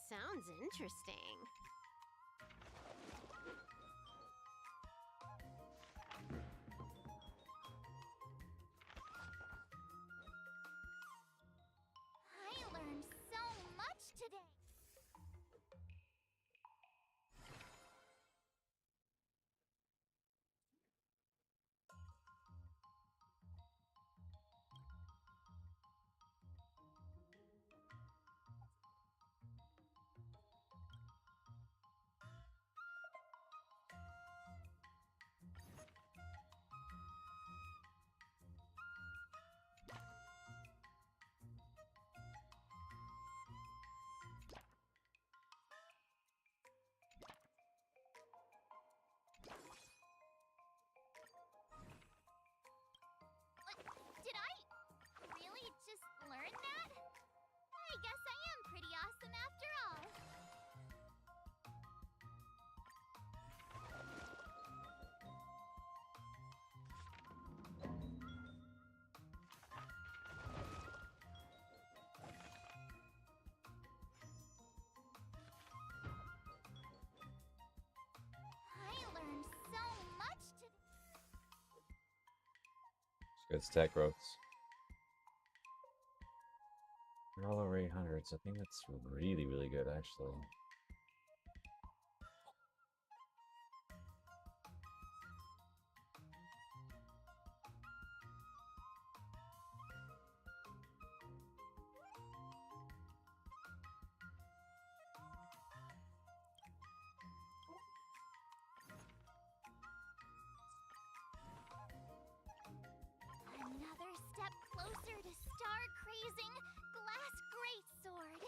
Sounds interesting. I learned so much today. Good stat growths. We're all over 800s. I think that's really, really good, actually. Another step closer to star-crazing glass greatsword.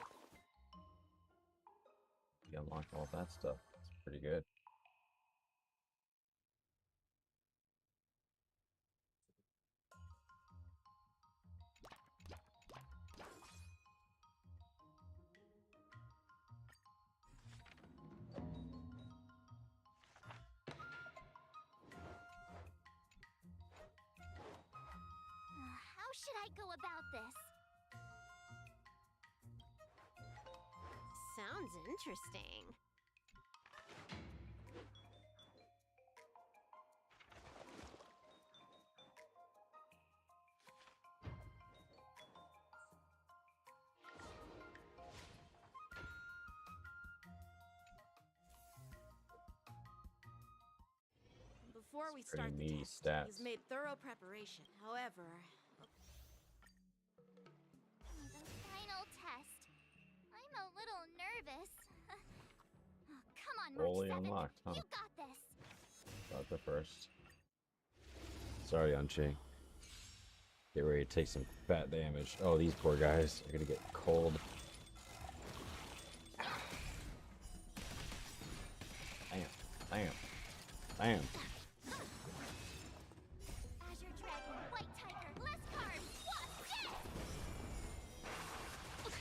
You unlock all that stuff. It's pretty good. How should I go about this? Sounds interesting. Before we Pretty start the meaty test, stats. he's made thorough preparation. However, The final test. I'm a little nervous. Oh, come on, March Fully 7th. unlocked, huh? You got this. Got the first. Sorry, Unchained. Get ready to take some fat damage. Oh, these poor guys are gonna get cold. Bam, bam, bam. Azure Dragon, White Tiger, less carbs. What?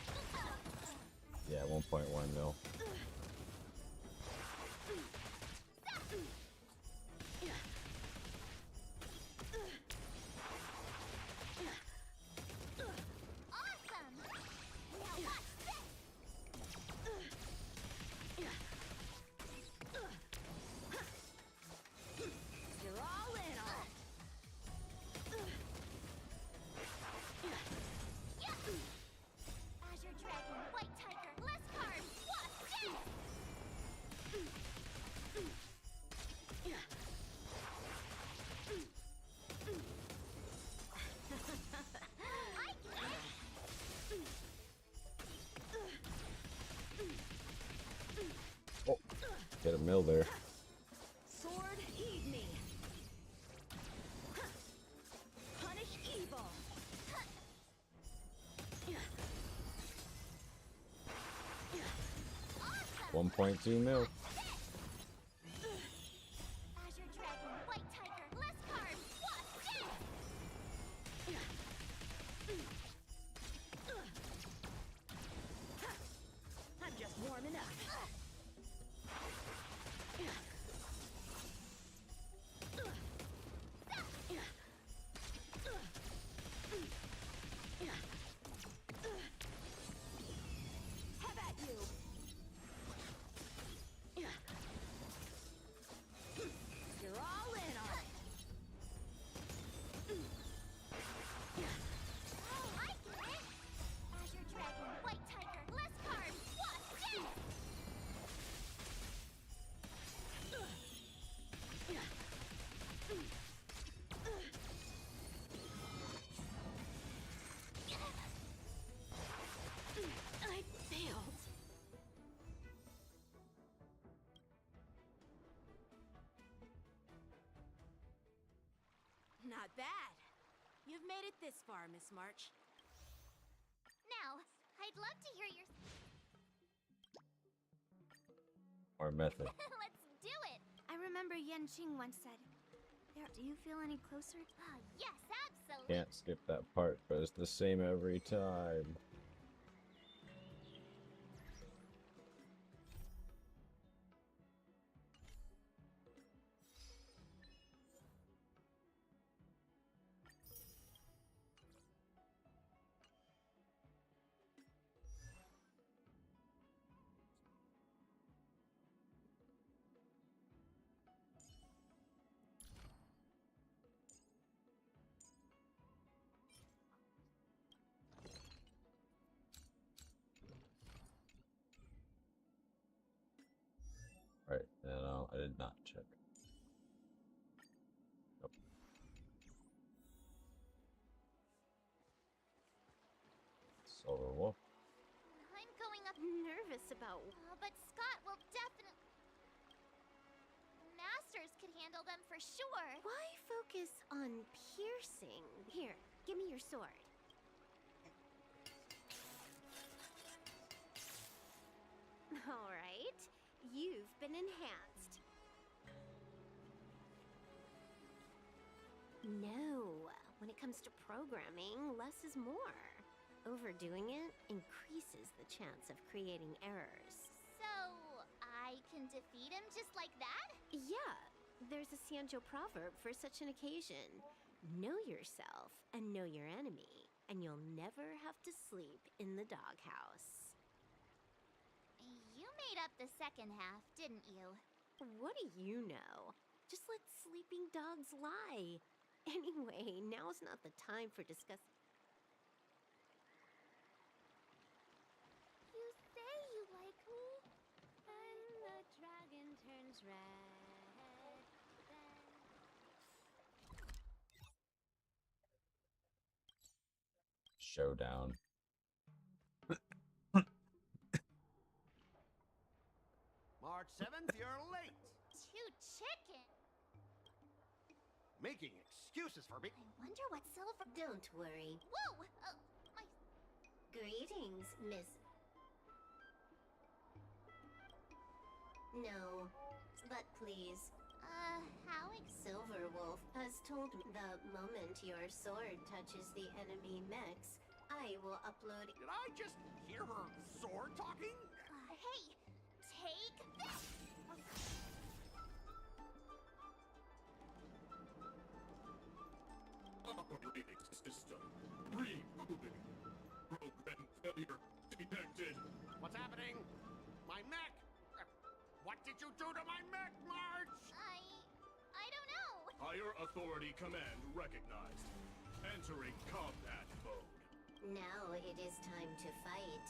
Yeah, 1.1 mil. Awesome. Now watch this. you're all in on it. Azure Dragon, White Tiger, less carbs. Watch this. I get it. Oh, get a mill there. Sword, heed me. Punish evil. 1.2 mil. Azure Dragon, White Tiger, less carbs. Watch this. I'm just warming up. Have at you. You're all in on it. Oh, I get it. Azure Dragon, White Tiger, less carbs. Watch this. I failed. Not bad. You've made it this far, Miss March. Now, I'd love to hear your. Or method. Let's do it. I remember Yan Qing once said, do you feel any closer? Ah, yes, absolutely. Can't skip that part, but it's the same every time. did not check. Nope. Silver Wolf. I'm going up nervous about. But Scott will definitely. Masters could handle them for sure. Why focus on piercing? Here, give me your sword. All right, you've been enhanced. No, when it comes to programming, less is more. Overdoing it increases the chance of creating errors. So, I can defeat him just like that? Yeah, there's a Sanjo proverb for such an occasion. Know yourself and know your enemy, and you'll never have to sleep in the doghouse. You made up the second half, didn't you? What do you know? Just let sleeping dogs lie. Anyway, now's not the time for discussing. You say you like me, and the dragon turns red, then... Showdown. March 7th, you're late. Too chicken. Making excuses for me. I wonder what Silver... Don't worry. Whoa! My... Greetings, Miss... No, but please. How... Silver Wolf has told me the moment your sword touches the enemy mechs, I will upload... Did I just hear her sword talking? Hey! Take this! Operating system rebooting. Program failure detected. What's happening? My mech! What did you do to my mech, March? I don't know. Higher authority command recognized. Entering combat mode. Now it is time to fight,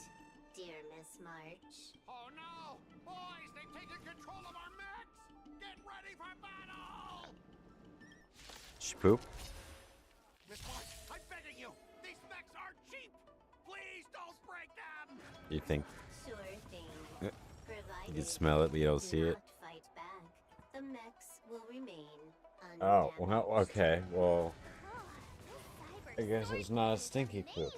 dear Miss March. Oh no! Boys, they've taken control of our mechs! Get ready for battle! She poop. Miss March, I'm begging you! These mechs are cheap! Please don't break them! You think Sure thing. you can smell it, but you don't see it? Fight back. The mechs will remain Oh, well, okay. Well, I guess it's not a stinky poop.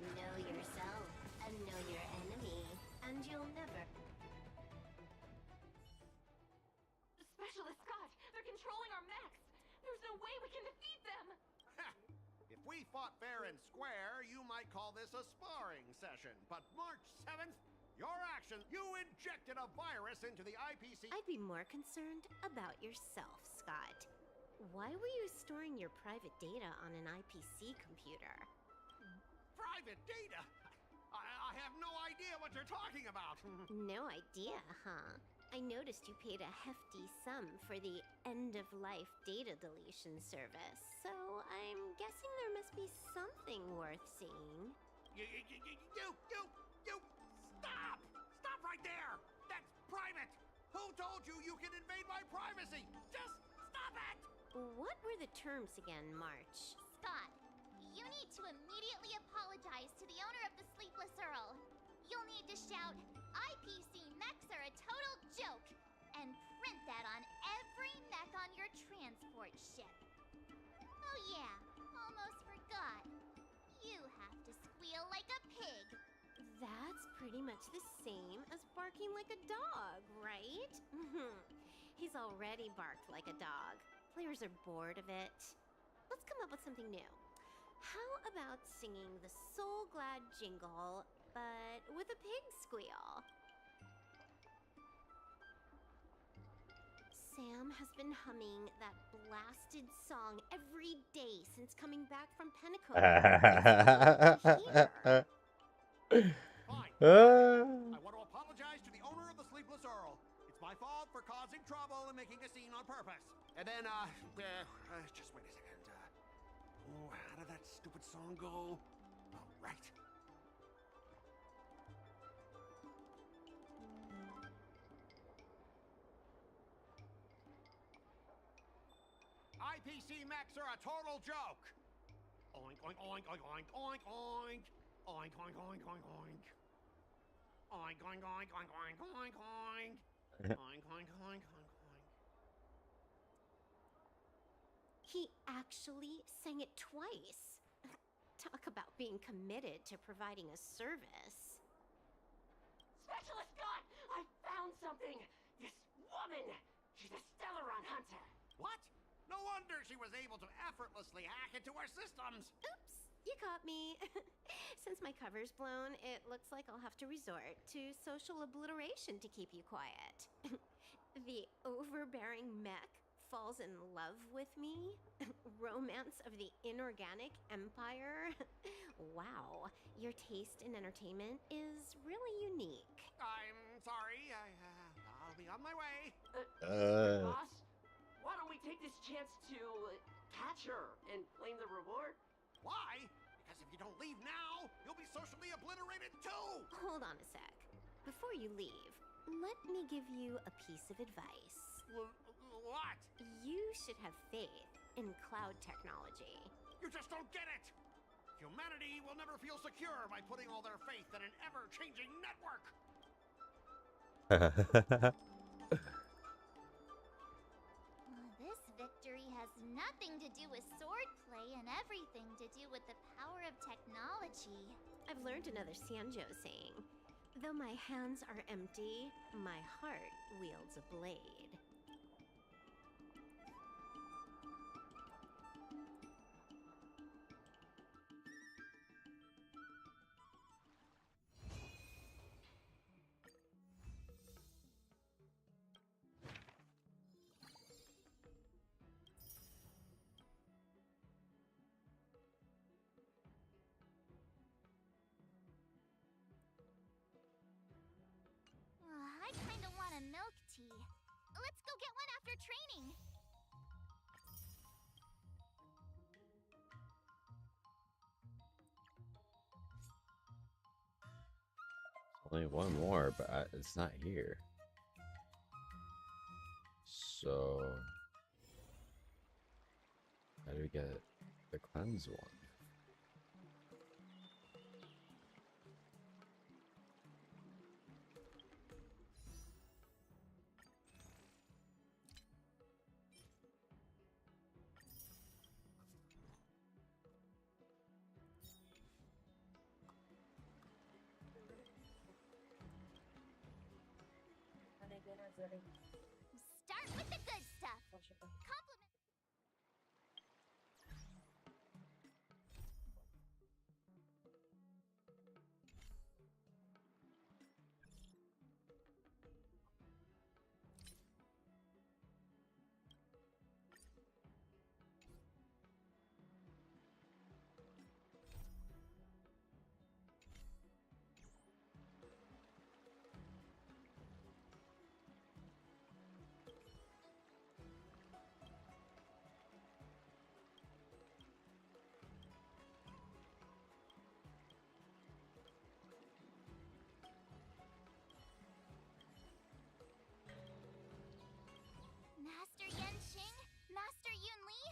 Know yourself and know your enemy, and you'll never... Specialist Scott, they're controlling our mechs. There's no way we can defeat them. If we fought fair and square, you might call this a sparring session. But March 7th, your action, you injected a virus into the IPC... I'd be more concerned about yourself, Scott. Why were you storing your private data on an IPC computer? Private data? I have no idea what you're talking about. No idea, huh? I noticed you paid a hefty sum for the end-of-life data deletion service, so I'm guessing there must be something worth seeing. You, stop! Stop right there! That's private! Who told you you can invade my privacy? Just stop it! What were the terms again, March? Scott, you need to immediately apologize to the owner of the Sleepless Earl. You'll need to shout, IPC mechs are a total joke, and print that on every mech on your transport ship. Oh yeah, almost forgot. You have to squeal like a pig. That's pretty much the same as barking like a dog, right? He's already barked like a dog. Players are bored of it. Let's come up with something new. How about singing the Soul Glad jingle, but with a pig squeal? Sam has been humming that blasted song every day since coming back from Pentecost. Fine. I want to apologize to the owner of the Sleepless Earl. It's my fault for causing trouble and making a scene on purpose. And then, just wait a second. How did that stupid song go? Oh, right. IPC mechs are a total joke. Oink, oink, oink, oink, oink, oink, oink. Oink, oink, oink, oink, oink. Oink, oink, oink, oink, oink, oink, oink. Oink, oink, oink, oink, oink. He actually sang it twice. Talk about being committed to providing a service. Specialist Scott! I found something! This woman! She's a Stellaron hunter! What? No wonder she was able to effortlessly hack into our systems! Oops, you caught me. Since my cover's blown, it looks like I'll have to resort to social obliteration to keep you quiet. The overbearing mech falls in love with me? Romance of the inorganic empire? Wow, your taste in entertainment is really unique. I'm sorry, I'll be on my way. Boss, why don't we take this chance to catch her and claim the reward? Why? Because if you don't leave now, you'll be socially obliterated too! Hold on a sec. Before you leave, let me give you a piece of advice. What? You should have faith in cloud technology. You just don't get it! Humanity will never feel secure by putting all their faith in an ever-changing network! This victory has nothing to do with swordplay and everything to do with the power of technology. I've learned another Sanjo saying. Though my hands are empty, my heart wields a blade. I kinda want a milk tea. Let's go get one after training. Only one more, but it's not here. So, how do we get the cleanse one? Start with the good stuff. Compliment. Master Yenqing, Master Yunli,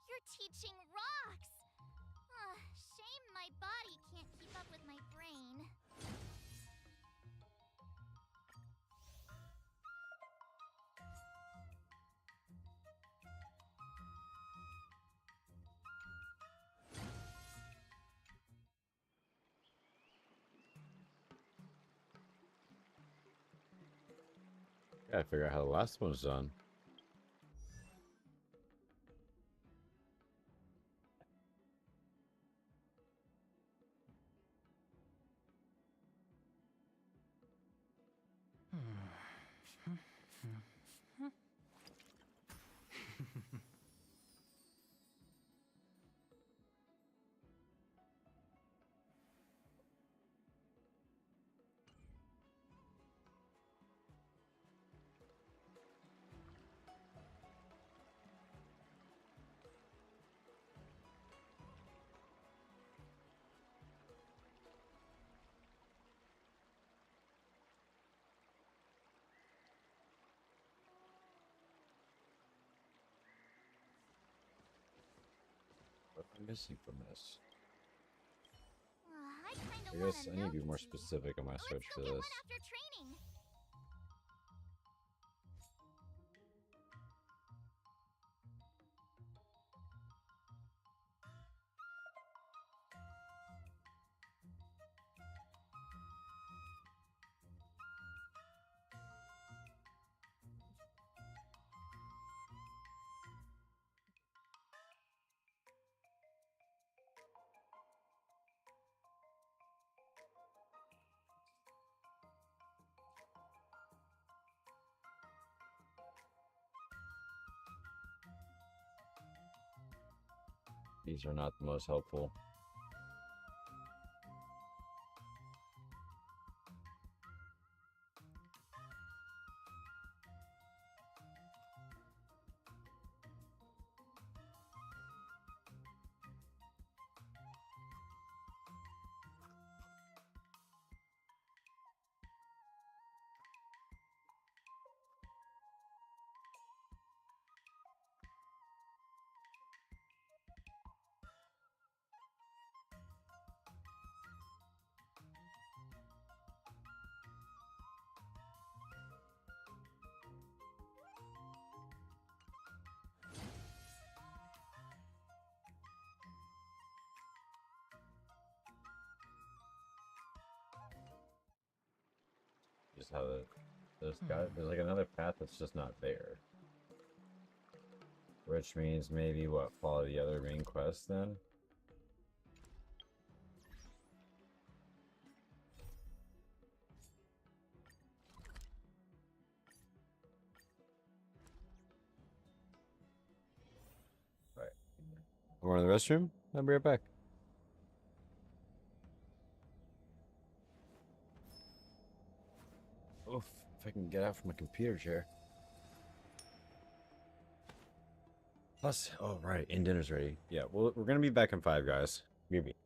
your teaching rocks! Shame my body can't keep up with my brain. Gotta figure out how the last one's done. I'm missing from this? I kinda I guess I wanna need to be know, more T. specific on my search Let's for go get this. one after training. These are not the most helpful. Just how there's like another path that's just not there. Which means maybe what, follow the other main quest then? Right. We're in the restroom? I'll be right back. Oof, if I can get out from my computer chair. Plus, oh right, and dinner's ready. Yeah, well, we're gonna be back in 5, guys. Maybe.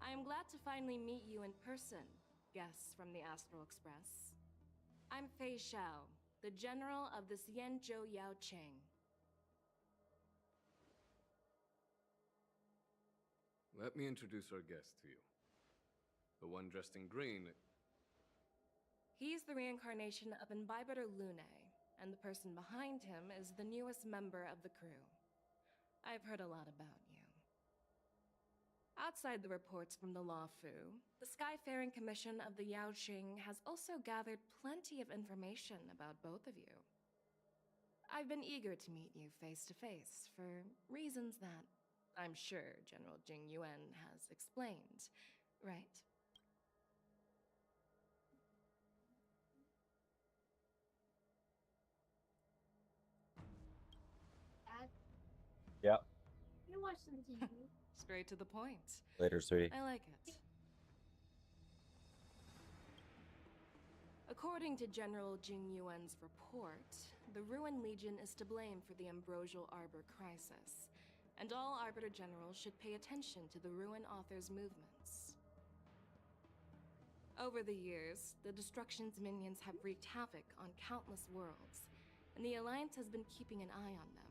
I am glad to finally meet you in person, guests from the Astral Express. I'm Fei Xiao, the general of the Xianzhou Yao Cheng. Let me introduce our guest to you. The one dressed in green. He's the reincarnation of Imbibitor Lune, and the person behind him is the newest member of the crew. I've heard a lot about you. Outside the reports from the Law Fu, the Skyfaring Commission of the Yao Qing has also gathered plenty of information about both of you. I've been eager to meet you face to face for reasons that I'm sure General Jing Yuan has explained, right? Dad, Yep. you watch some TV. Straight to the point. Later, sweetie. I like it. According to General Jing Yuan's report, the Ruin Legion is to blame for the Ambrosial Arbor crisis, and all Arbiter Generals should pay attention to the Ruin Author's movements. Over the years, the Destruction's minions have wreaked havoc on countless worlds, and the Alliance has been keeping an eye on them.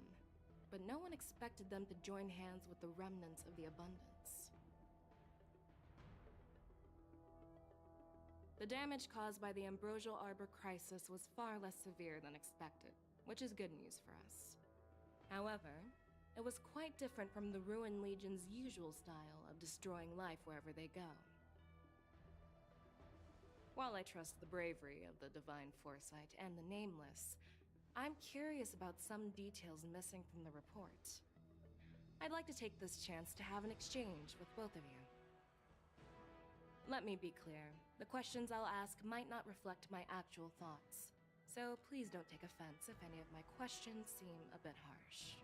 But no one expected them to join hands with the remnants of the Abundance. The damage caused by the Ambrosial Arbor crisis was far less severe than expected, which is good news for us. However, it was quite different from the Ruin Legion's usual style of destroying life wherever they go. While I trust the bravery of the Divine Foresight and the Nameless, I'm curious about some details missing from the report. I'd like to take this chance to have an exchange with both of you. Let me be clear, the questions I'll ask might not reflect my actual thoughts, so please don't take offense if any of my questions seem a bit harsh.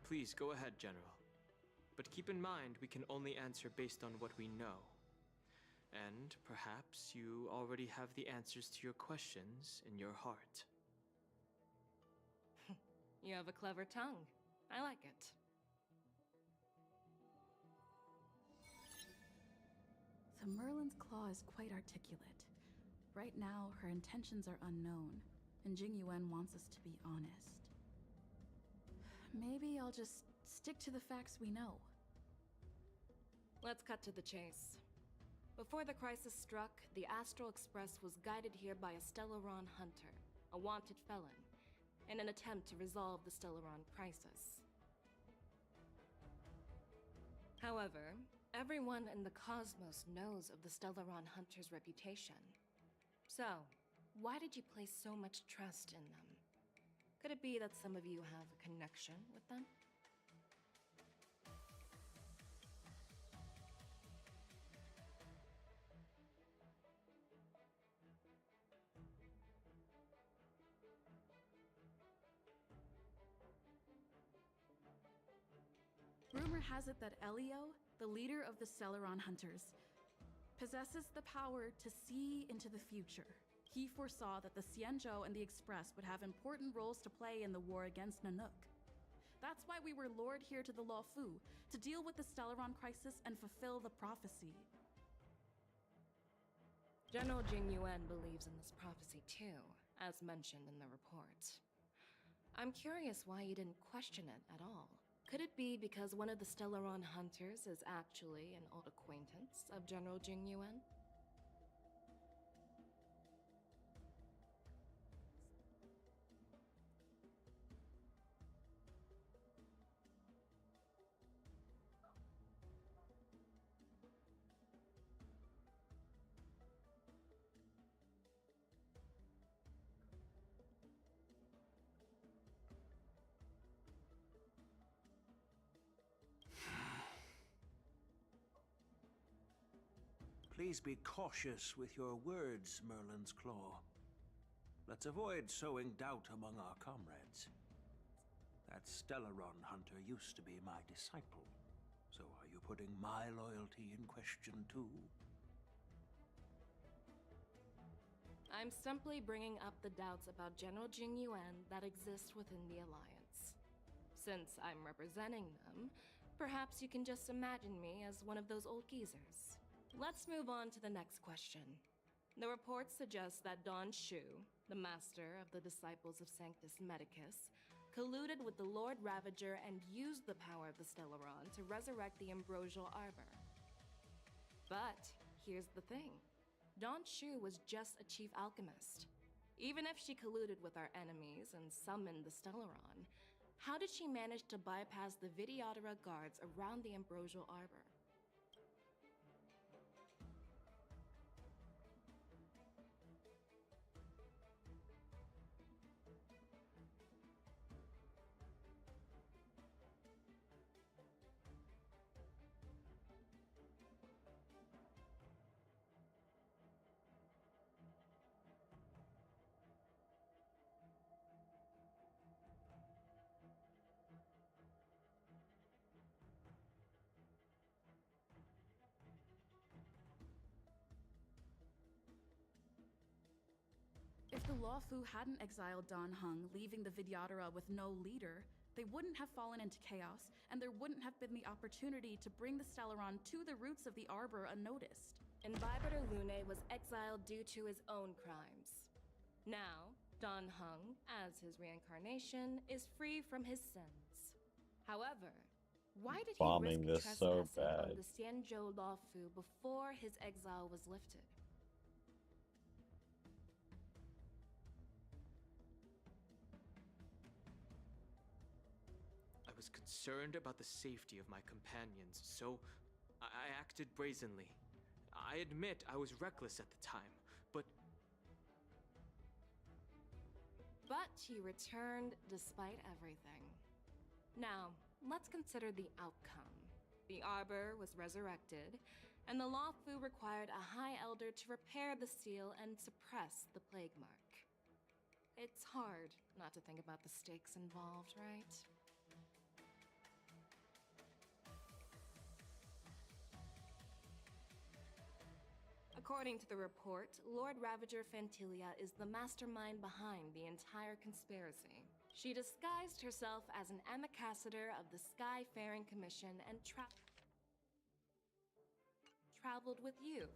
Please go ahead, General. But keep in mind we can only answer based on what we know. And perhaps you already have the answers to your questions in your heart. You have a clever tongue. I like it. The Merlin's claw is quite articulate. Right now, her intentions are unknown, and Jing Yuan wants us to be honest. Maybe I'll just stick to the facts we know. Let's cut to the chase. Before the crisis struck, the Astral Express was guided here by a Stellaron hunter, a wanted felon, in an attempt to resolve the Stellaron crisis. However, everyone in the cosmos knows of the Stellaron hunter's reputation. So, why did you place so much trust in them? Could it be that some of you have a connection with them? Rumor has it that Elio, the leader of the Stellaron Hunters, possesses the power to see into the future. He foresaw that the Xianzhou and the Express would have important roles to play in the war against Nanook. That's why we were lured here to the Law Fu, to deal with the Stellaron crisis and fulfill the prophecy. General Jing Yuan believes in this prophecy too, as mentioned in the report. I'm curious why you didn't question it at all. Could it be because one of the Stellaron hunters is actually an old acquaintance of General Jing Yuan? Please be cautious with your words, Merlin's Claw. Let's avoid sowing doubt among our comrades. That Stellaron hunter used to be my disciple, so are you putting my loyalty in question too? I'm simply bringing up the doubts about General Jing Yuan that exist within the Alliance. Since I'm representing them, perhaps you can just imagine me as one of those old geezers. Let's move on to the next question. The reports suggest that Don Shu, the master of the disciples of Sanctus Medicus, colluded with the Lord Ravager and used the power of the Stellaron to resurrect the Ambrosial Arbor. But here's the thing. Don Shu was just a chief alchemist. Even if she colluded with our enemies and summoned the Stellaron, how did she manage to bypass the Videodora guards around the Ambrosial Arbor? If the Lawfu hadn't exiled Dan Heng, leaving the Vidyadhara with no leader, they wouldn't have fallen into chaos, and there wouldn't have been the opportunity to bring the Stellaron to the roots of the Arbor unnoticed. Imbibitor Lune was exiled due to his own crimes. Now, Dan Heng, as his reincarnation, is free from his sins. However, why did he Bombing risk this so trespassing on bad. the Xianzhou Lawfu before his exile was lifted? I was concerned about the safety of my companions, so I acted brazenly. I admit I was reckless at the time, but he returned despite everything. Now, let's consider the outcome. The Arbor was resurrected, and the Lawfu required a High Elder to repair the seal and suppress the plague mark. It's hard not to think about the stakes involved, right? According to the report, Lord Ravager Fantilia is the mastermind behind the entire conspiracy. She disguised herself as an ambassador of the Skyfaring Commission and traveled with you,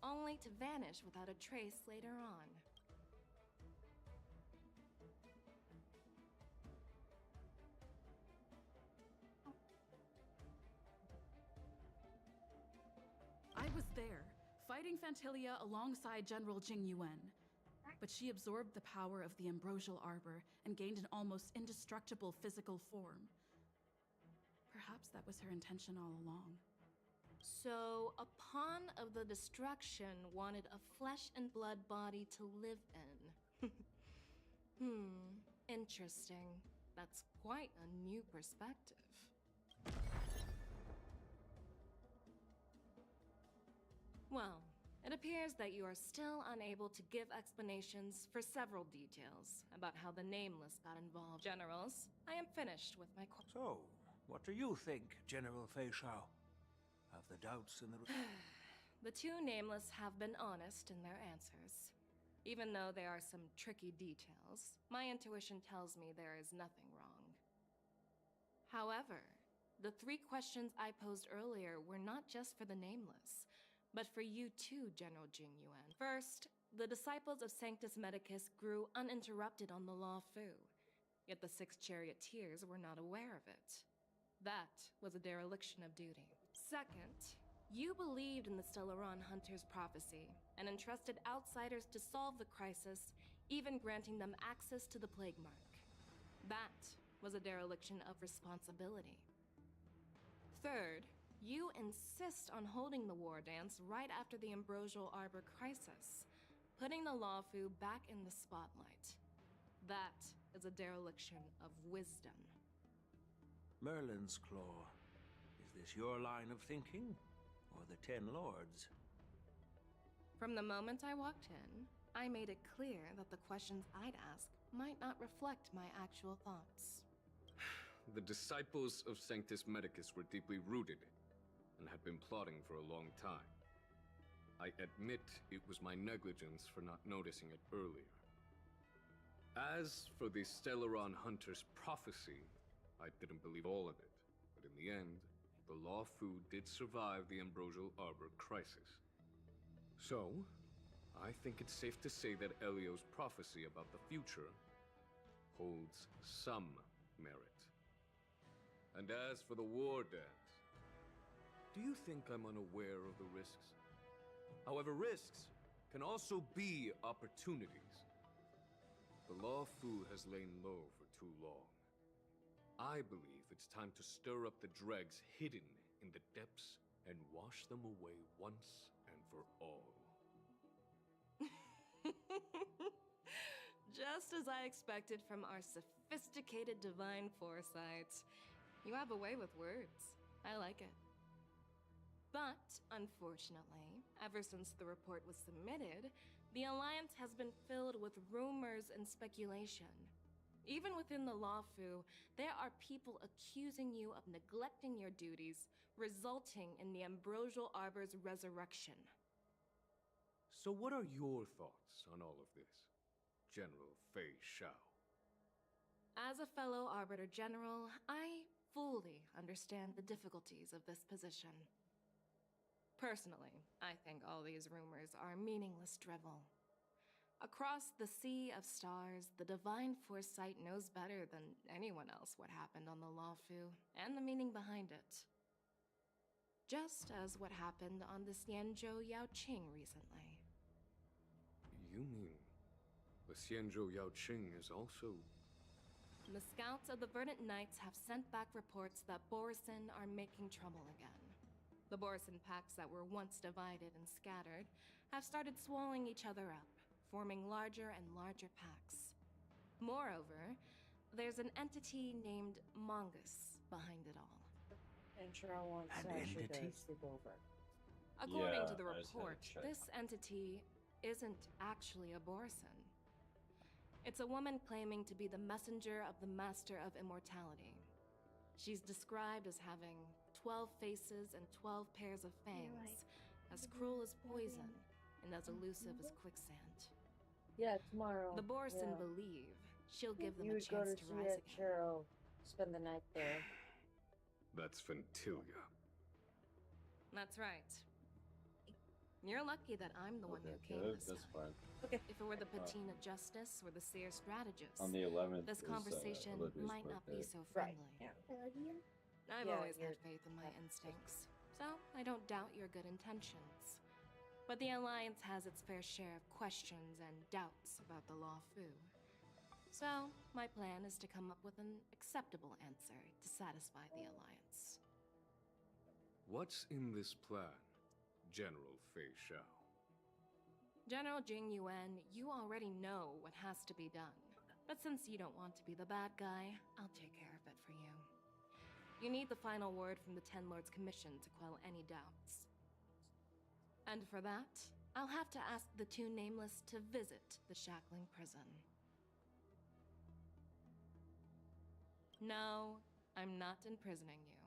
only to vanish without a trace later on. I was there, fighting Fantilia alongside General Jing Yuan. But she absorbed the power of the Ambrosial Arbor and gained an almost indestructible physical form. Perhaps that was her intention all along. So, a pawn of the destruction wanted a flesh and blood body to live in. Interesting. That's quite a new perspective. Well, it appears that you are still unable to give explanations for several details about how the Nameless got involved. Generals, I am finished with my questions. So, what do you think, General Fei Shao? Have the doubts in the... The two Nameless have been honest in their answers. Even though there are some tricky details, my intuition tells me there is nothing wrong. However, the 3 questions I posed earlier were not just for the Nameless, but for you too, General Jing Yuan. First, the disciples of Sanctus Medicus grew uninterrupted on the Lawfu, yet the 6 charioteers were not aware of it. That was a dereliction of duty. Second, you believed in the Stellaron Hunter's prophecy and entrusted outsiders to solve the crisis, even granting them access to the plague mark. That was a dereliction of responsibility. Third, you insist on holding the war dance right after the Ambrosial Arbor crisis, putting the Lawfu back in the spotlight. That is a dereliction of wisdom. Merlin's Claw. Is this your line of thinking? Or the 10 Lords? From the moment I walked in, I made it clear that the questions I'd ask might not reflect my actual thoughts. The disciples of Sanctus Medicus were deeply rooted and had been plotting for a long time. I admit it was my negligence for not noticing it earlier. As for the Stellaron Hunter's prophecy, I didn't believe all of it, but But in the end, the Law Fu did survive the Ambrosial Arbor crisis. So, I think it's safe to say that Elio's prophecy about the future holds some merit. And as for the war dance, do you think I'm unaware of the risks? However, risks can also be opportunities. The Law Fu has lain low for too long. I believe it's time to stir up the dregs hidden in the depths and wash them away once and for all. Just as I expected from our sophisticated divine foresight. You have a way with words. I like it. But, unfortunately, ever since the report was submitted, the Alliance has been filled with rumors and speculation. Even within the Law Fu, there are people accusing you of neglecting your duties, resulting in the Ambrosial Arbor's resurrection. So what are your thoughts on all of this, General Fei Shao? As a fellow Arbiter General, I fully understand the difficulties of this position. Personally, I think all these rumors are meaningless drivel. Across the sea of stars, the divine foresight knows better than anyone else what happened on the Law Fu and the meaning behind it. Just as what happened on the Xianzhou Yaoqing recently. You mean the Xianzhou Yaoqing is also... The scouts of the Verdant Knights have sent back reports that Borisin are making trouble again. The Borisin packs that were once divided and scattered have started swallowing each other up, forming larger and larger packs. Moreover, there's an entity named Mongus behind it all. And Cheryl wants An Ashley to entity? sleep over. According Yeah, to the I just had to report, check. this entity isn't actually a Borisin. It's a woman claiming to be the messenger of the Master of Immortality. She's described as having 12 faces and 12 pairs of fangs, as cruel as poison, and as elusive as quicksand. Yeah, tomorrow. The Borisin yeah. believe she'll give them You a would go chance to to see rise it, again. Cheryl. Spend the night there. That's Ventilia. That's right. You're lucky that I'm the one who came good, this that's time. fine. If it were the Patina Justice or the Seer Strategist, On the 11th this is, conversation Olivia's might not be birthday. so Right, friendly. yeah. I've Yeah, always had you're- faith in my instincts, so I don't doubt your good intentions. But the Alliance has its fair share of questions and doubts about the Law Fu. So, my plan is to come up with an acceptable answer to satisfy the Alliance. What's in this plan, General Fei Shao? General Jing Yuan, you already know what has to be done. But since you don't want to be the bad guy, I'll take care of it for you. You need the final word from the Ten Lords Commission to quell any doubts. And for that, I'll have to ask the two Nameless to visit the Shackling Prison. No, I'm not imprisoning you.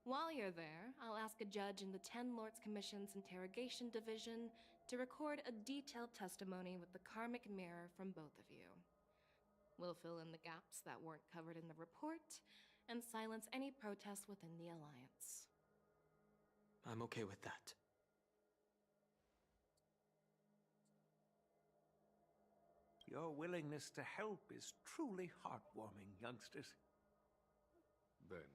While you're there, I'll ask a judge in the Ten Lords Commission's Interrogation Division to record a detailed testimony with the karmic mirror from both of you. We'll fill in the gaps that weren't covered in the report, and silence any protests within the Alliance. I'm okay with that. Your willingness to help is truly heartwarming, youngsters. Then,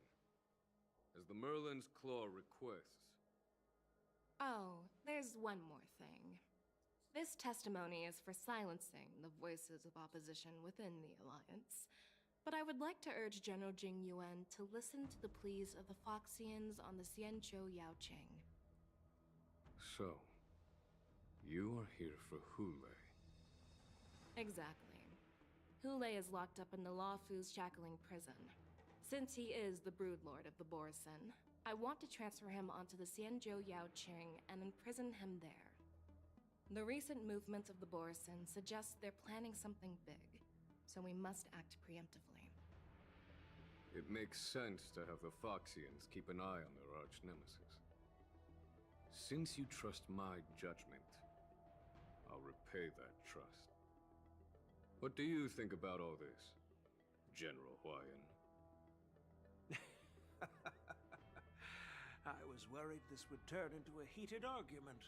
as the Merlin's Claw requests, Oh, there's one more thing. This testimony is for silencing the voices of opposition within the Alliance, but I would like to urge General Jing Yuan to listen to the pleas of the Foxians on the Xianzhou Yaoqing. so, you are here for Hule. Exactly. Hule is locked up in the Law Fu's Shackling Prison. Since he is the Broodlord of the Borisin, I want to transfer him onto the Xianzhou Yaoqing and imprison him there. The recent movements of the Borisin suggest they're planning something big, so we must act preemptively. It makes sense to have the Foxians keep an eye on their arch-nemesis. Since you trust my judgment, I'll repay that trust. What do you think about all this, General Huayan? I was worried this would turn into a heated argument,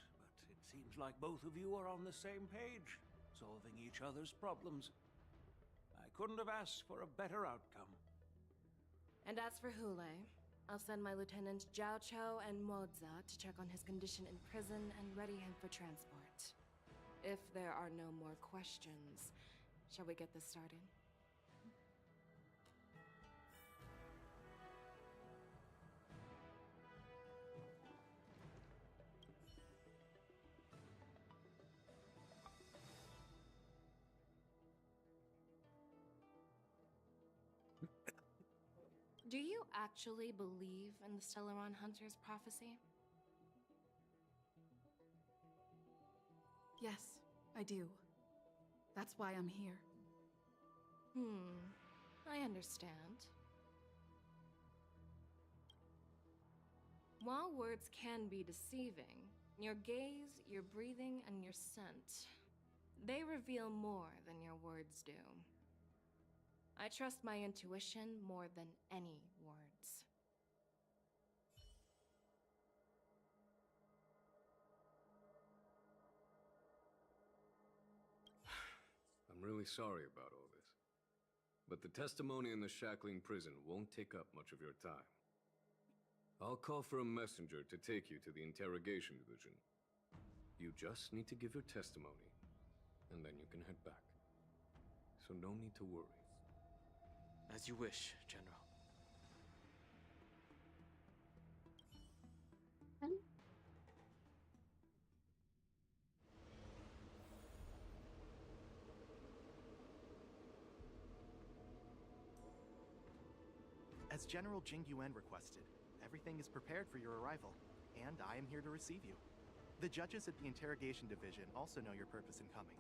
but it seems like both of you are on the same page, solving each other's problems. I couldn't have asked for a better outcome. And as for Hule, I'll send my lieutenants Jiao Cho and Moza to check on his condition in prison and ready him for transport. If there are no more questions, shall we get this started? Do you actually believe in the Stellaron Hunter's prophecy? Yes, I do. That's why I'm here. I understand. While words can be deceiving, your gaze, your breathing, and your scent, they reveal more than your words do. I trust my intuition more than any words. I'm really sorry about all this. But the testimony in the shackling prison won't take up much of your time. I'll call for a messenger to take you to the interrogation division. You just need to give your testimony, and then you can head back. So no need to worry. As you wish, General. As General Jing Yuan requested, everything is prepared for your arrival, and I am here to receive you. The judges at the interrogation division also know your purpose in coming.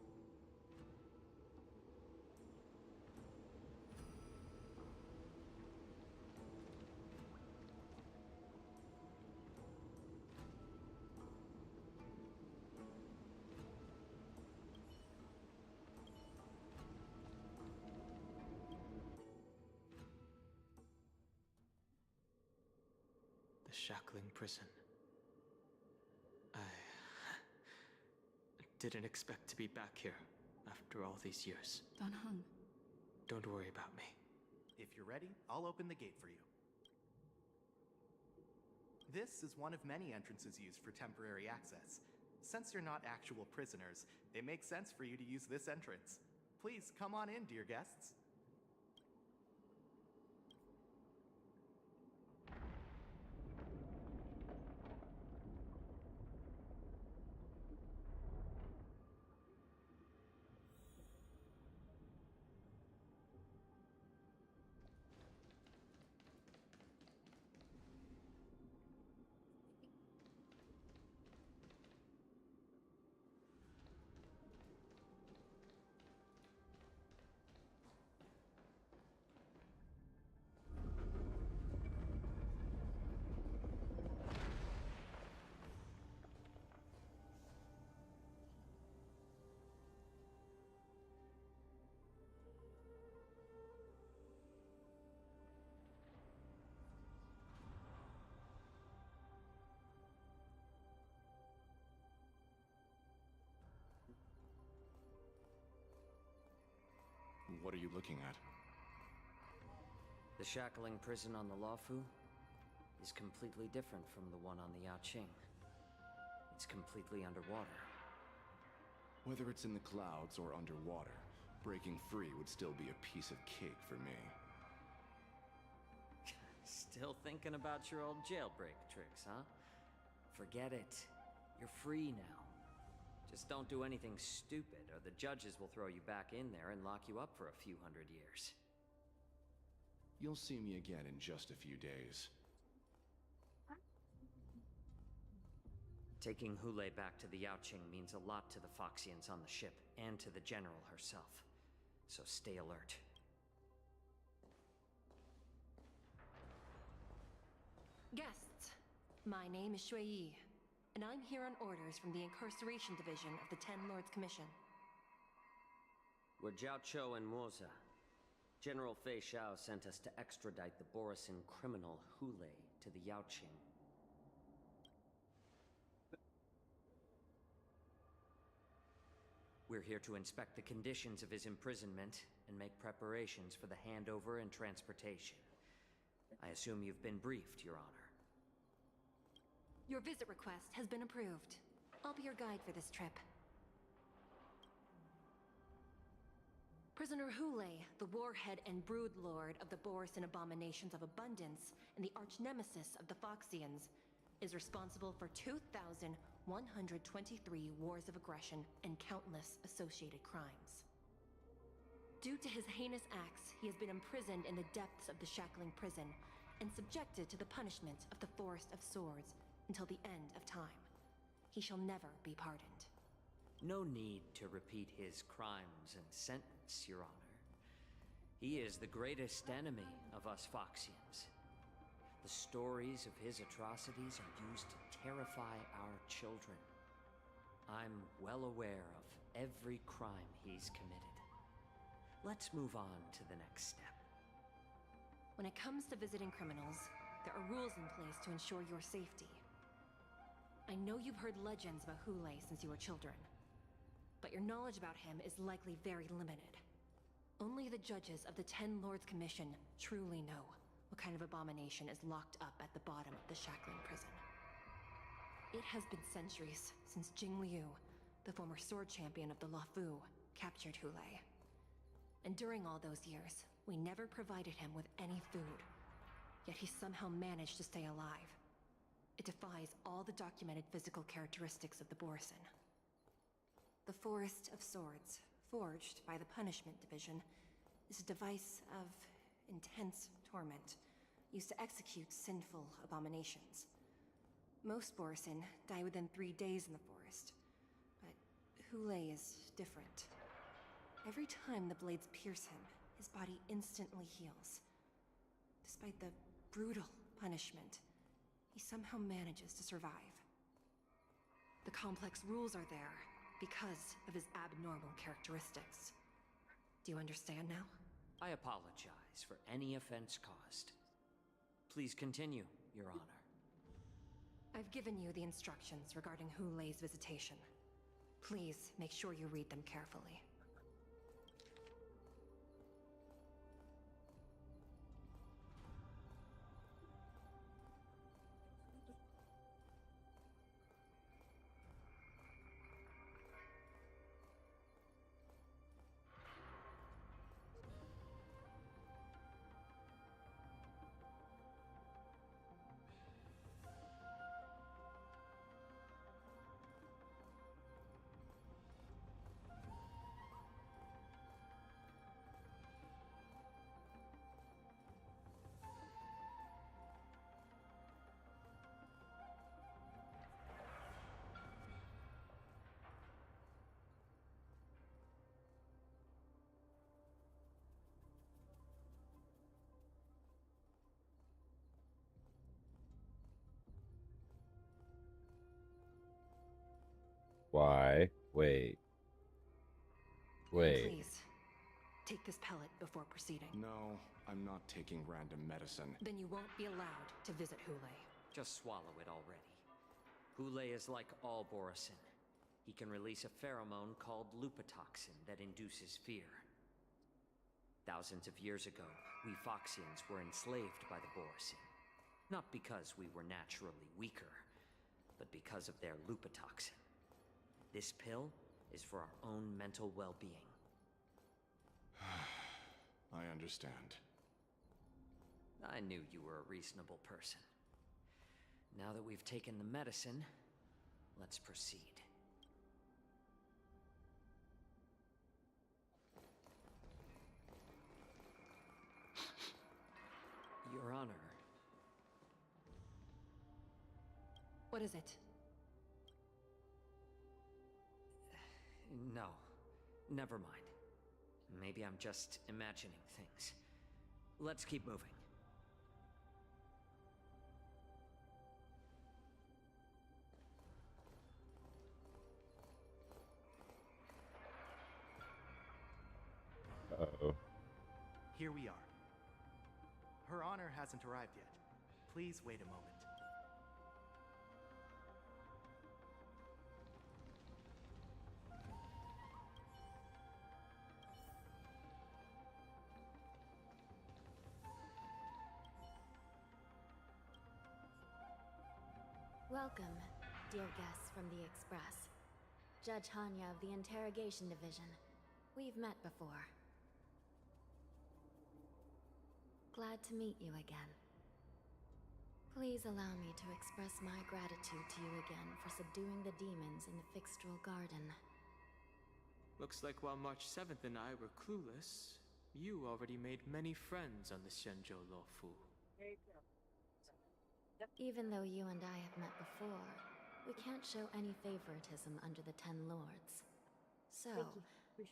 The shackling prison. I didn't expect to be back here after all these years. Dan Heng. Don't worry about me. If you're ready, I'll open the gate for you. This is one of many entrances used for temporary access. Since you're not actual prisoners, it makes sense for you to use this entrance. Please come on in, dear guests. What are you looking at? The shackling prison on the Luofu is completely different from the one on the Yaoqing. It's completely underwater. Whether it's in the clouds or underwater, breaking free would still be a piece of cake for me. Still thinking about your old jailbreak tricks, huh? Forget it. You're free now. Just don't do anything stupid, or the judges will throw you back in there and lock you up for a few hundred years. You'll see me again in just a few days. Taking Hule back to the Yaoqing means a lot to the Foxians on the ship, and to the General herself. So stay alert. Guests, my name is Shui Yi, and I'm here on orders from the Incarceration Division of the Ten Lords Commission. We're Jiao Cho and Moza. General Fei Xiao sent us to extradite the Borisin criminal Hule to the Yaoqing. We're here to inspect the conditions of his imprisonment and make preparations for the handover and transportation. I assume you've been briefed, Your Honor. Your visit request has been approved. I'll be your guide for this trip. Prisoner Hule, the warhead and brood lord of the Boris and Abominations of Abundance and the arch-nemesis of the Foxians, is responsible for 2,123 wars of aggression and countless associated crimes. Due to his heinous acts, he has been imprisoned in the depths of the Shackling prison and subjected to the punishment of the Forest of Swords until the end of time. He shall never be pardoned. No need to repeat his crimes and sentence, Your Honor. He is the greatest enemy of us Foxians. The stories of his atrocities are used to terrify our children. I'm well aware of every crime he's committed. Let's move on to the next step. When it comes to visiting criminals, there are rules in place to ensure your safety. I know you've heard legends about Hule since you were children, but your knowledge about him is likely very limited. Only the judges of the Ten Lords Commission truly know what kind of abomination is locked up at the bottom of the Shackling prison. It has been centuries since Jing Liu, the former sword champion of the Luofu, captured Hule. And during all those years, we never provided him with any food. Yet he somehow managed to stay alive. It defies all the documented physical characteristics of the Borisin. The Forest of Swords, forged by the Punishment Division, is a device of intense torment, used to execute sinful abominations. Most Borisin die within 3 days in the forest, but Hule is different. Every time the blades pierce him, his body instantly heals. Despite the brutal punishment, he somehow manages to survive. The complex rules are there because of his abnormal characteristics. Do you understand now? I apologize for any offense caused. Please continue, Your Honor. I've given you the instructions regarding Hule's visitation. Please make sure you read them carefully. Why? Wait. Wait. Please, take this pellet before proceeding. No, I'm not taking random medicine. Then you won't be allowed to visit Hule. Just swallow it already. Hule is like all Borisin. He can release a pheromone called lupatoxin that induces fear. Thousands of years ago, we Foxians were enslaved by the Borisin. Not because we were naturally weaker, but because of their lupatoxin. This pill is for our own mental well-being. I understand. I knew you were a reasonable person. Now that we've taken the medicine, let's proceed. Your Honor. What is it? No, never mind. Maybe I'm just imagining things. Let's keep moving. Uh-oh. Here we are. Her Honor hasn't arrived yet. Please wait a moment. Welcome, dear guests from the Express. Judge Hanya of the Interrogation Division. We've met before. Glad to meet you again. Please allow me to express my gratitude to you again for subduing the demons in the Fixtral Garden. Looks like while March 7th and I were clueless, you already made many friends on the Shenzhou Luofu. Even though you and I have met before, we can't show any favoritism under the Ten Lords. So,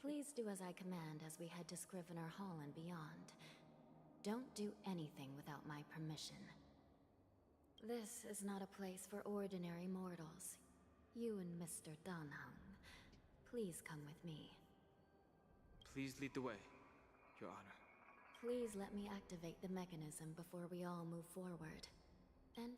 please do as I command as we head to Scrivener Hall and beyond. Don't do anything without my permission. This is not a place for ordinary mortals. You and Mr. Danheng, please come with me. Please lead the way, Your Honor. Please let me activate the mechanism before we all move forward. And...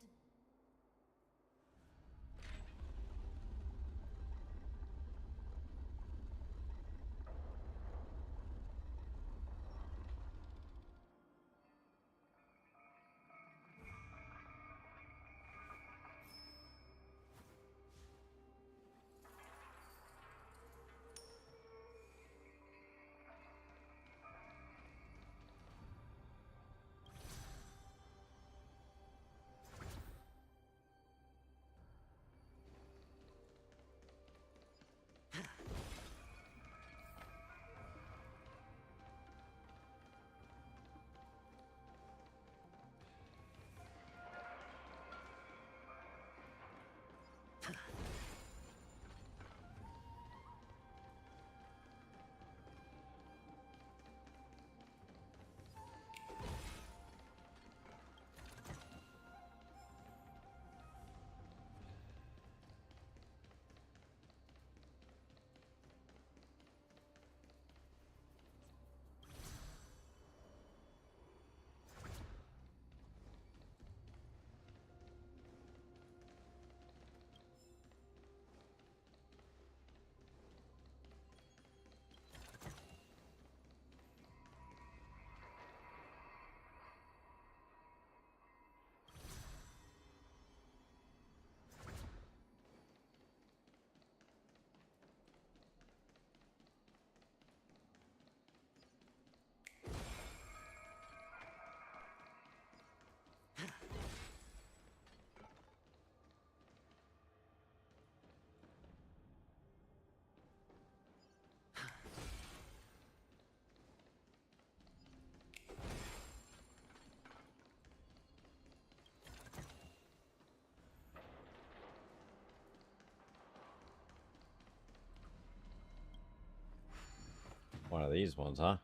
One of these ones, huh?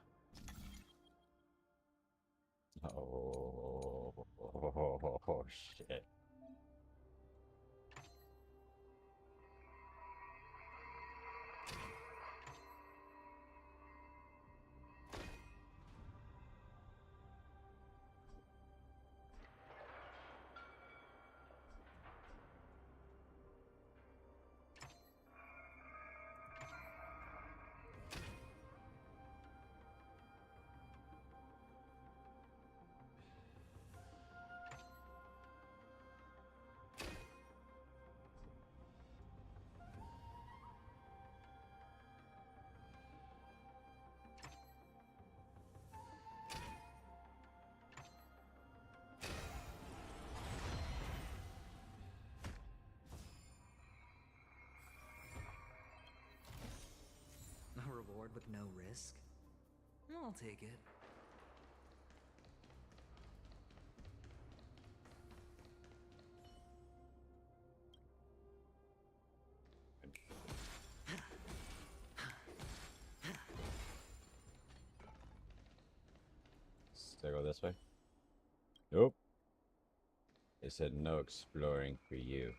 Oh, shit. A reward with no risk? I'll take it. Still go this way? Nope. It said no exploring for you.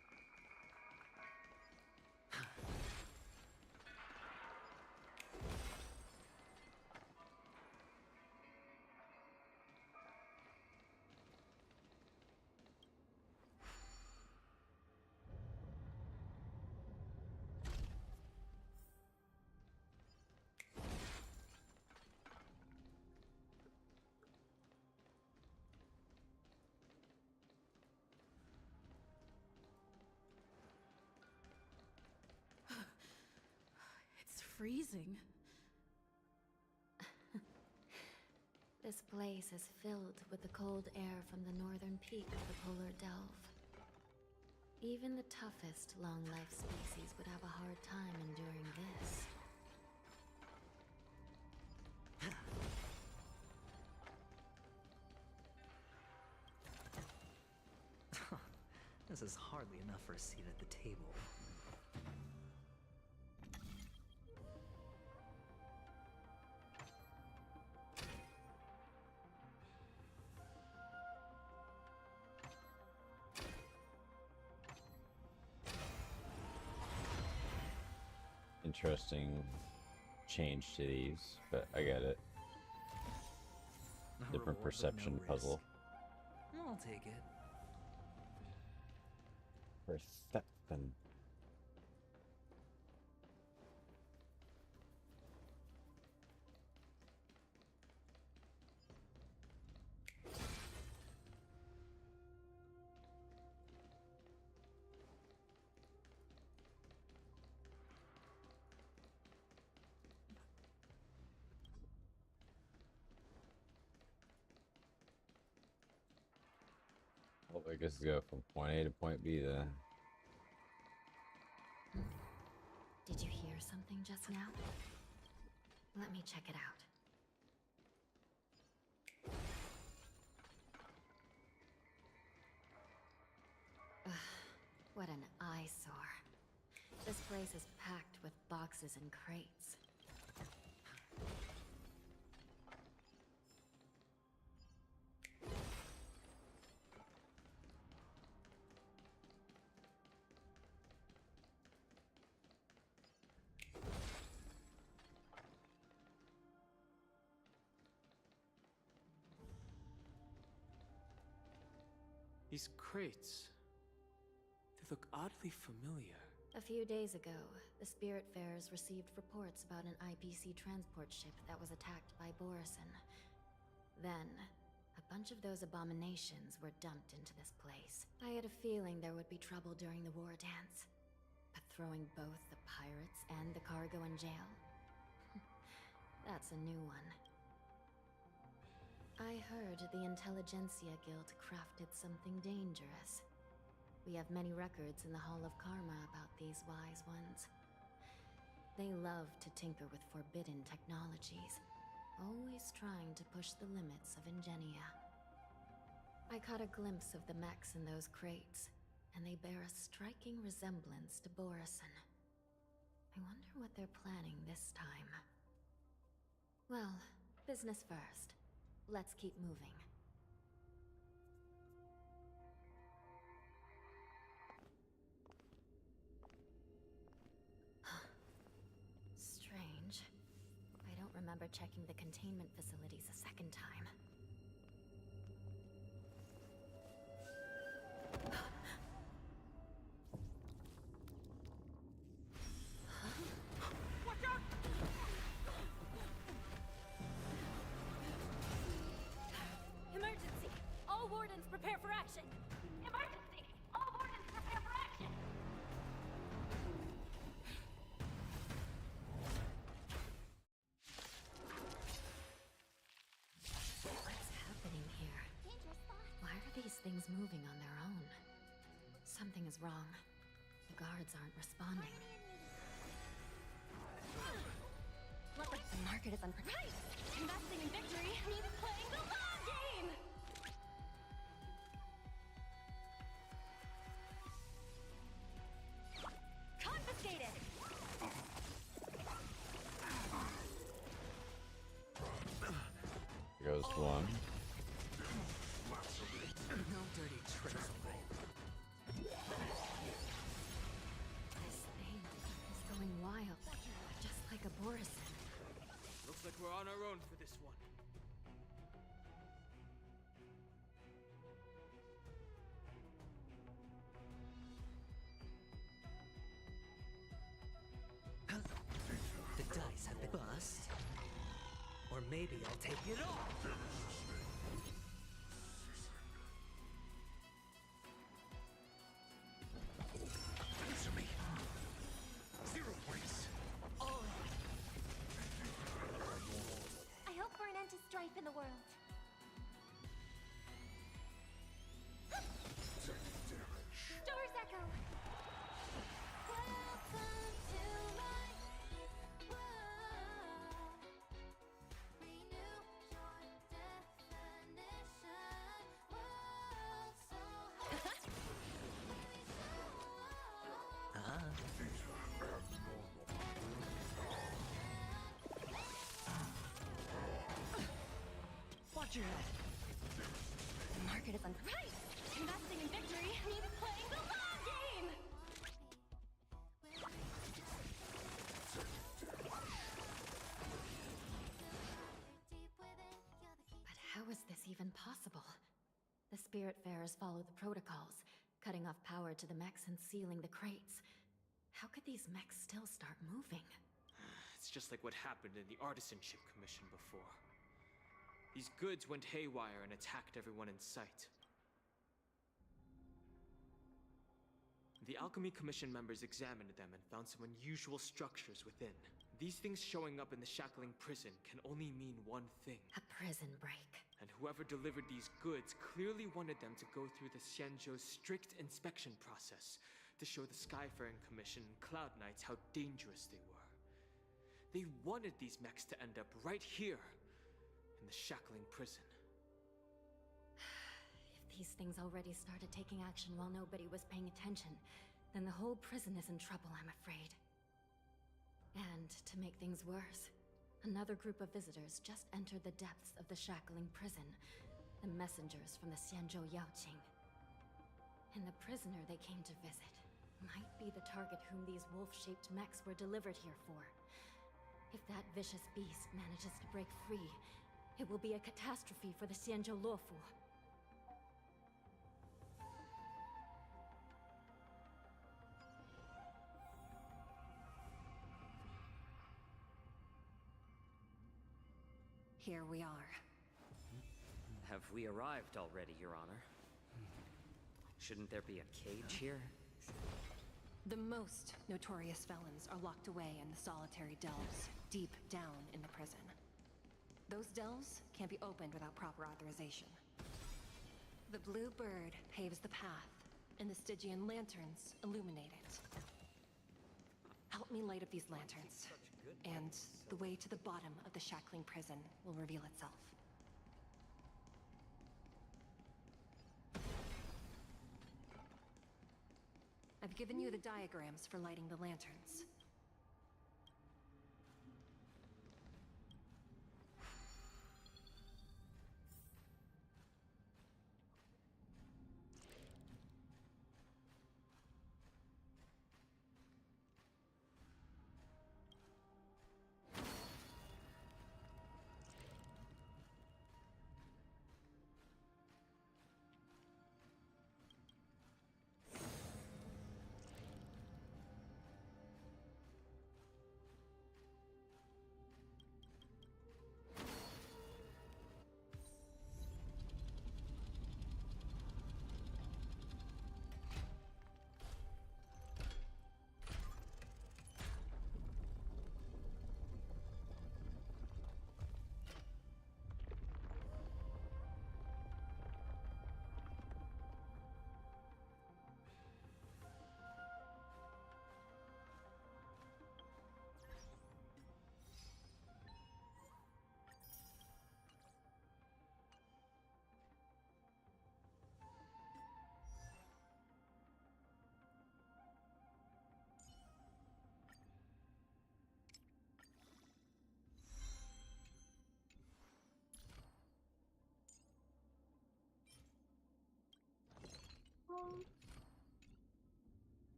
freezing. This place is filled with the cold air from the northern peak of the polar delve. Even the toughest long-life species would have a hard time enduring this. This is hardly enough for a seat at the table. Interesting change to these, but I get it. Different perception puzzle. I'll take it. Perception. Well, I guess go from point A to point B then. Did you hear something just now? Let me check it out. Ugh, what an eyesore. This place is packed with boxes and crates. These crates, they look oddly familiar. A few days ago, the Spiritfarers received reports about an IPC transport ship that was attacked by Borison. Then, a bunch of those abominations were dumped into this place. I had a feeling there would be trouble during the war dance. But throwing both the pirates and the cargo in jail? That's a new one. I heard the Intelligentsia Guild crafted something dangerous. We have many records in the Hall of Karma about these wise ones. They love to tinker with forbidden technologies, always trying to push the limits of Ingenia. I caught a glimpse of the mechs in those crates, and they bear a striking resemblance to Borison. I wonder what they're planning this time. Well, business first. Let's keep moving. Strange. I don't remember checking the containment facilities a second time. Emergency! All wardens prepare for action! Emergency! All wardens prepare for action! What's happening here? Why are these things moving on their own? Something is wrong. The guards aren't responding. The market is unprotected. Investing in victory means playing the long game! Confiscated! Here goes one. No dirty tricks. This thing is going wild, just like a Borison. Looks like we're on our own for this one. The dice have been bust. Or maybe I'll take it all. Answer me. 0 points. Oh, dread. The market is right! Investing in victory means playing the long game! But how is this even possible? The Spiritfarers follow the protocols, cutting off power to the mechs and sealing the crates. How could these mechs still start moving? It's just like what happened in the Artisanship Commission before. These goods went haywire and attacked everyone in sight. The Alchemy Commission members examined them and found some unusual structures within. These things showing up in the Shackling prison can only mean one thing. A prison break. And whoever delivered these goods clearly wanted them to go through the Xianzhou's strict inspection process to show the Skyfaring Commission and Cloud Knights how dangerous they were. They wanted these mechs to end up right here, in the Shackling prison. If these things already started taking action while nobody was paying attention, then the whole prison is in trouble, I'm afraid. And to make things worse, another group of visitors just entered the depths of the Shackling prison, the messengers from the Xianzhou Yaoqing. And the prisoner they came to visit might be the target whom these wolf-shaped mechs were delivered here for. If that vicious beast manages to break free, it will be a catastrophe for the Xianzhou Luofu. Here we are. Have we arrived already, Your Honor? Shouldn't there be a cage here? The most notorious felons are locked away in the solitary delves, deep down in the prison. Those delves can't be opened without proper authorization. The blue bird paves the path, and the Stygian lanterns illuminate it. Help me light up these lanterns, and the way to the bottom of the Shackling prison will reveal itself. I've given you the diagrams for lighting the lanterns.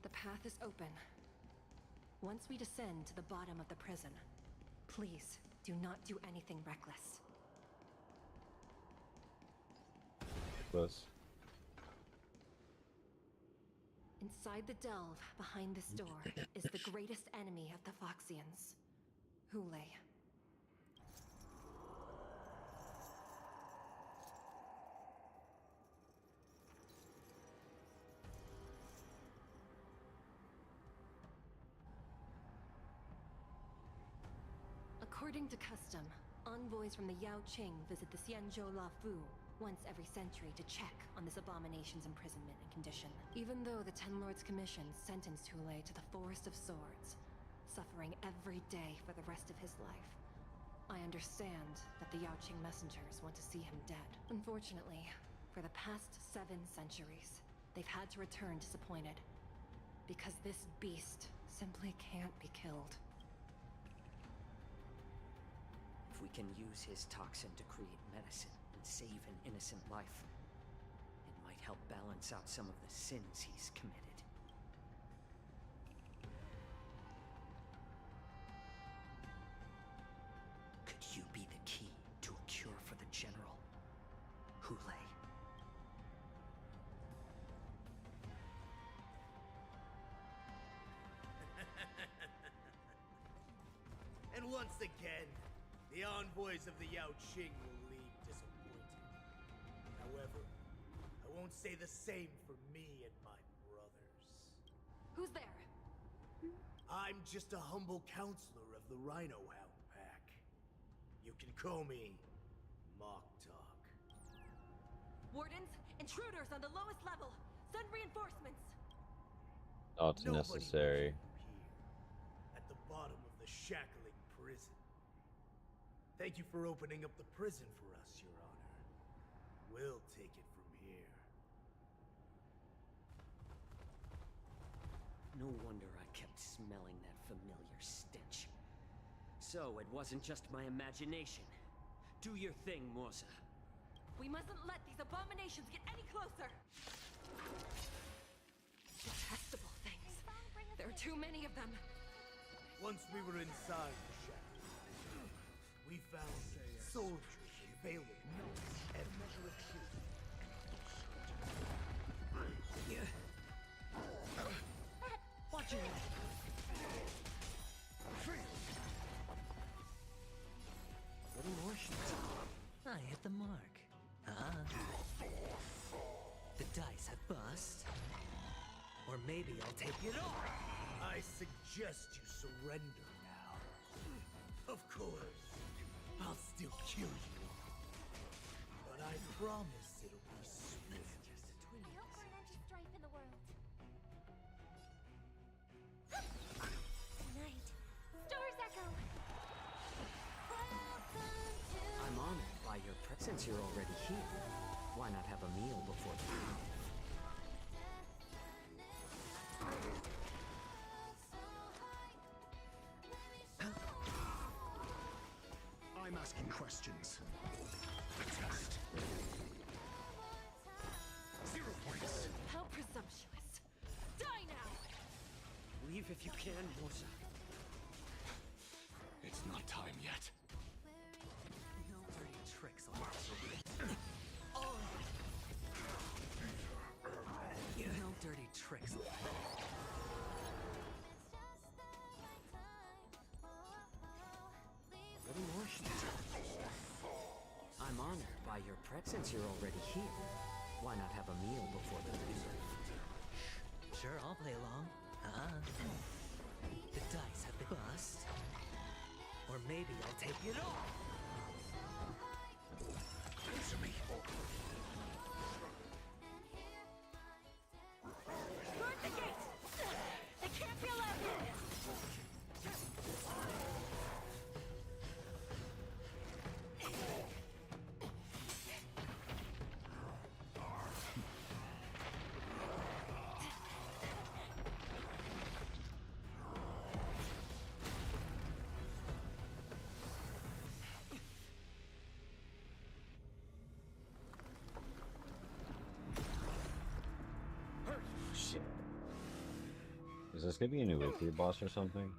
The path is open. Once we descend to the bottom of the prison, please do not do anything reckless. Close. Inside the delve, behind this door, is the greatest enemy of the Foxians, Hule. According to custom, envoys from the Yaoqing visit the Xianzhou Luofu once every century to check on this abomination's imprisonment and condition. Even though the Ten Lords Commission sentenced Hule to the Forest of Swords, suffering every day for the rest of his life, I understand that the Yaoqing messengers want to see him dead. Unfortunately, for the past 7 centuries, they've had to return disappointed, because this beast simply can't be killed. If we can use his toxin to create medicine and save an innocent life, it might help balance out some of the sins he's committed. Could you be the key to a cure for the General, Hule? And once again, the envoys of the Yao Qing will leave disappointed. However, I won't say the same for me and my brothers. Who's there? I'm just a humble counselor of the Rhino Hound Pack. You can call me Mock Talk. Wardens, intruders on the lowest level. Send reinforcements. Not necessary. At the bottom of the shackling prison. Thank you for opening up the prison for us, Your Honor. We'll take it from here. No wonder I kept smelling that familiar stench. So it wasn't just my imagination. Do your thing, Morza. We mustn't let these abominations get any closer. Detestable things. There are too many of them. Once we were inside the shackles, we found soldiers unveiling and measure of truth. Watch it. Little more shots. I hit the mark. The dice have bust. Or maybe I'll take it all. I suggest you surrender now. Of course, I'll still kill you. But I promise it'll be swift. I hope we're an strife in the world. Tonight, Stars Echo. I'm honored by your presence. Since you're already here, why not have a meal before the trial? I'm asking questions. A test. 0 points. How presumptuous. Die now! Leave if you can, Morza. It's not time yet. No dirty tricks on my No dirty tricks on my Little more I'm honored by your presence. Since you're already here, why not have a meal before the dessert? Sure, I'll play along. The dice have been bust. Or maybe I'll take it all. Answer me. Guard the gate! They can't be allowed in! Shit. Is this gonna be a new weekly boss or something?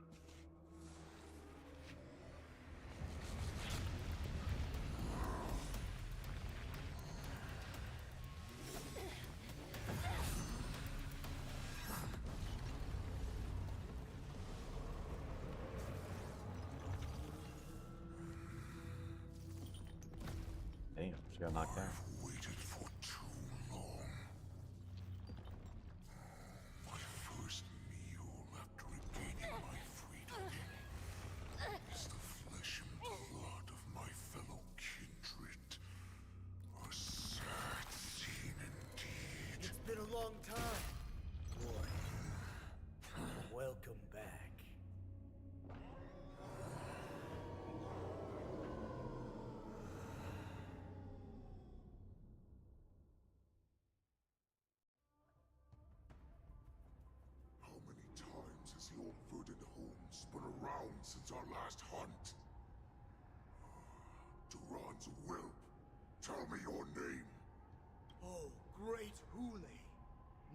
Damn, just got knocked out. Waited for too long. My first meal after regaining my freedom is the flesh and blood of my fellow kindred. A sad scene indeed. It's been a long time, boy. Welcome back. How many times has your since our last hunt. Duran's whelp. Tell me your name. Oh, great Hule,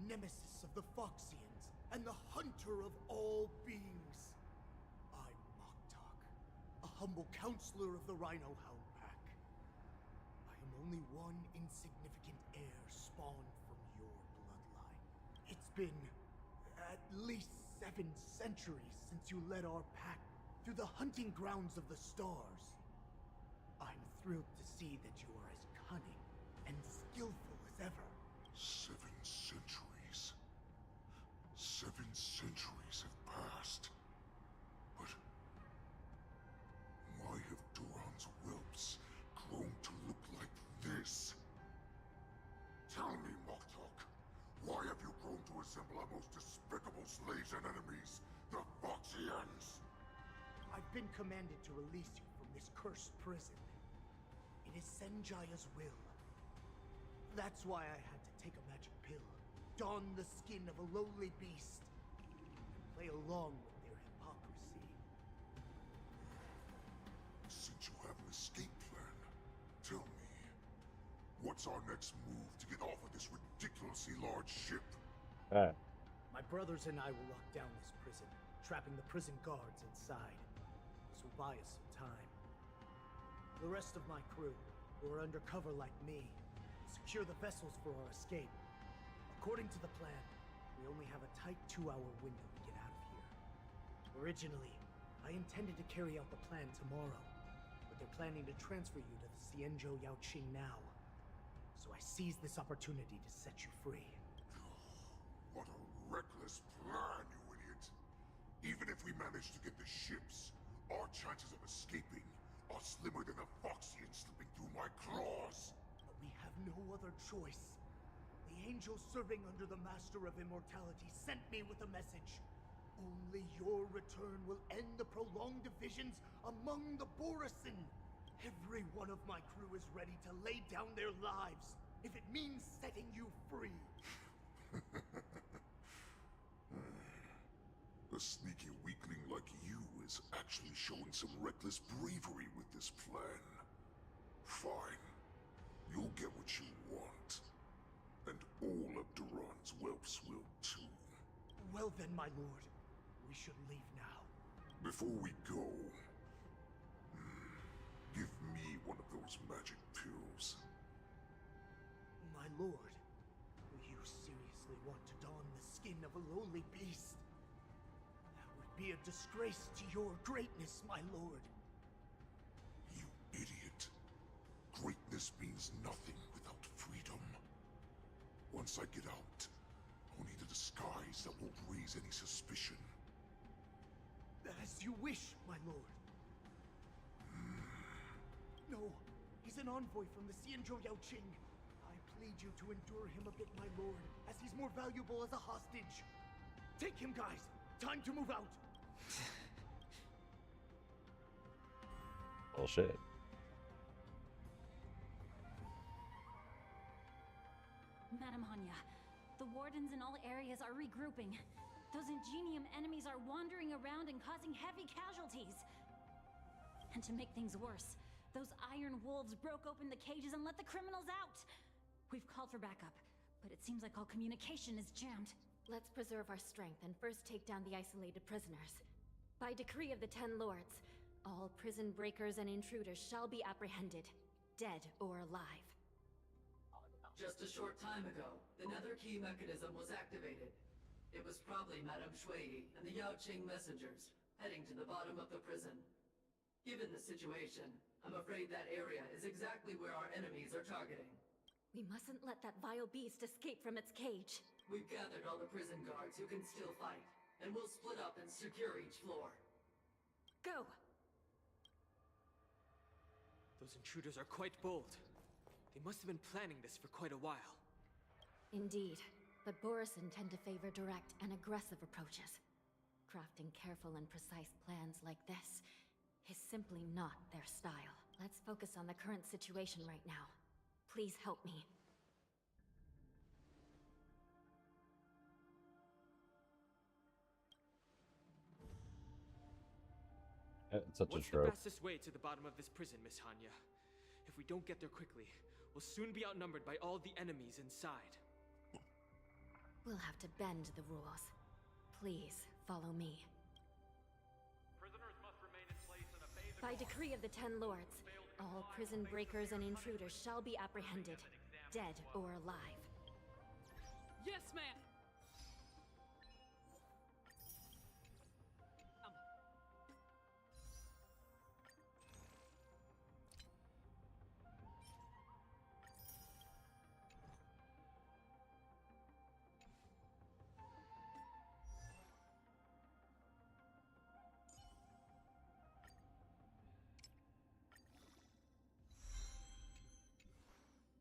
nemesis of the Foxians, and the hunter of all beings. I'm Moktok, a humble counselor of the Rhino Hound Pack. I am only one insignificant heir spawned from your bloodline. It's been at least 7 centuries since you led our pack through the hunting grounds of the stars. I'm thrilled to see that you are as cunning and skillful as ever. 7 centuries. 7 centuries have passed. But why have Duran's whelps grown to look like this? Tell me, Moktok, why have you grown to resemble our most despicable slaves and enemies, the Foxians? I've been commanded to release you from this cursed prison. It is Senjaya's will. That's why I had to take a magic pill, don the skin of a lowly beast, and play along with their hypocrisy. Since you have an escape plan, tell me, what's our next move to get off of this ridiculously large ship? My brothers and I will lock down this prison, trapping the prison guards inside. This will buy us some time. The rest of my crew, who are undercover like me, will secure the vessels for our escape. According to the plan, we only have a tight 2-hour window to get out of here. Originally, I intended to carry out the plan tomorrow, but they're planning to transfer you to the Xianzhou Yaoqing now. So I seized this opportunity to set you free. What a reckless plan, you idiot! Even if we manage to get the ships, our chances of escaping are slimmer than a Foxian slipping through my claws! But we have no other choice. The angel serving under the Master of Immortality sent me with a message. Only your return will end the prolonged divisions among the Borisin. Every one of my crew is ready to lay down their lives, if it means setting you free. A sneaky weakling like you is actually showing some reckless bravery with this plan. Fine. You'll get what you want. And all of Duran's whelps will too. Well then, my lord. We should leave now. Before we go, give me one of those magic pills. My lord, do you seriously want to don the skin of a lowly beast? That would be a disgrace to your greatness, my lord. You idiot. Greatness means nothing without freedom. Once I get out, I'll need a disguise that won't raise any suspicion. As you wish, my lord. No, he's an envoy from the Xianzhou Yaoqing. I plead you to endure him a bit, my lord, as he's more valuable as a hostage. Take him, guys. Time to move out. Bullshit. Madam Hanya, the wardens in all areas are regrouping. Those Ingenium enemies are wandering around and causing heavy casualties. And to make things worse, those iron wolves broke open the cages and let the criminals out. We've called for backup, but it seems like all communication is jammed. Let's preserve our strength and first take down the isolated prisoners. By decree of the 10 Lords, all prison breakers and intruders shall be apprehended, dead or alive. Just a short time ago, the Nether Key mechanism was activated. It was probably Madame Shui and the Yaoqing messengers, heading to the bottom of the prison. Given the situation, I'm afraid that area is exactly where our enemies are targeting. We mustn't let that vile beast escape from its cage. We've gathered all the prison guards who can still fight, and we'll split up and secure each floor. Go! Those intruders are quite bold. They must have been planning this for quite a while. Indeed, but Borisin tend to favor direct and aggressive approaches. Crafting careful and precise plans like this is simply not their style. Let's focus on the current situation right now. Please help me. It's such What's a the trope. fastest way to the bottom of this prison, Miss Hanya? If we don't get there quickly, we'll soon be outnumbered by all the enemies inside. We'll have to bend the rules. Please, follow me. By decree of the Ten Lords, all prison breakers and intruders shall be apprehended, dead or alive. Yes, ma'am!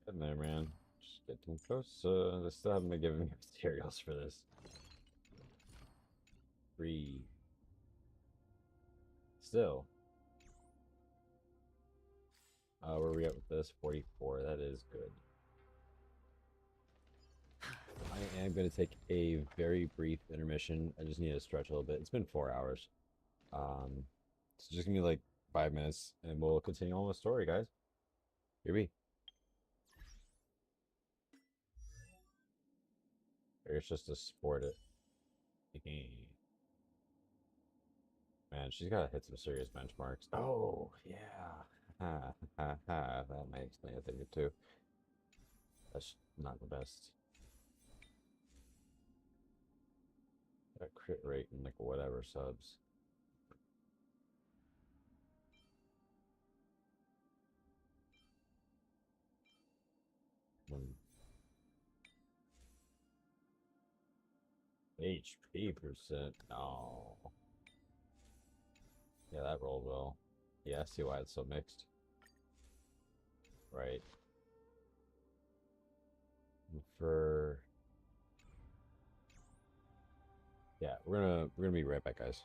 Getting there, man. Just getting close. They still haven't been giving me materials for this. 3. Still. Where are we at with this? 44. That is good. I am going to take a very brief intermission. I just need to stretch a little bit. It's been 4 hours. It's just going to be like 5 minutes, and we'll continue on with the story, guys. Here we. It's just to sport it. Man, she's got to hit some serious benchmarks. Oh, yeah. That might explain a thing or two. That's not the best. That crit rate and like whatever subs. HP percent. No. Yeah, that rolled well. Yeah, I see why it's so mixed. Right. For yeah, we're gonna be right back, guys.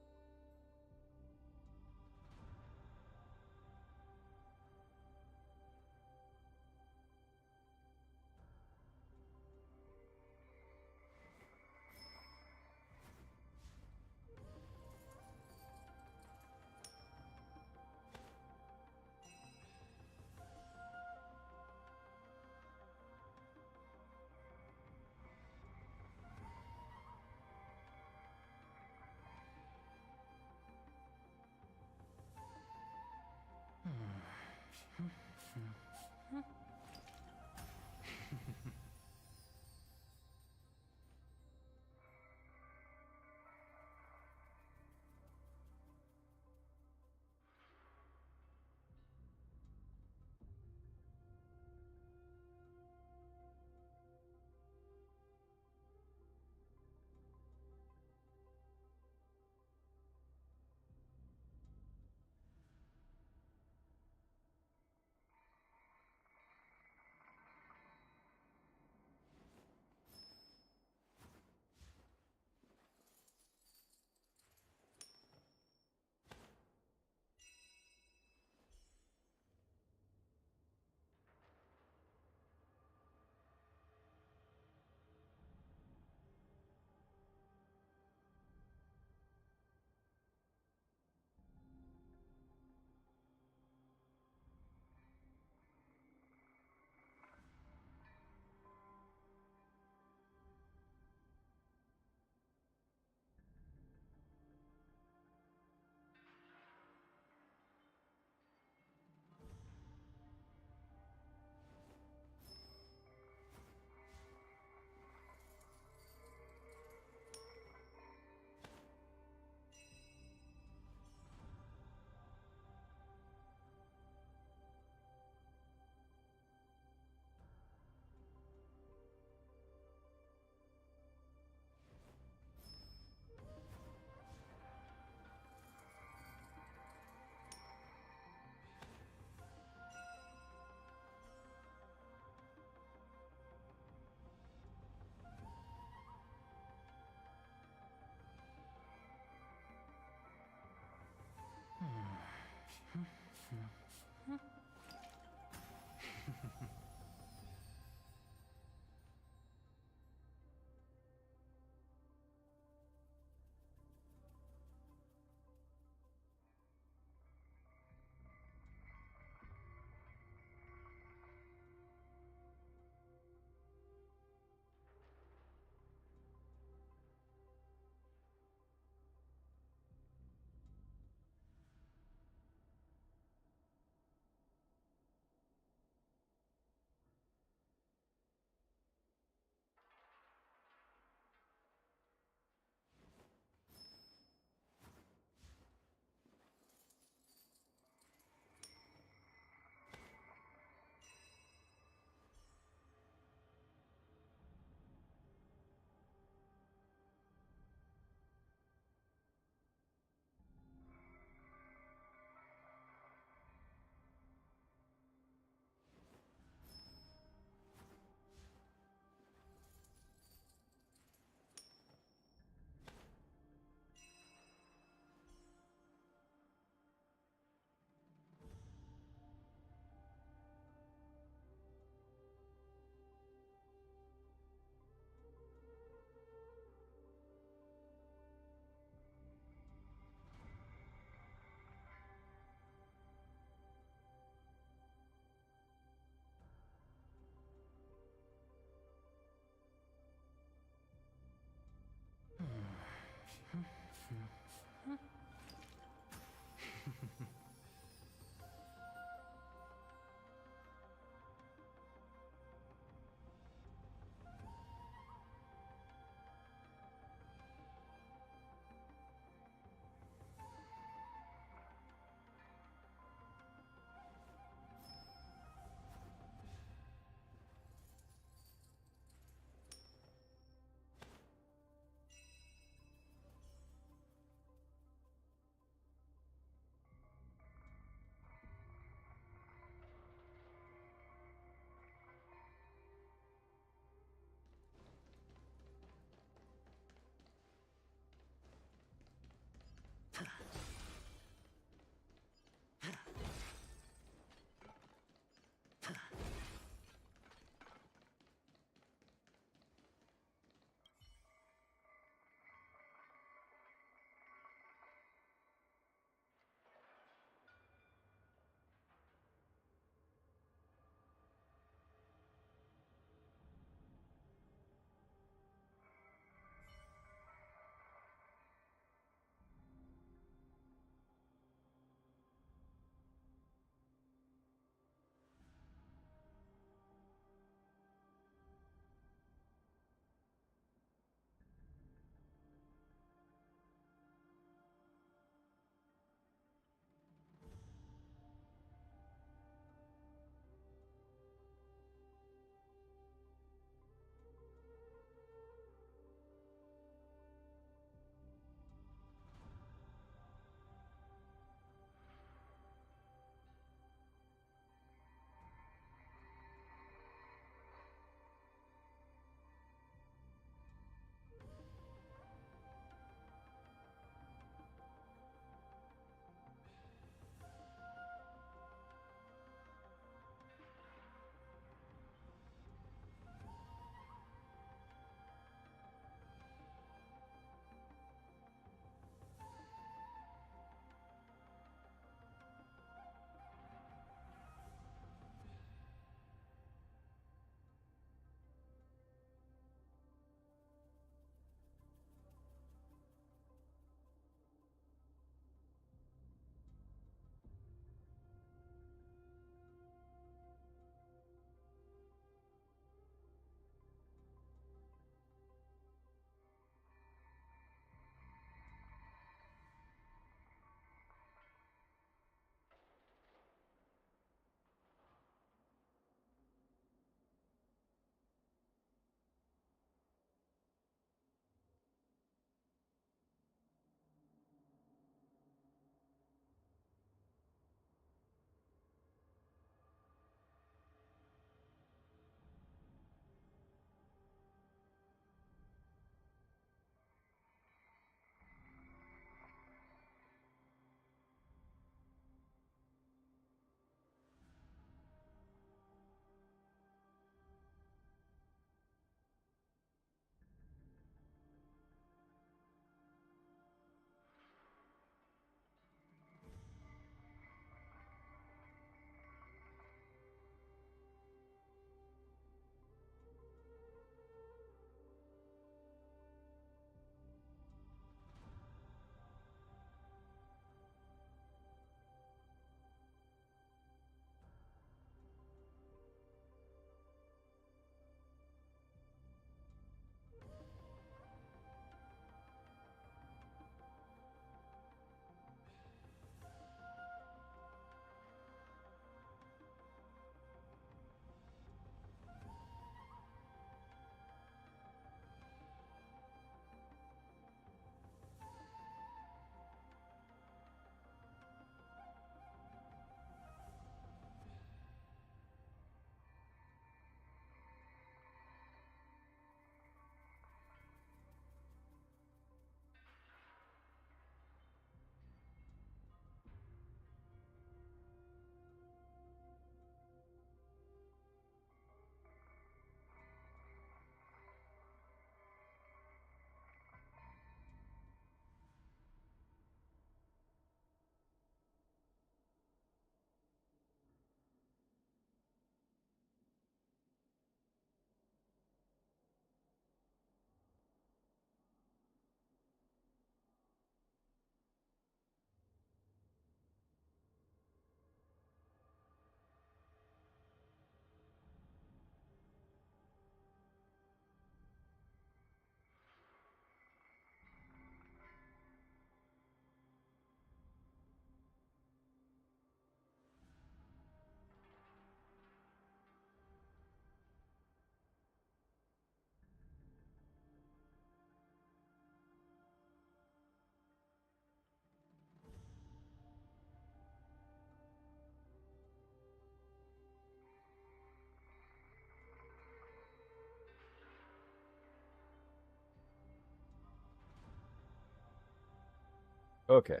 Okay.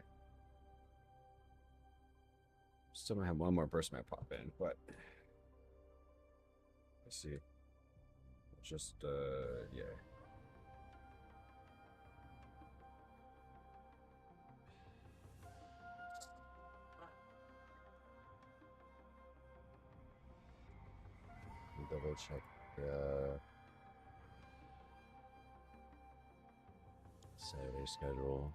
Still might have one more person might pop in, but let's see. Just yeah. Double check Saturday schedule.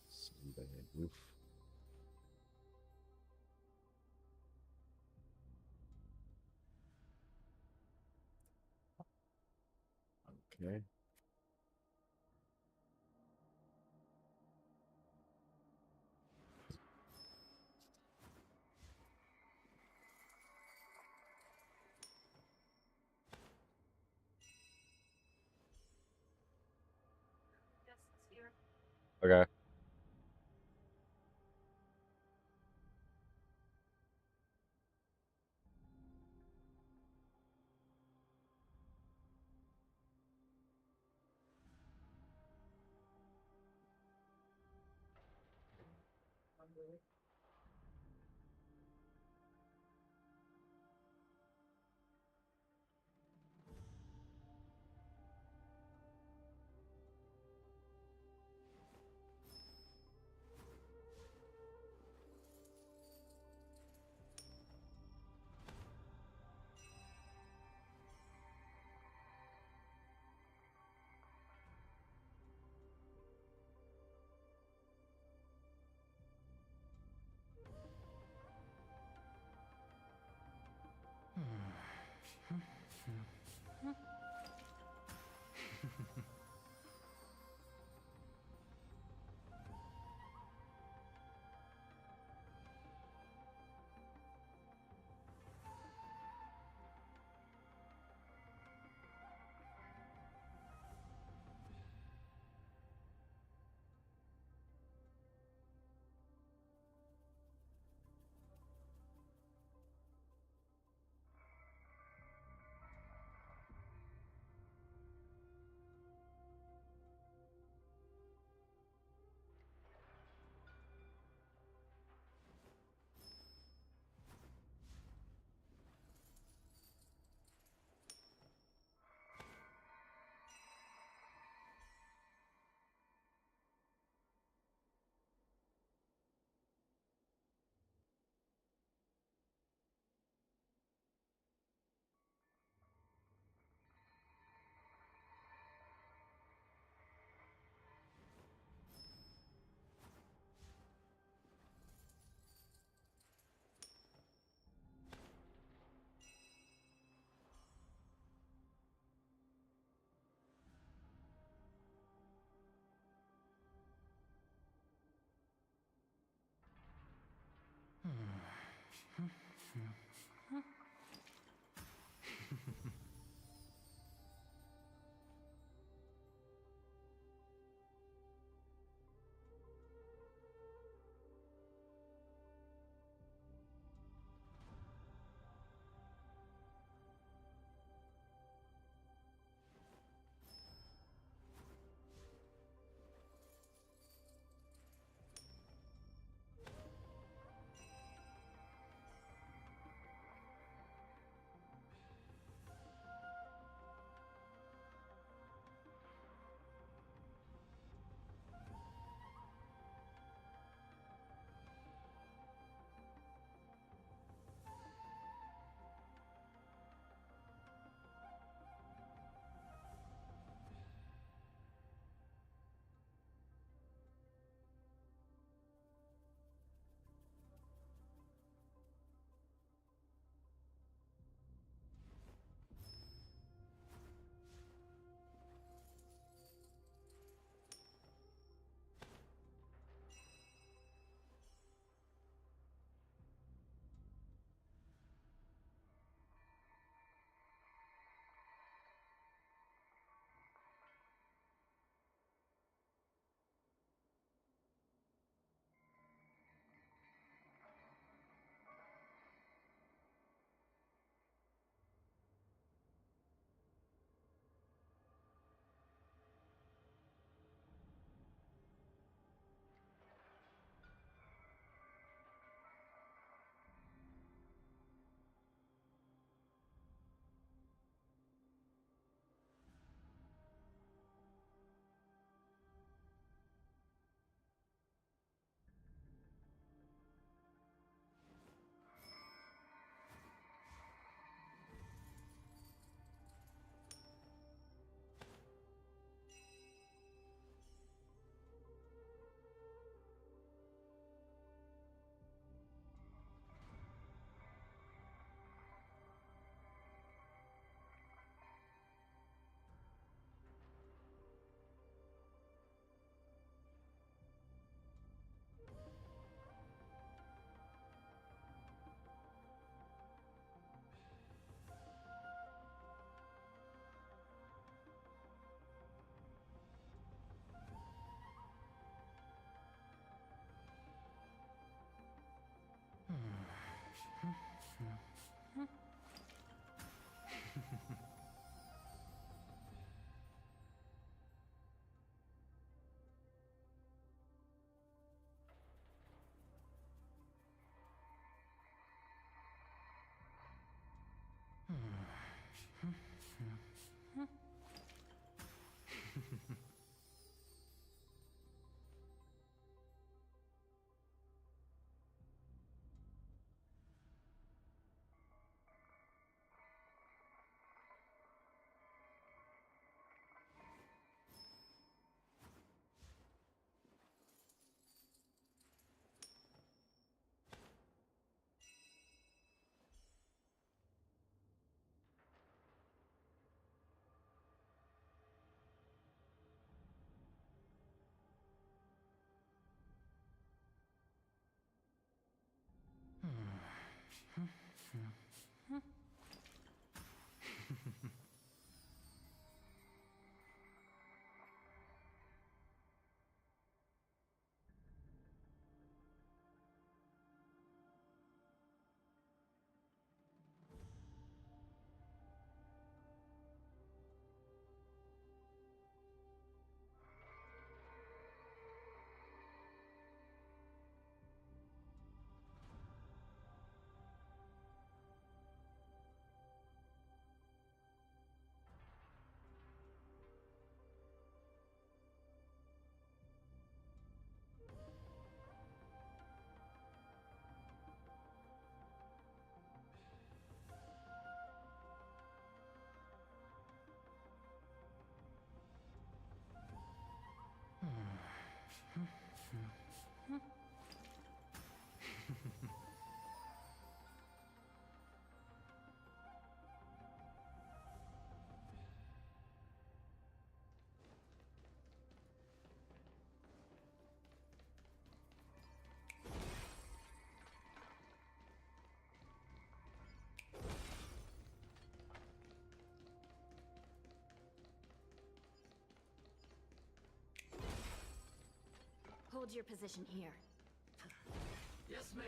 Sunday, oof. Okay. Okay. Hold your position here. Yes, ma'am.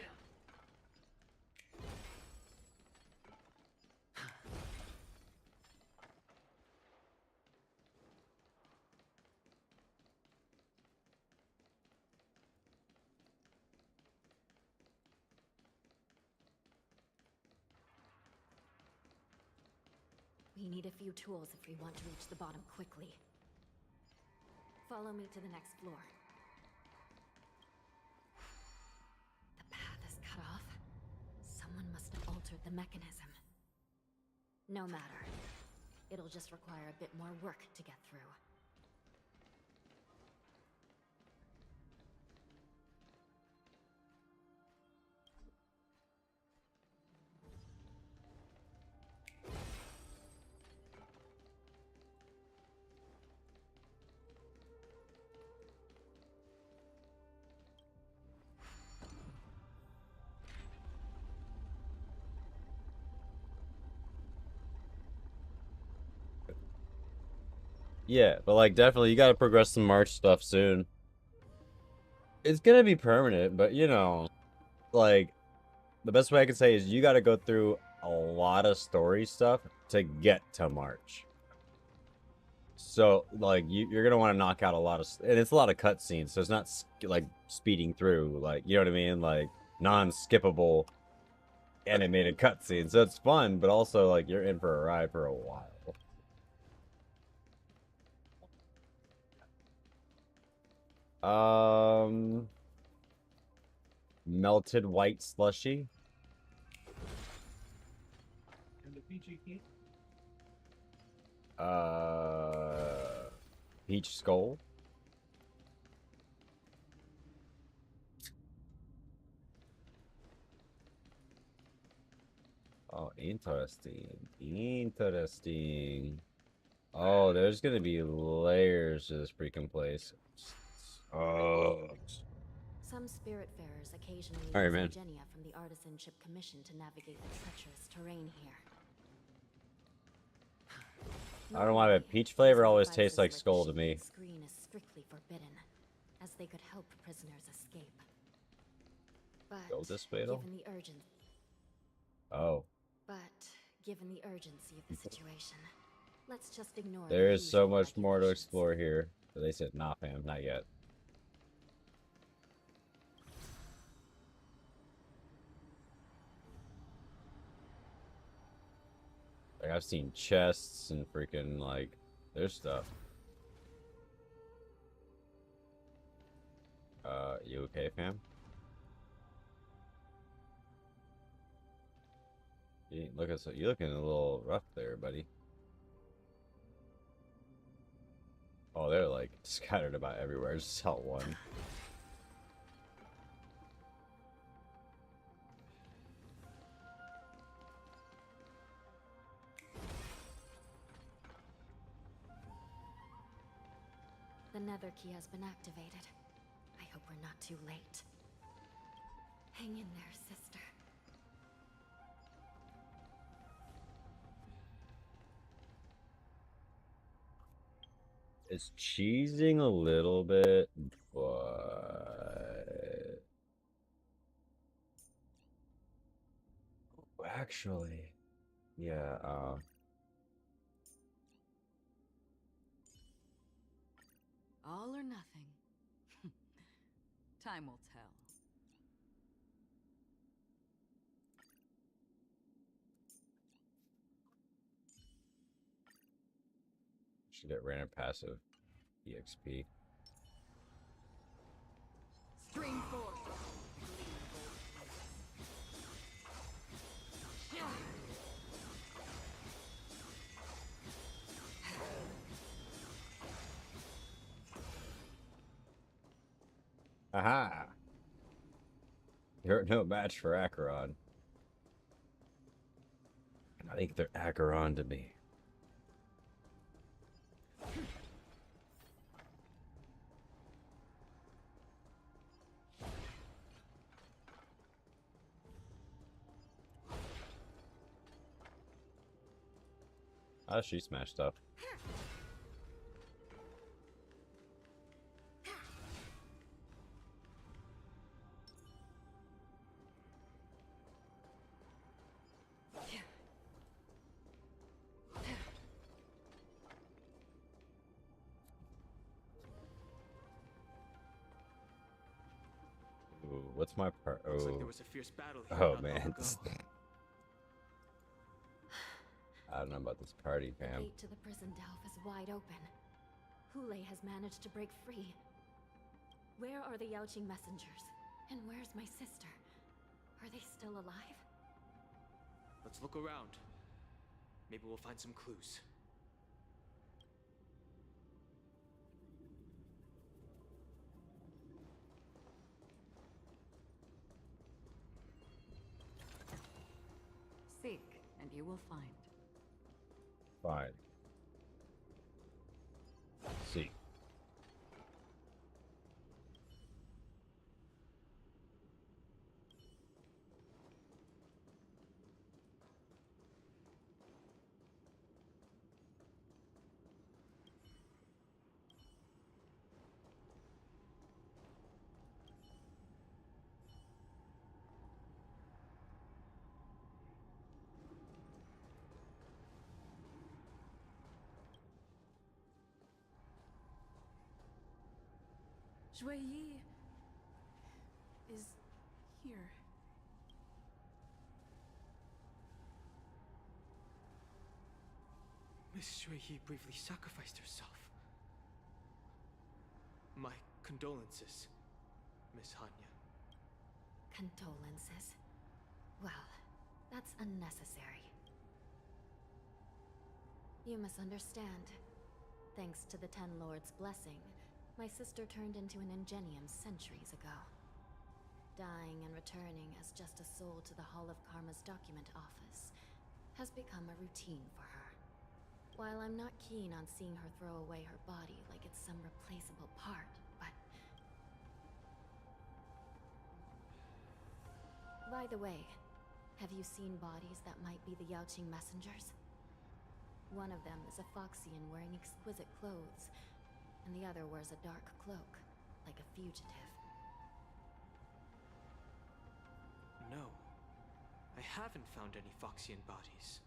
We need a few tools if we want to reach the bottom quickly. Follow me to the next floor. The path is cut off. Someone must have altered the mechanism. No matter. It'll just require a bit more work to get through. Yeah, but like definitely you gotta progress some March stuff soon. It's gonna be permanent, but you know, like the best way I can say is you gotta go through a lot of story stuff to get to March. So like you're gonna want to knock out a lot of, and it's a lot of cutscenes, so it's not like speeding through, like you know what I mean, like non-skippable animated cutscenes. So it's fun, but also like you're in for a ride for a while. Melted white slushy. And the peachy key? Peach skull. Oh, interesting. Interesting. Oh, there's gonna be layers to this freaking place. Oh. Some spiritfarers occasionally All right, use man. Ingenia from the Artisanship Commission to navigate the treacherous terrain here. I don't know why, but peach flavor always tastes like skull to me. Screen is strictly forbidden, as they could help prisoners escape. But Go this fatal? given the urgency, Oh. given the urgency of the situation, let's just ignore. There the is so usual much more to explore here. But they said, nah, fam, not yet. Like, I've seen chests and freaking, like, there's stuff. You okay, fam? You're looking a little rough there, buddy. Oh, they're, like, scattered about everywhere. Just out one. The nether key has been activated. I hope we're not too late. Hang in there, sister. It's cheesing a little bit, but actually, yeah. All or nothing. Time will tell. Should get random passive EXP. Stream forth. Aha! You're no match for Acheron. I think they're Acheron to me. Oh, she smashed up. what's my part? Looks like Oh, there was a fierce battle here oh not long man. ago. I don't know about this party, The fam. gate to the prison delve is wide open. Hule has managed to break free. Where are the Yaoqing messengers? And where's my sister? Are they still alive? Let's look around. Maybe we'll find some clues. Seek, and you will find. Fine. See. Shui Yi is here. Miss Shui Yi briefly sacrificed herself. My condolences, Miss Hanya. Condolences. Well, that's unnecessary. You misunderstand. Thanks to the Ten Lords' blessing, my sister turned into an Ingenium centuries ago. Dying and returning as just a soul to the Hall of Karma's document office has become a routine for her. While I'm not keen on seeing her throw away her body like it's some replaceable part, but... By the way, have you seen bodies that might be the Yaoqing messengers? One of them is a Foxian wearing exquisite clothes, and the other wears a dark cloak, like a fugitive. No. I haven't found any Foxian bodies.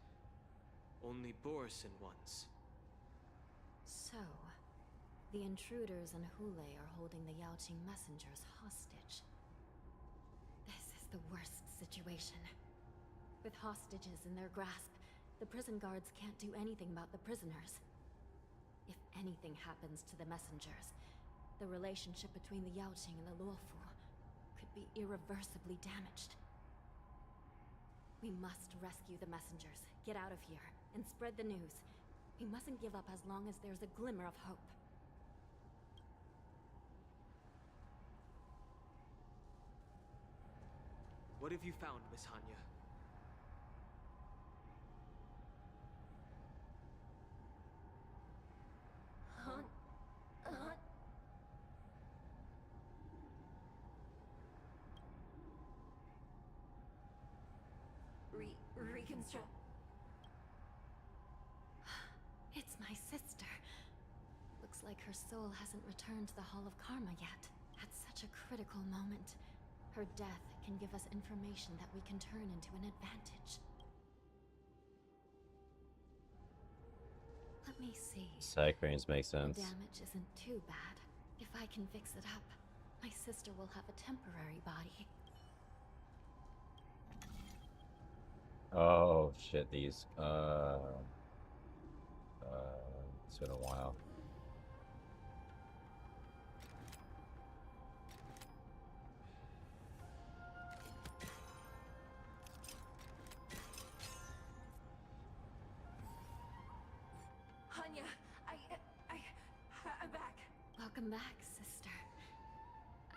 Only Borisin ones. So, the intruders and Hule are holding the Yaoqing messengers hostage. This is the worst situation. With hostages in their grasp, the prison guards can't do anything about the prisoners. If anything happens to the messengers, the relationship between the Yaoqing and the Luofu could be irreversibly damaged. We must rescue the messengers, get out of here, and spread the news. We mustn't give up as long as there's a glimmer of hope. What have you found, Miss Hanya? Reconstruct. It's my sister. Looks like her soul hasn't returned to the Hall of Karma yet. At such a critical moment, her death can give us information that we can turn into an advantage. Let me see. Side cranes make sense. The damage isn't too bad. If I can fix it up, my sister will have a temporary body. Oh shit, these it's been a while. Hanya, I'm back. Welcome back, sister.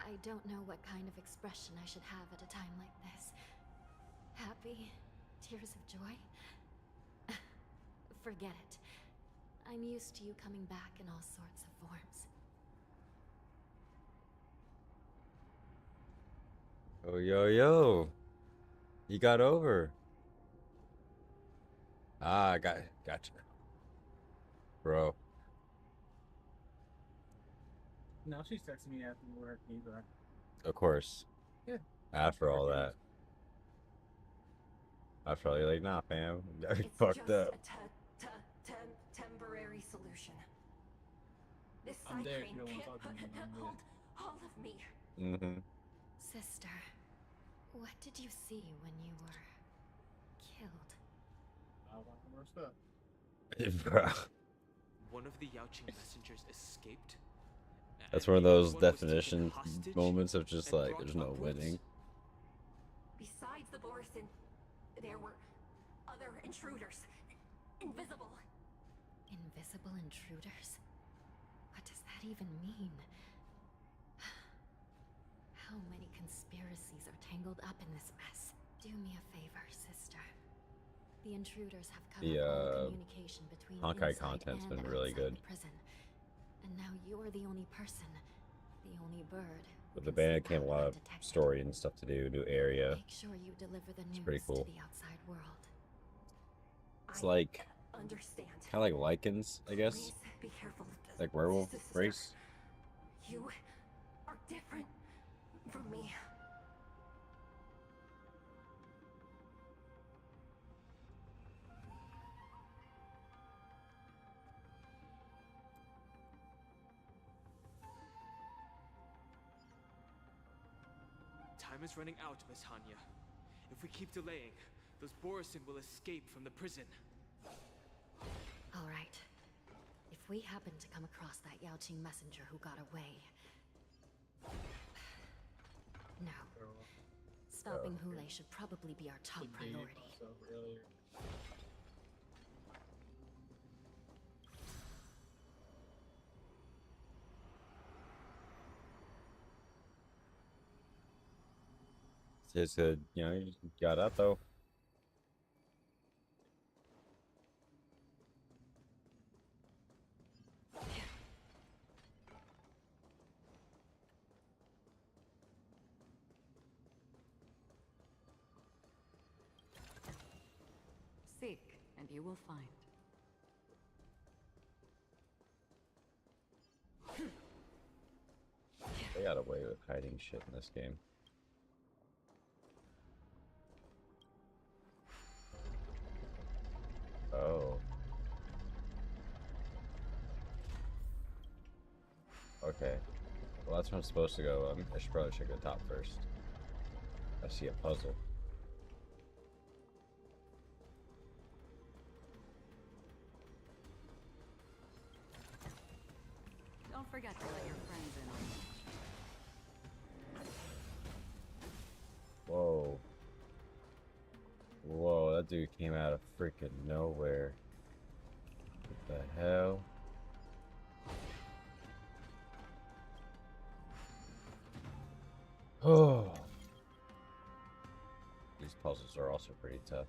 I don't know what kind of expression I should have at a time like this. Happy? Tears of joy? Forget it. I'm used to you coming back in all sorts of forms. Oh yo yo. You got over. Ah, gotcha. Bro. No, she's texting me after work either. Of course. Yeah. After all that. After all, you're like, nah, fam. You got me It's fucked just up. a temporary solution. This I'm side there if crane you don't want to can't talk to me. I'm hold all of me. Mm-hmm. Sister, what did you see when you were killed? I want more stuff. Bruh. One of the Yaoqing messengers escaped. That's and one of the other those one was taken definition hostage moments of just and like, brought there's no upwards. winning. Besides the Borison, there were other intruders. Invisible. Invisible intruders? What does that even mean? How many conspiracies are tangled up in this mess? Do me a favor, sister. The intruders have cut The off all communication between Honkai inside content's and been really outside good. the prison. And now you're the only person, the only bird. With the band came a lot of story and stuff to do, new area. Make sure you deliver the news pretty cool. to the outside world. It's like Understand. kind of like Lycans, I guess. Please be careful. Like werewolf Sister, race. You are different from me. Time is running out, Miss Hanya. If we keep delaying, those Borison will escape from the prison. All right. If we happen to come across that Yaoqing messenger who got away... No. Stopping Hule should probably be our top priority. Just you know, you got that though. Seek, and you will find. They got away with hiding shit in this game. Oh. Okay. Well, that's where I'm supposed to go. I should probably check the top first. I see a puzzle. Don't forget to let your friends in on it. Whoa. Whoa, that dude came out of freaking nowhere. What the hell? Oh. These puzzles are also pretty tough.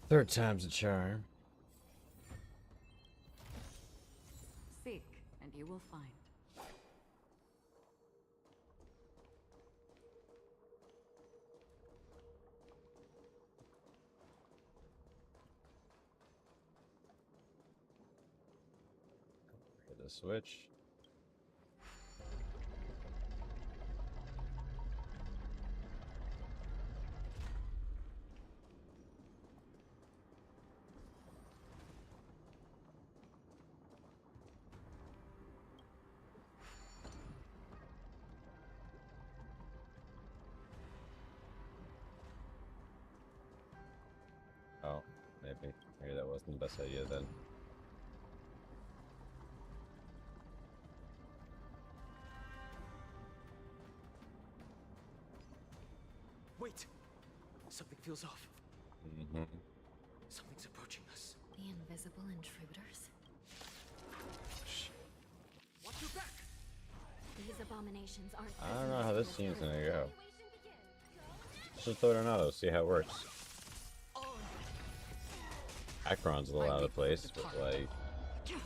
Third time's a charm. Seek, and you will find. Hit the switch. Oh, maybe that wasn't the best idea then. Wait! Something feels off. Mm-hmm. Something's approaching us. The invisible intruders? Shh. Watch your back! These abominations aren't. I don't know how this scene's gonna go. Just throw it on auto, see how it works. Akron's a little out of place, but like. It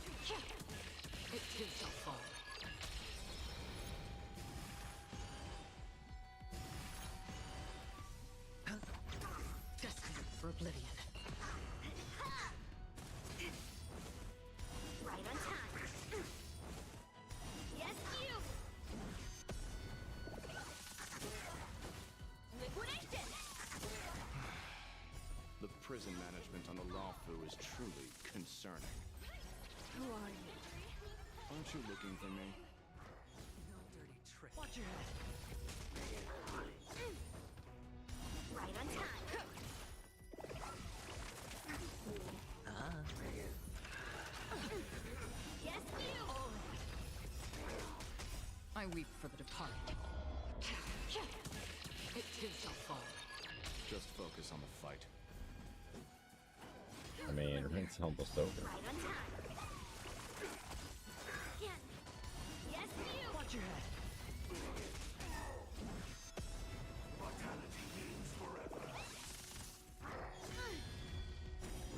too shall fall. Destined for oblivion. Right on time. Yes, you. Liquidation. The prison management on the Lawfu is truly concerning. Who are you? Aren't you looking for me? No dirty trick. Watch your head. Right on time. Yes, you. I weep for the departed. It too shall fall. Just focus on the fight. I mean, it's almost over. Right on time. Again. Yes, you. Watch your head.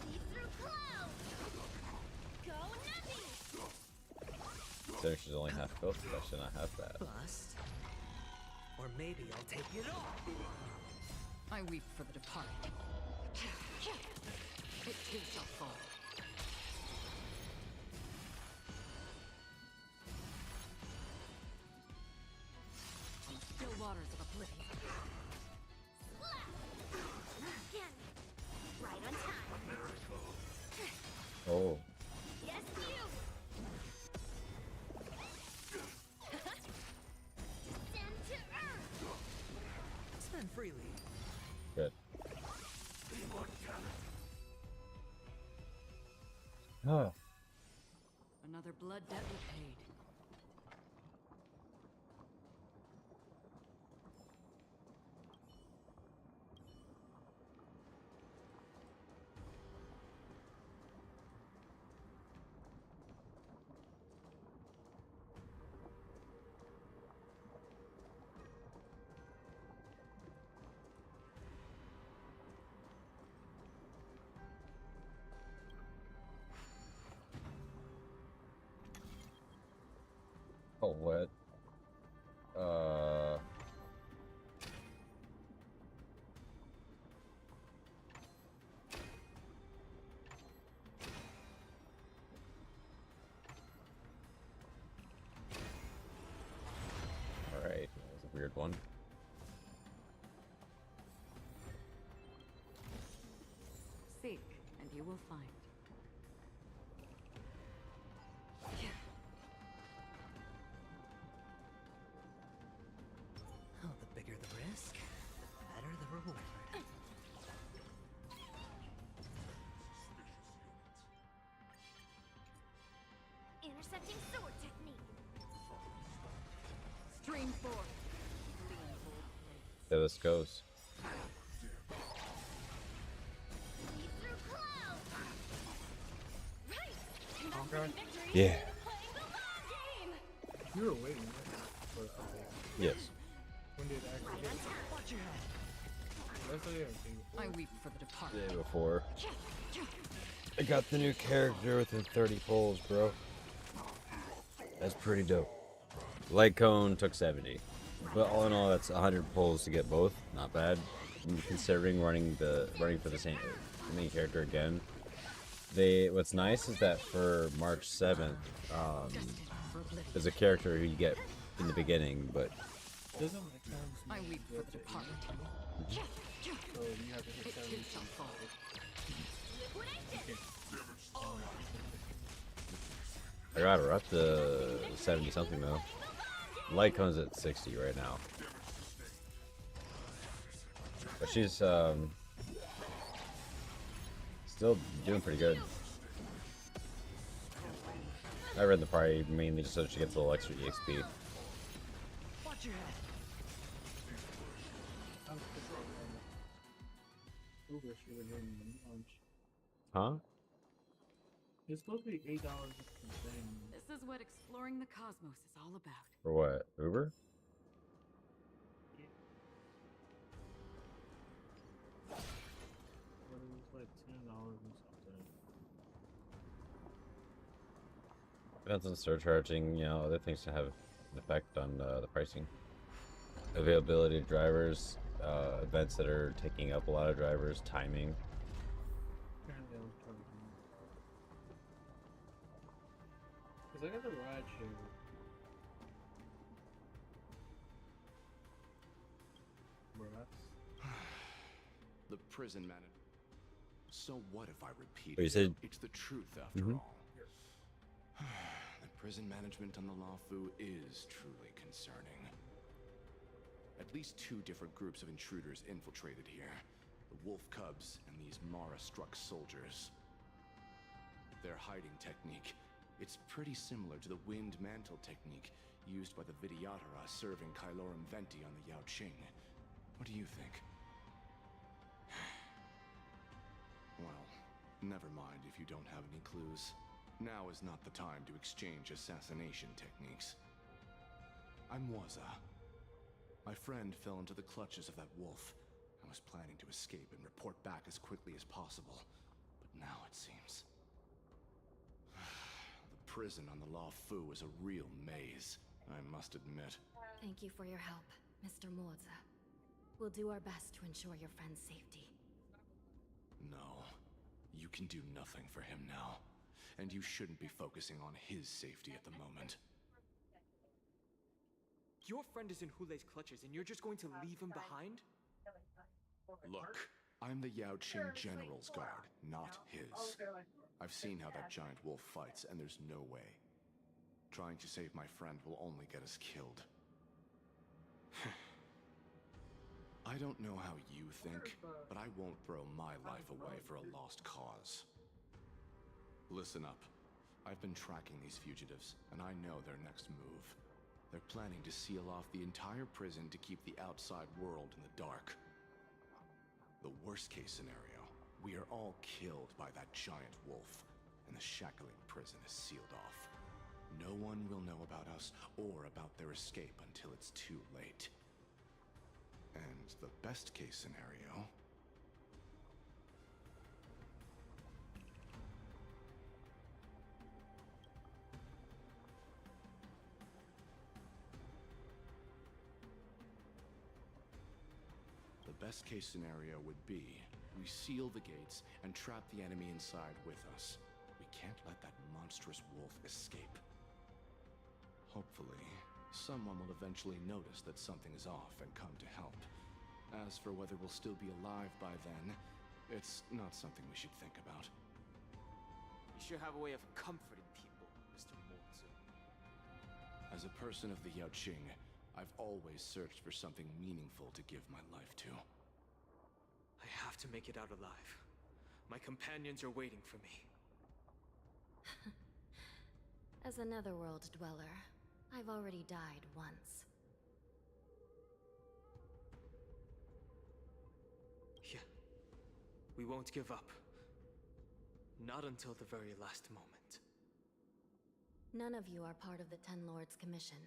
See through clouds. Go heavy. So she's only half built, so I should not have that. Bust. Or maybe I'll take it all. I weep for the departed. It too shall fall. On the still waters of oblivion. Slap. Again. Right on time. Oh. Yes, you. Descend to earth. Spend freely. Good. Oh. Another blood debt repaid. Oh, what? Alright, that was a weird one. Seek, and you will find. Oh, the bigger the risk, the better the reward. Intercepting sword technique. Stream forth. There this goes. See through clouds. Right. Okay. Yeah. Playing the long game. You were waiting right, for the update. Yes. When did it actually Right hit? on time. Watch your head. That's the other thing. I weep for the The departed. day before. I got the new character within 30 pulls, bro. That's pretty dope. Light Cone took 70. But all in all, that's 100 pulls to get both. Not bad. Considering running for the same main character again. What's nice is that for March 7th, there's a character who you get in the beginning, but Doesn't make sense. I weep for the departed. So you have to hit 70 It shall fall. I got her up to 70 something though. Light Cone's at 60 right now. But she's still doing pretty good. I read the party mainly just so she gets a little extra EXP. Watch your head. Uber should have given me lunch. Huh? It's supposed to be $8 per thing. This is what exploring the cosmos is all about. For what? Uber? But it was like $10 or something. Depends on surcharging, you know, other things to have an effect on the pricing. Availability of drivers, events that are taking up a lot of drivers, timing. Apparently I was charging. Cause I got the ride share. Bro, that's... The prison manager. So what if I repeat Oh, you it? said- It's the truth after Mhm. all. The prison management on the Lafu is truly concerning. At least 2 different groups of intruders infiltrated here. The Wolf Cubs and these Mara-struck soldiers. Their hiding technique, it's pretty similar to the Wind Mantle technique used by the Vidyadhara serving Kailorum Venti on the Yaoqing. What do you think? Well, never mind if you don't have any clues. Now is not the time to exchange assassination techniques. I'm Waza. My friend fell into the clutches of that wolf. I was planning to escape and report back as quickly as possible. But now it seems... The prison on the Lafu is a real maze, I must admit. Thank you for your help, Mr. Morza. We'll do our best to ensure your friend's safety. No, you can do nothing for him now. And you shouldn't be focusing on his safety at the moment. Your friend is in Hulei's clutches and you're just going to leave him behind? Look, I'm the Yaoqing General's Guard, not his. I've seen how that giant wolf fights, and there's no way. Trying to save my friend will only get us killed. I don't know how you think, but I won't throw my life away for a lost cause. Listen up. I've been tracking these fugitives, and I know their next move. They're planning to seal off the entire prison to keep the outside world in the dark. The worst case scenario, we are all killed by that giant wolf, and the shackling prison is sealed off. No one will know about us or about their escape until it's too late. And the best case scenario... The best case scenario would be we seal the gates and trap the enemy inside with us. We can't let that monstrous wolf escape. Hopefully, someone will eventually notice that something is off and come to help. As for whether we'll still be alive by then, it's not something we should think about. You sure have a way of comforting people, Mr. Morza. As a person of the Yaoqing, I've always searched for something meaningful to give my life to. I have to make it out alive. My companions are waiting for me. As a netherworld dweller, I've already died once. Yeah. We won't give up. Not until the very last moment. None of you are part of the Ten Lords' Commission,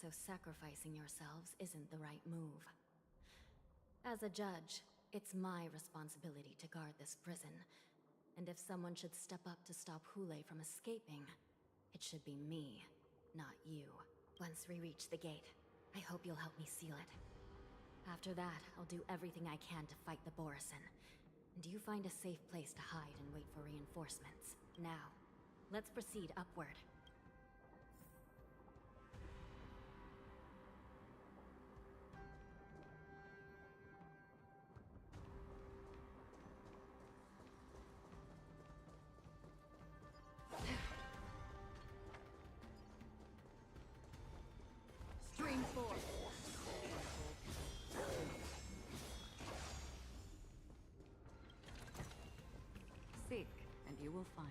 so sacrificing yourselves isn't the right move. As a judge, It's my responsibility to guard this prison. And if someone should step up to stop Hule from escaping, it should be me, not you. Once we reach the gate, I hope you'll help me seal it. After that, I'll do everything I can to fight the Borisin. And you find a safe place to hide and wait for reinforcements. Now, let's proceed upward. Stream 4. Seek, and you will find.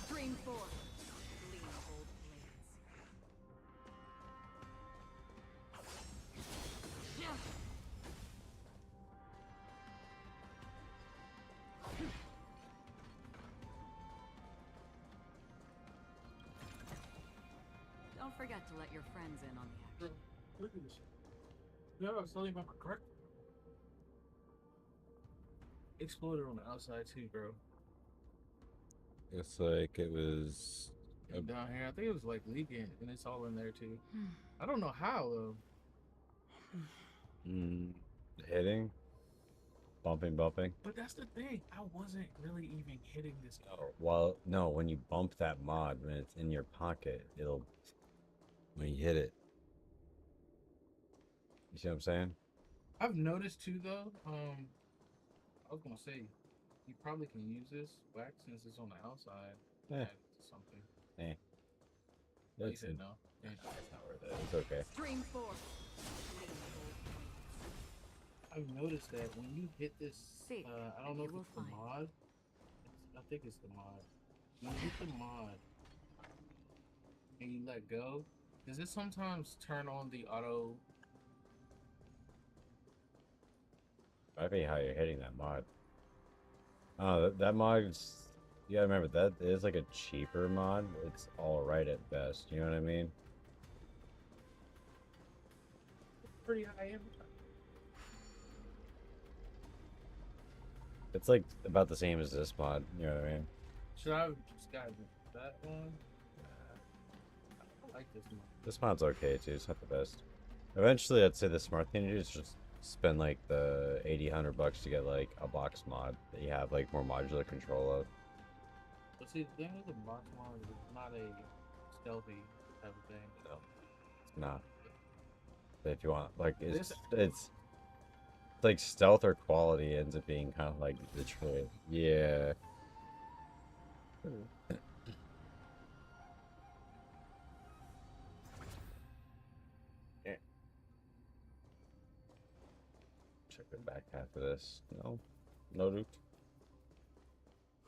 Stream 4. Lean old blades. Don't forget to let your friends in on the action. Look at this. Yeah, I was telling you about my car. Exploded on the outside too, bro. It's like it was Down here, I think it was like leaking, and it's all in there too. I don't know how though. hitting, bumping. But that's the thing. I wasn't really even hitting this car. Oh, well, no, when you bump that mod, when it's in your pocket, it'll, when you hit it. You see what I'm saying? I've noticed too though, I was gonna say, you probably can use this wax since it's on the outside. Yeah. Add it to something. Eh. Oh, you That's said no. Yeah. It's not worth it. It's okay. Stream 4. I've noticed that when you hit this, Seek, I don't know if you it's will the find. mod. I think it's the mod. When you hit the mod and you let go, does it sometimes turn on the auto? Might be how you're hitting that mod. Oh, that mod's. You gotta remember that is like a cheaper mod. It's all right at best. You know what I mean? Pretty high end. It's like about the same as this mod. You know what I mean? Should I have just got that one? I like this one. This mod's okay too. It's not the best. Eventually, I'd say the smart thing to do is just spend like the $80-100 to get like a box mod that you have like more modular control of. But see, the thing with the box mod is it's not a stealthy type of thing. No, it's not. But if you want, like, it's like stealth or quality ends up being kind of like the choice. Yeah. Yeah. Check the back half of this. No, no loot.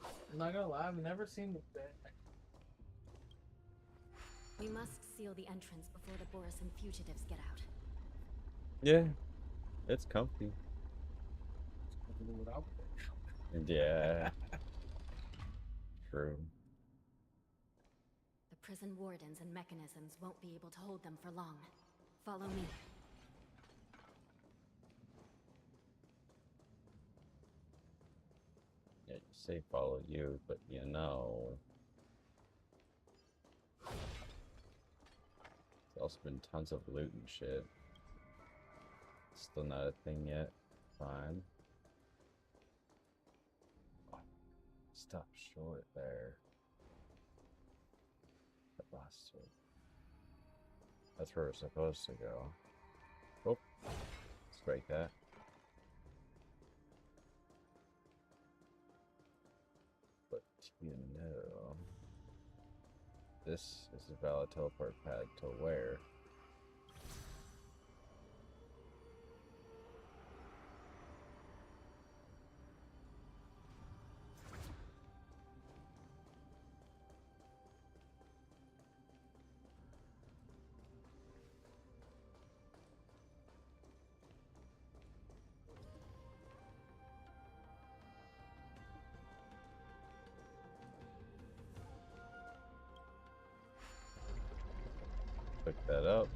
I'm not gonna lie, I've never seen the back. We must seal the entrance before the Borisin fugitives get out. Yeah, it's comfy. Without Yeah. True. The prison wardens and mechanisms won't be able to hold them for long. Follow me. Yeah, you say follow you, but you know. There's also been tons of loot and shit. Still not a thing yet. Fine. Oh, stop short there. The bastard. That's where we're supposed to go. Oh, let's break that. But you know, this is a valid teleport pad to where? that up.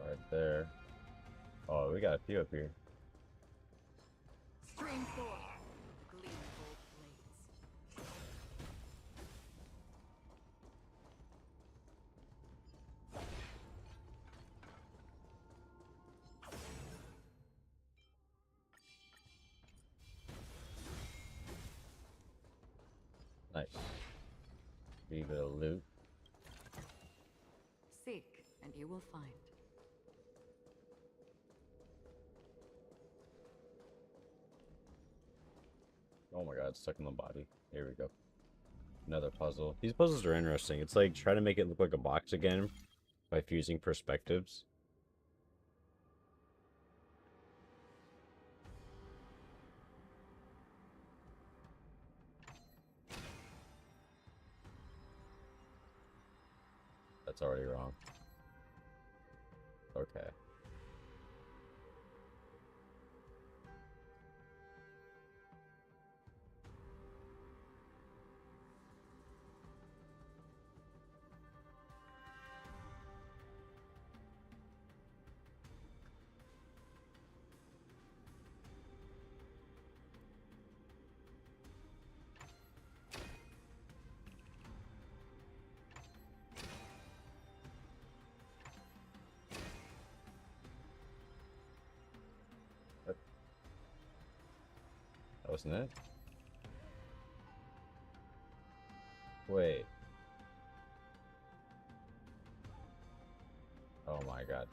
Right there. Oh, we got a few up here. Stream forth, gleamful blades. Nice. Leave it a loot. Seek, and you will find. Oh my god, stuck in the body. Here we go. Another puzzle. These puzzles are interesting. It's like trying to make it look like a box again by fusing perspectives. That's already wrong. Okay. That wasn't it? Wait. Oh my god.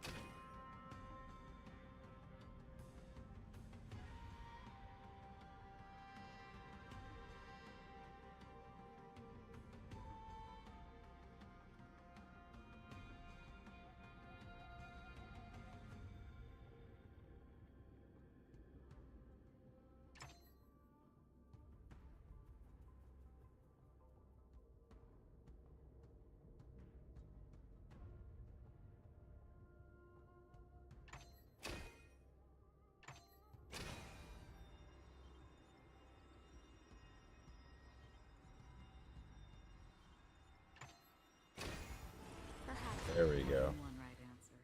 There we go. One right answer.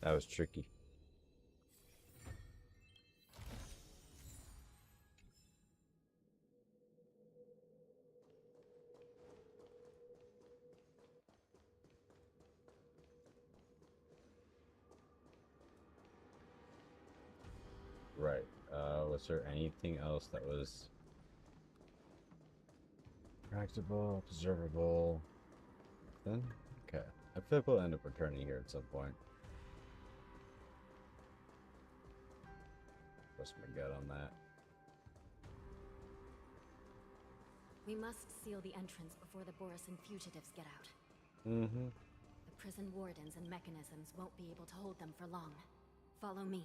That was tricky. Right. Was there anything else that was practicable, observable? Then? Okay. I feel like we'll end up returning here at some point. Trust my gut on that. We must seal the entrance before the Borisan fugitives get out. Mm-hmm. The prison wardens and mechanisms won't be able to hold them for long. Follow me.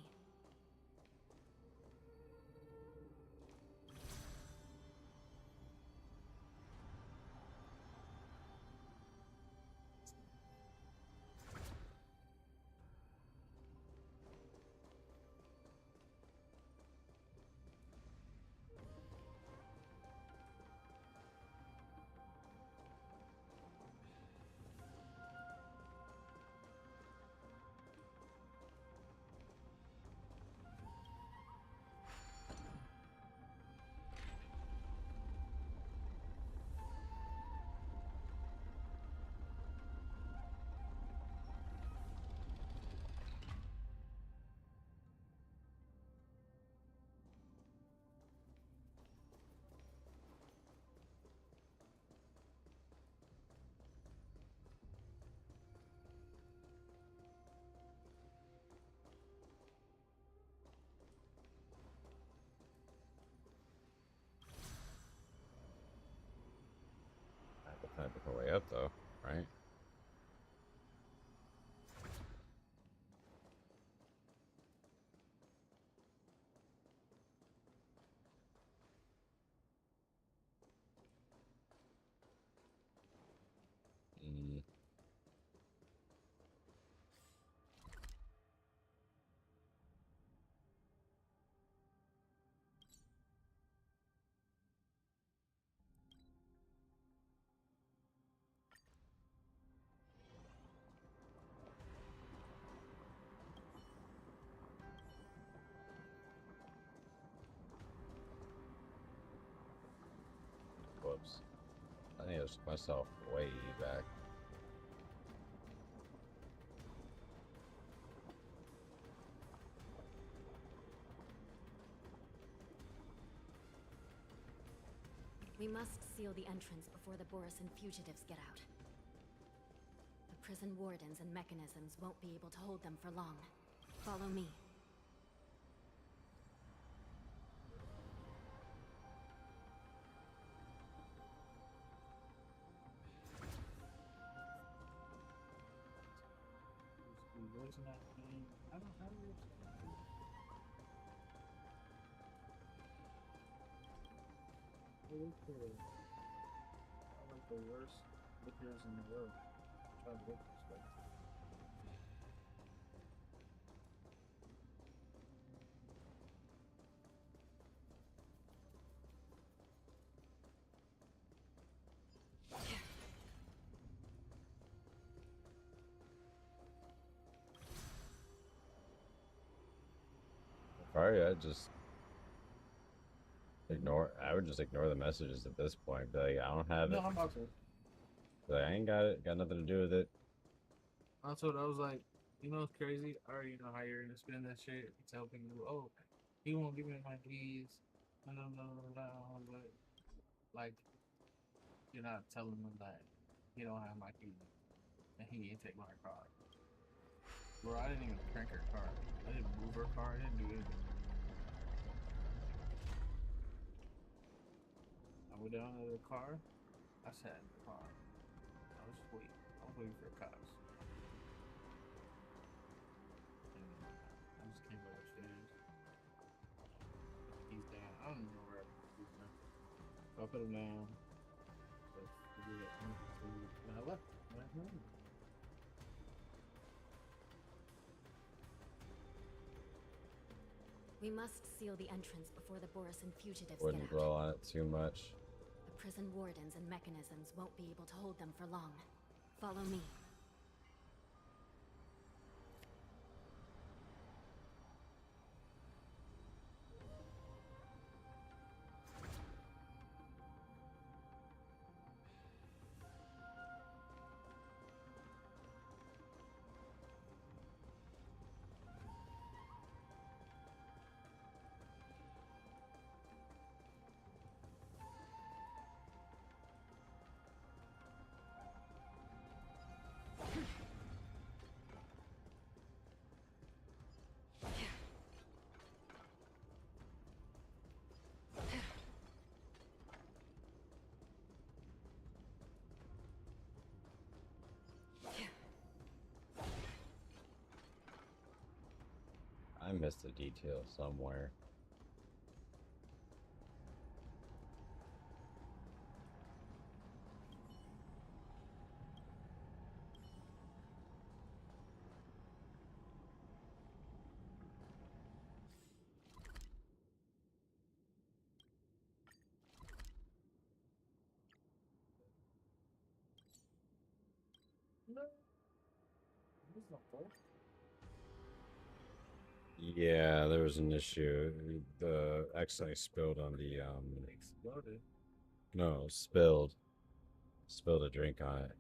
I have to find a different way up though, right? Mm. I think I just myself way back. We must seal the entrance before the Borisan fugitives get out. The prison wardens and mechanisms won't be able to hold them for long. Follow me. I don't understand. Okay. I like the worst liquors in the world. Try to look this way. Probably I just ignore. I would just ignore the messages at this point. Be like, I don't have it. No, I'm about to. Be like, I ain't got it. Got nothing to do with it. I told I was like, you know what's crazy? I already know how you're gonna spend that shit. Tell people, oh, he won't give me my keys. No, but like, you're not telling them that he don't have my keys and he ain't take my car. Bro, I didn't even crank her car. I didn't move her car. I didn't do anything. I went down to the car. I sat in the car. I was waiting. I was waiting for the cops. And I just came upstairs. He's down. I don't even know where I put him down. So I put him down. So and I left. Went home. We must seal the entrance before the Borisan fugitives Wouldn't get dwell out. on it too much. The prison wardens and mechanisms won't be able to hold them for long. Follow me. I missed a detail somewhere. No. There's no fault. Yeah, there was an issue. The accidentally spilled on the Exploded. No, spilled. Spilled a drink on it.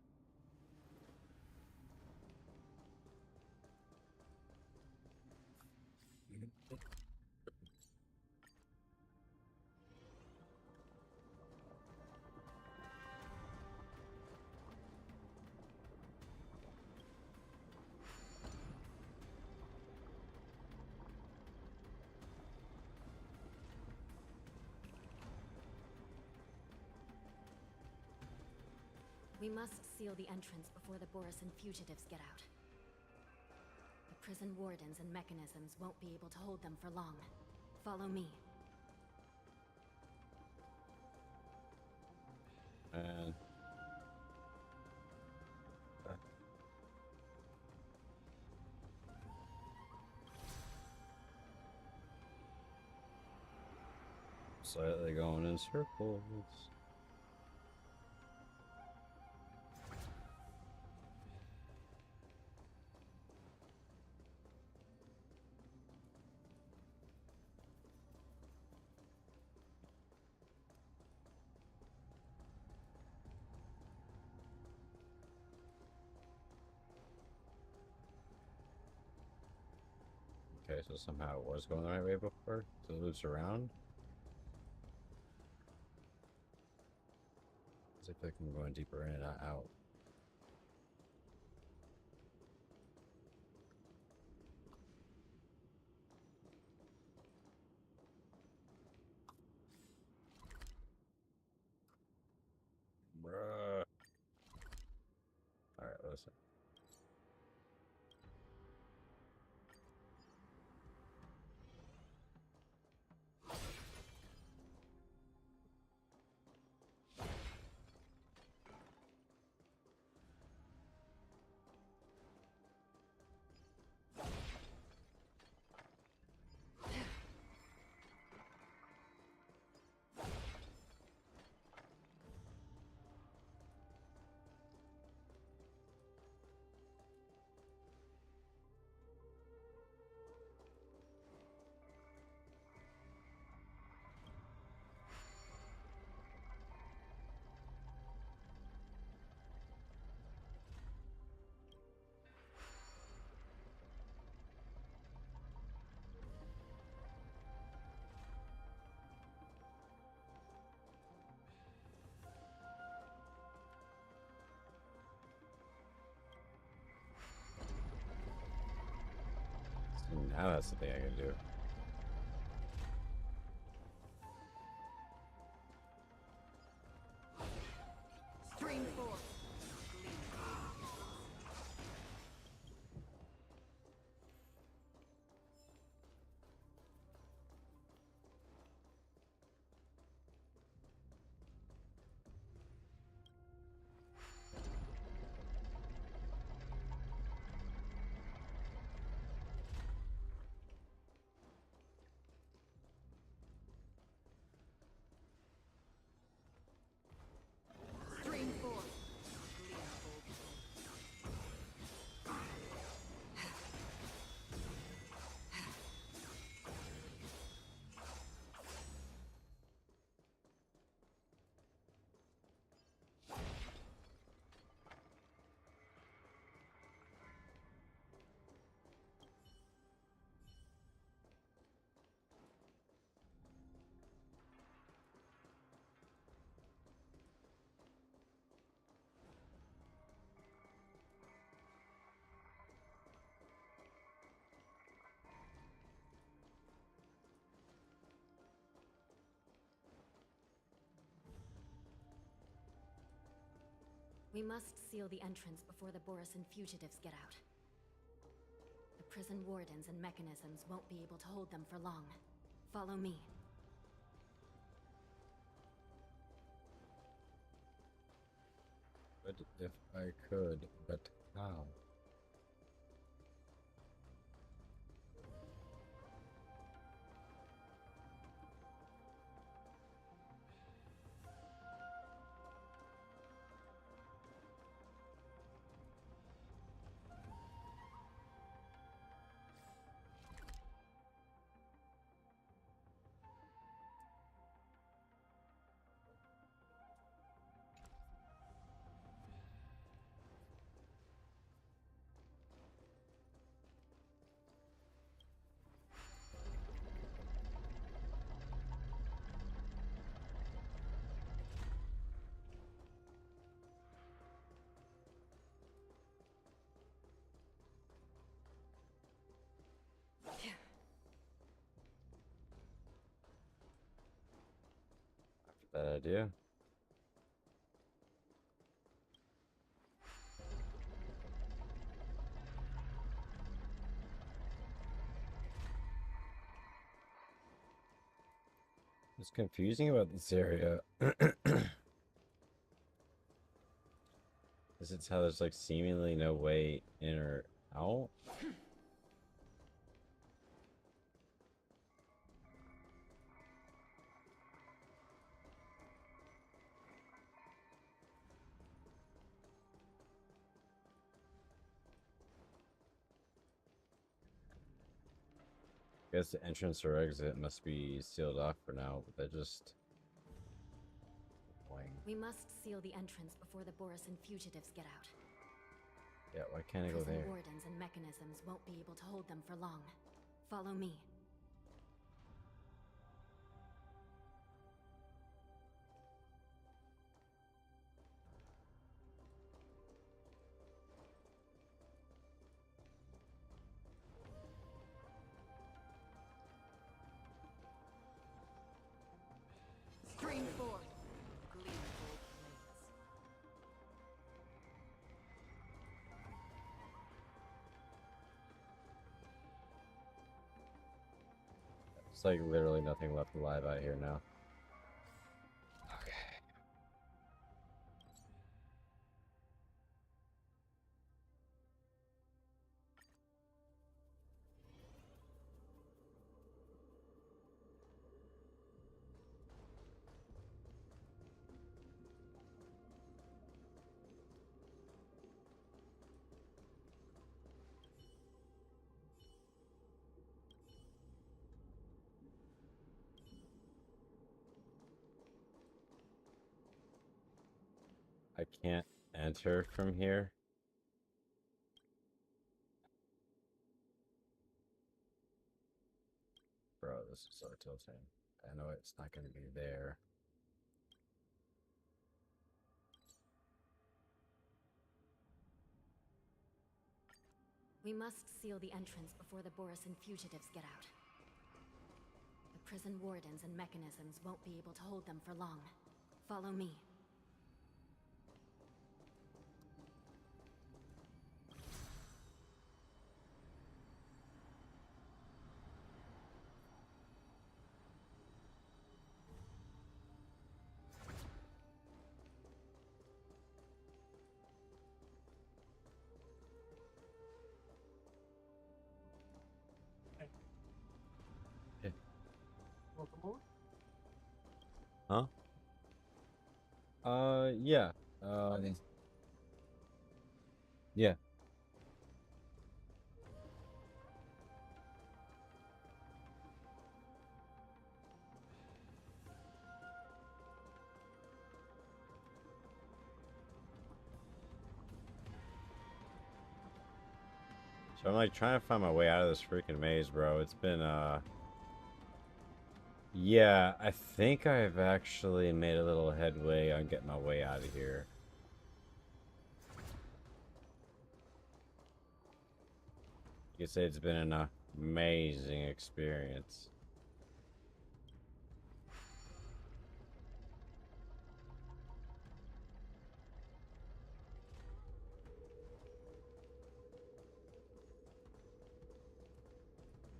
We must seal the entrance before the Borisan fugitives get out. The prison wardens and mechanisms won't be able to hold them for long. Follow me. And slightly going in circles. so somehow it was going the right way before, so it loops around. As if I'm going deeper in and not out. Bruh. Alright, listen. See, now that's the thing I can do. Stream 4. Stream 4. We must seal the entrance before the Borisan fugitives get out. The prison wardens and mechanisms won't be able to hold them for long. Follow me. But if I could, but how? Bad idea. What's confusing about this area is it's how there's like seemingly no way in or out. I guess the entrance or exit must be sealed off for now, but that just... We must seal the entrance before the Borisan fugitives get out. Yeah, why can't I go Prison there? wardens and mechanisms won't be able to hold them for long. Follow me. Stream forth. Gleamful blades. It's like literally nothing left alive out here now. I can't enter from here. Bro, this is so tilting. I know it's not going to be there. We must seal the entrance before the Borisan fugitives get out. The prison wardens and mechanisms won't be able to hold them for long. Follow me. Huh? Yeah. Yeah. So I'm like trying to find my way out of this freaking maze, bro. It's been, yeah, I think I've actually made a little headway on getting my way out of here. You could say it's been an amazing experience.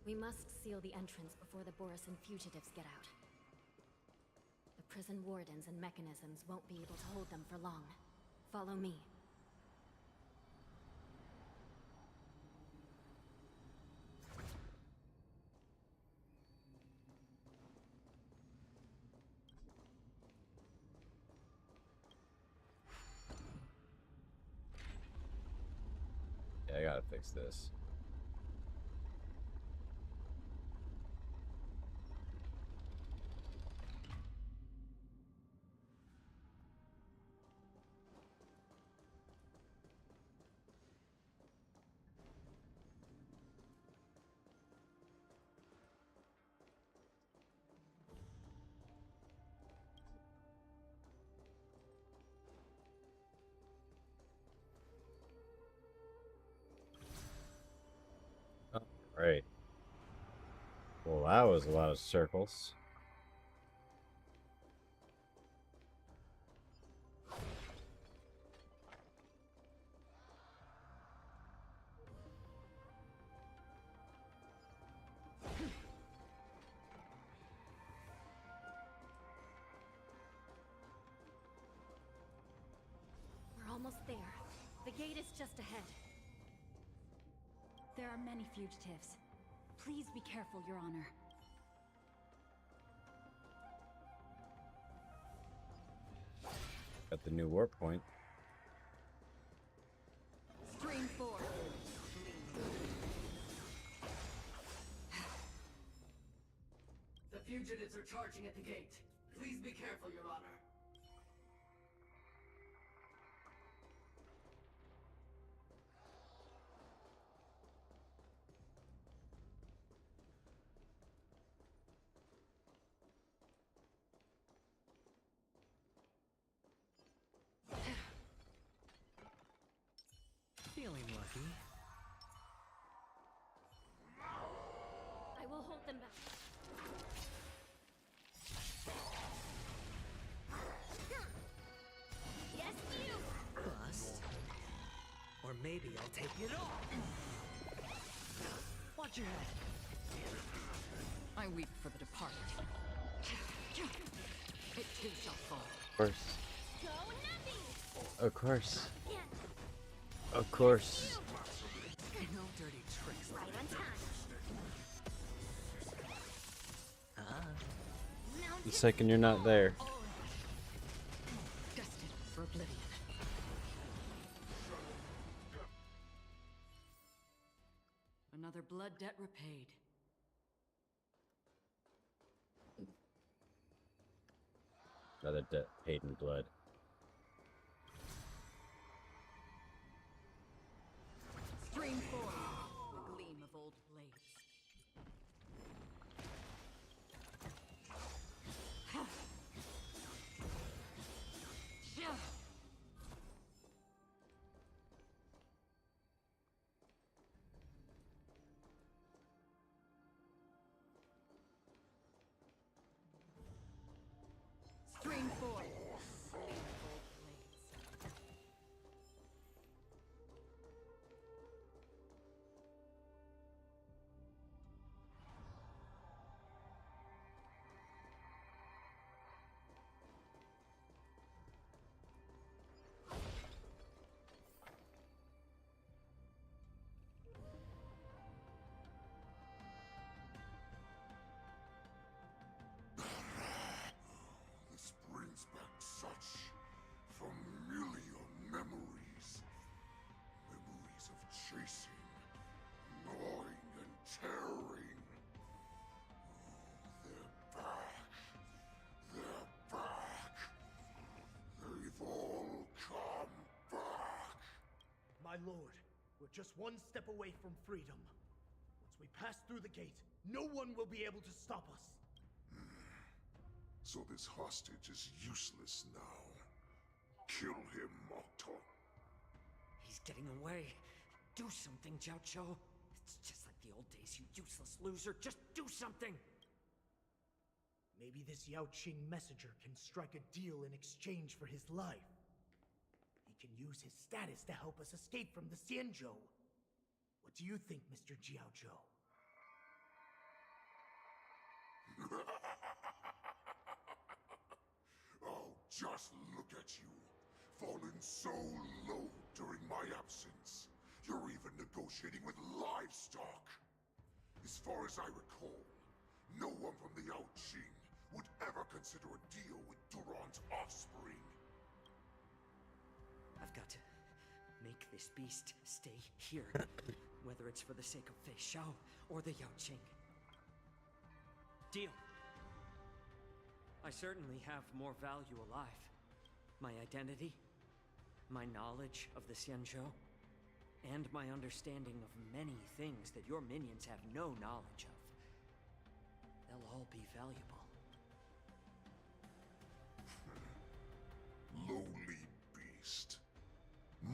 We must seal the entrance before the Borisan fugitives get out. The prison wardens and mechanisms won't be able to hold them for long. Follow me. Yeah, I gotta fix this. Right. Well, that was a lot of circles. We're almost there. The gate is just ahead. There are many fugitives. Please be careful, Your Honor. Got the new warp point. Stream forth. The fugitives are charging at the gate. Please be careful, Your Honor. maybe I'll take it all. Watch your head. I weep for the departed. It too shall fall. Of course. Of course. Of course. No dirty tricks. Right on time. The second you're not there. Destined for oblivion. Another blood debt repaid. Another debt paid in blood. Stream forth the gleam of old blades. Stream forth the gleam of old blades. This brings back such familiar memories. Memories of chasing, gnawing, and tearing. Oh, they're back. They're back. They've all come back. My lord, we're just one step away from freedom. Once we pass through the gate, no one will be able to stop us. So this hostage is useless now. Kill him, Mokto. He's getting away. Do something, Jiao. It's just like the old days, you useless loser. Just do something! Maybe this Yao Qing messenger can strike a deal in exchange for his life. He can use his status to help us escape from the Xianzhou. What do you think, Mr. Jiaozhou? Oh, just look at you. Fallen so low during my absence. You're even negotiating with livestock. As far as I recall, no one from the Yao Qing would ever consider a deal with Duran's offspring. I've got to make this beast stay here. Whether it's for the sake of Fei Xiao or the Yao Qing. Deal. I certainly have more value alive. My identity, my knowledge of the Xianzhou, and my understanding of many things that your minions have no knowledge of. They'll all be valuable. Lowly beast.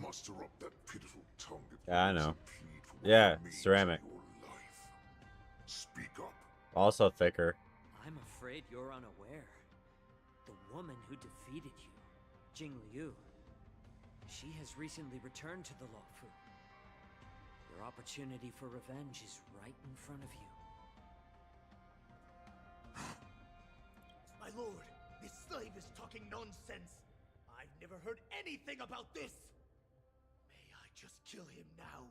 Muster up that pitiful tongue if Yeah, I you know. plead for what Yeah, it means to ceramic. your life. Speak up. Also thicker. I'm afraid you're unaware. The woman who defeated you, Jing Liu, she has recently returned to the Luofu. Your opportunity for revenge is right in front of you. My lord, this slave is talking nonsense. I've never heard anything about this. May I just kill him now?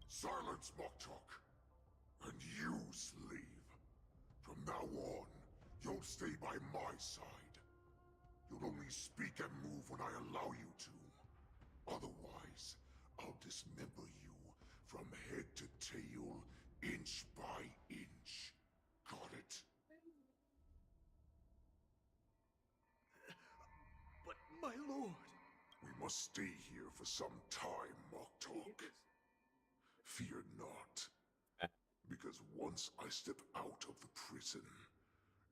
Silence, Moktok. And you, slave. From now on, you'll stay by my side. You'll only speak and move when I allow you to. Otherwise, I'll dismember you from head to tail, inch by inch. Got it? But my lord... We must stay here for some time, Moktok. Fear not. Because once I step out of the prison,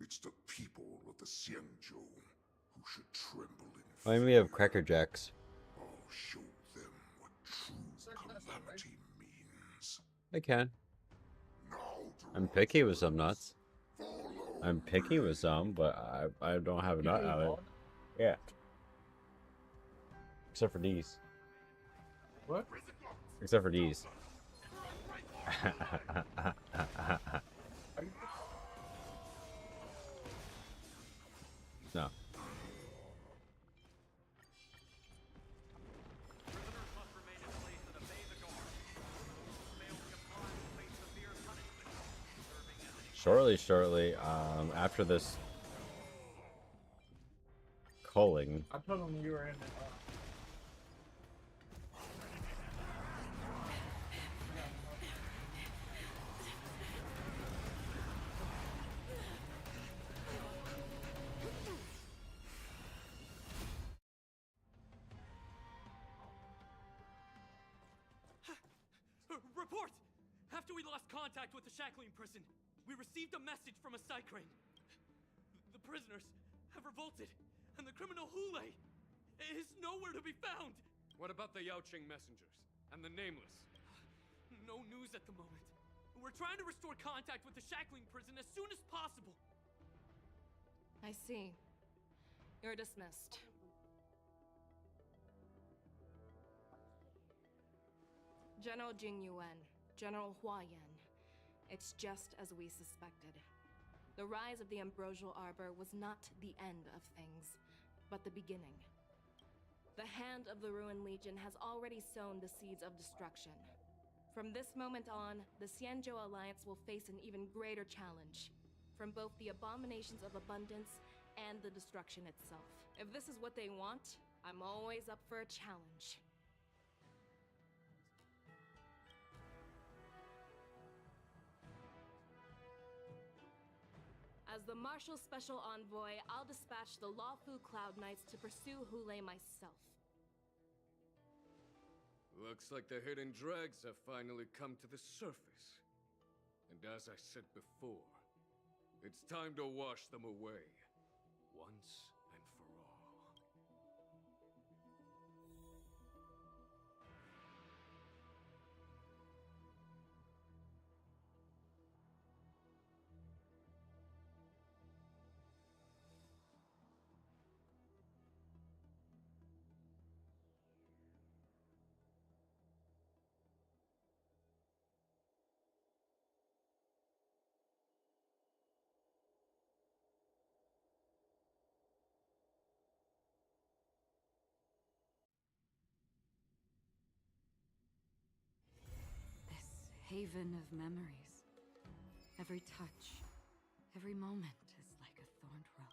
it's the people of the Xianzhou who should tremble in fear. Remind me of Cracker Jacks. I'll show them what true calamity means. I can. Now, I'm picky with some nuts. I'm picky with some, but I don't have a nut out of it. Yeah. Except for these. What? Except for these. No. Shortly, after this culling. I told him you were in it. Report! After we lost contact with the shackling prison, we received a message from a Psycrane. The prisoners have revolted, and the criminal Hule is nowhere to be found! What about the Yaoqing messengers? And the Nameless? No news at the moment. We're trying to restore contact with the shackling prison as soon as possible. I see. You're dismissed. General Jing Yuan, General Hua Yan. It's just as we suspected. The rise of the Ambrosial Arbor was not the end of things, but the beginning. The hand of the Ruined Legion has already sown the seeds of destruction. From this moment on, the Xianzhou Alliance will face an even greater challenge, from both the abominations of abundance and the destruction itself. If this is what they want, I'm always up for a challenge. As the Marshal Special Envoy, I'll dispatch the Lawfu Cloud Knights to pursue Hule myself. Looks like the hidden dregs have finally come to the surface. And as I said before, it's time to wash them away, once and for all. Haven of memories. Every touch, every moment is like a thorned rose.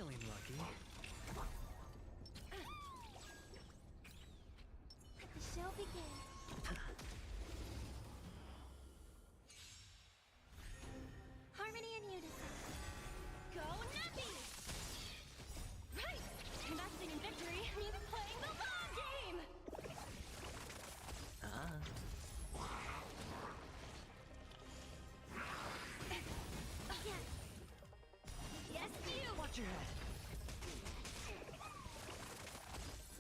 feeling lucky. Let the show begin. Harmony and unison. Go Nappy! Right! Investing in victory means playing the long game! Yes! Yes, you! Watch your head.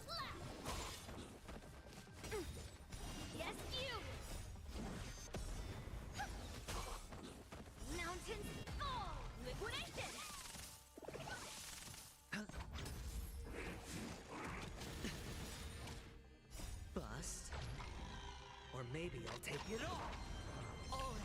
Slap! Yes, you! Mountains fall! Liquidation! Bust. Or maybe I'll take it all. All in.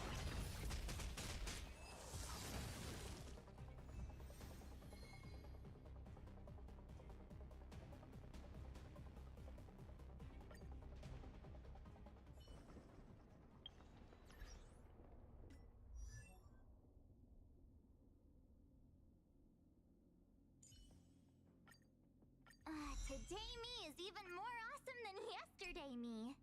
Today me is even more awesome than yesterday me.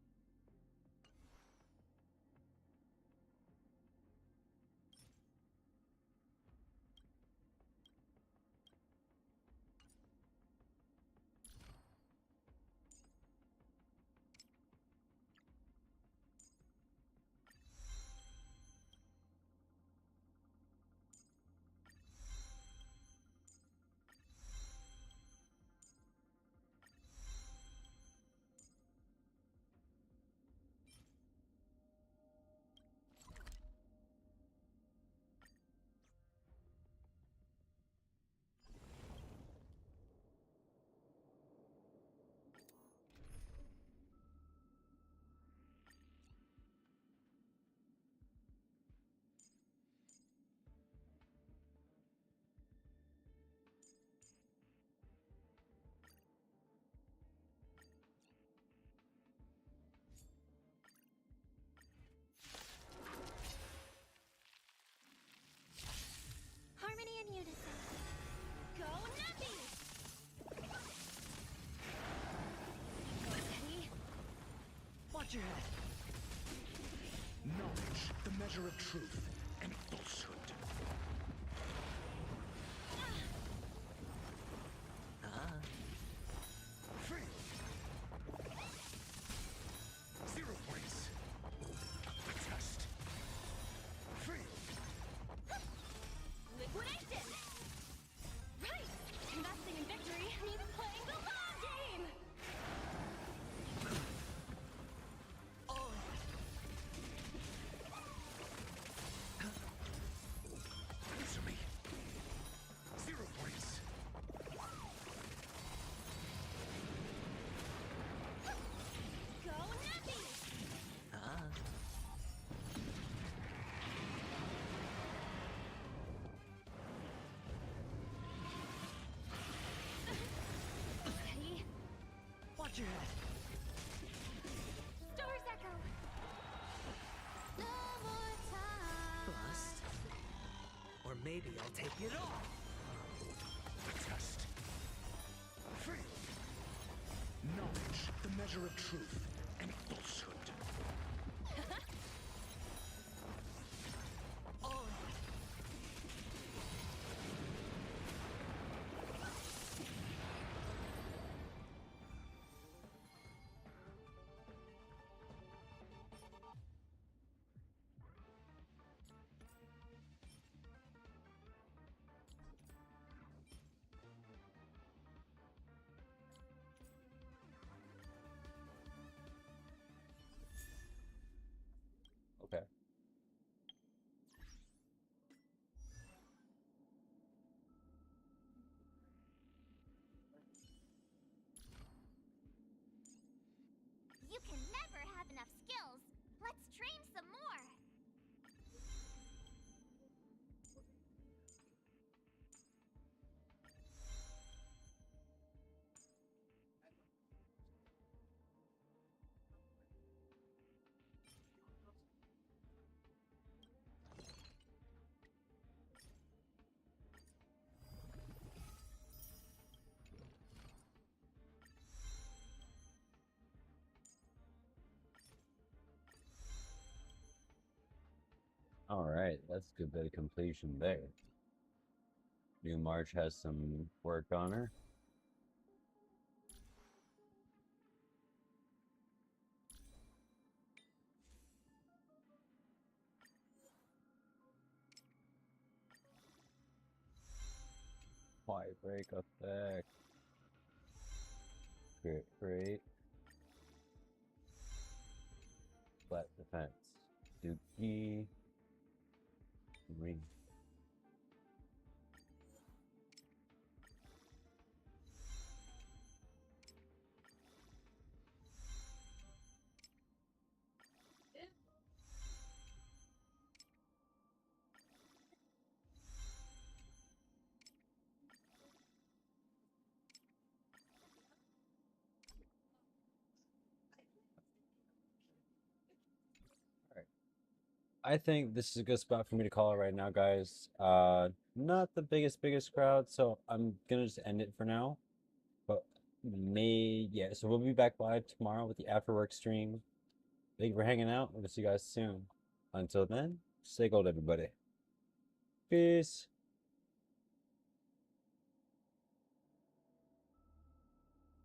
Harmony and unison. Go Nappy! Steady. Watch your head. Knowledge, the measure of truth and falsehood. Free. 0 points. Test. Free. Liquidation! Right! Investing in victory means playing the long game! All in. Answer me. 0 points. Go Nappy! Steady. Watch your head. Stars echo! No more time! Bust. Or maybe I'll take it all. Test. Free. Knowledge, the measure of truth and falsehood. All in. Okay. You can never have enough skills. Let's train some more. Alright, that's a good bit of completion there. New March has some work on her. Why break effect? Great. Flat defense. Dookie. Ring. I think this is a good spot for me to call it right now, guys. Not the biggest crowd, so I'm gonna just end it for now. But yeah, so we'll be back live tomorrow with the afterwork stream. Thank you for hanging out. We'll see you guys soon. Until then, stay gold, everybody. Peace.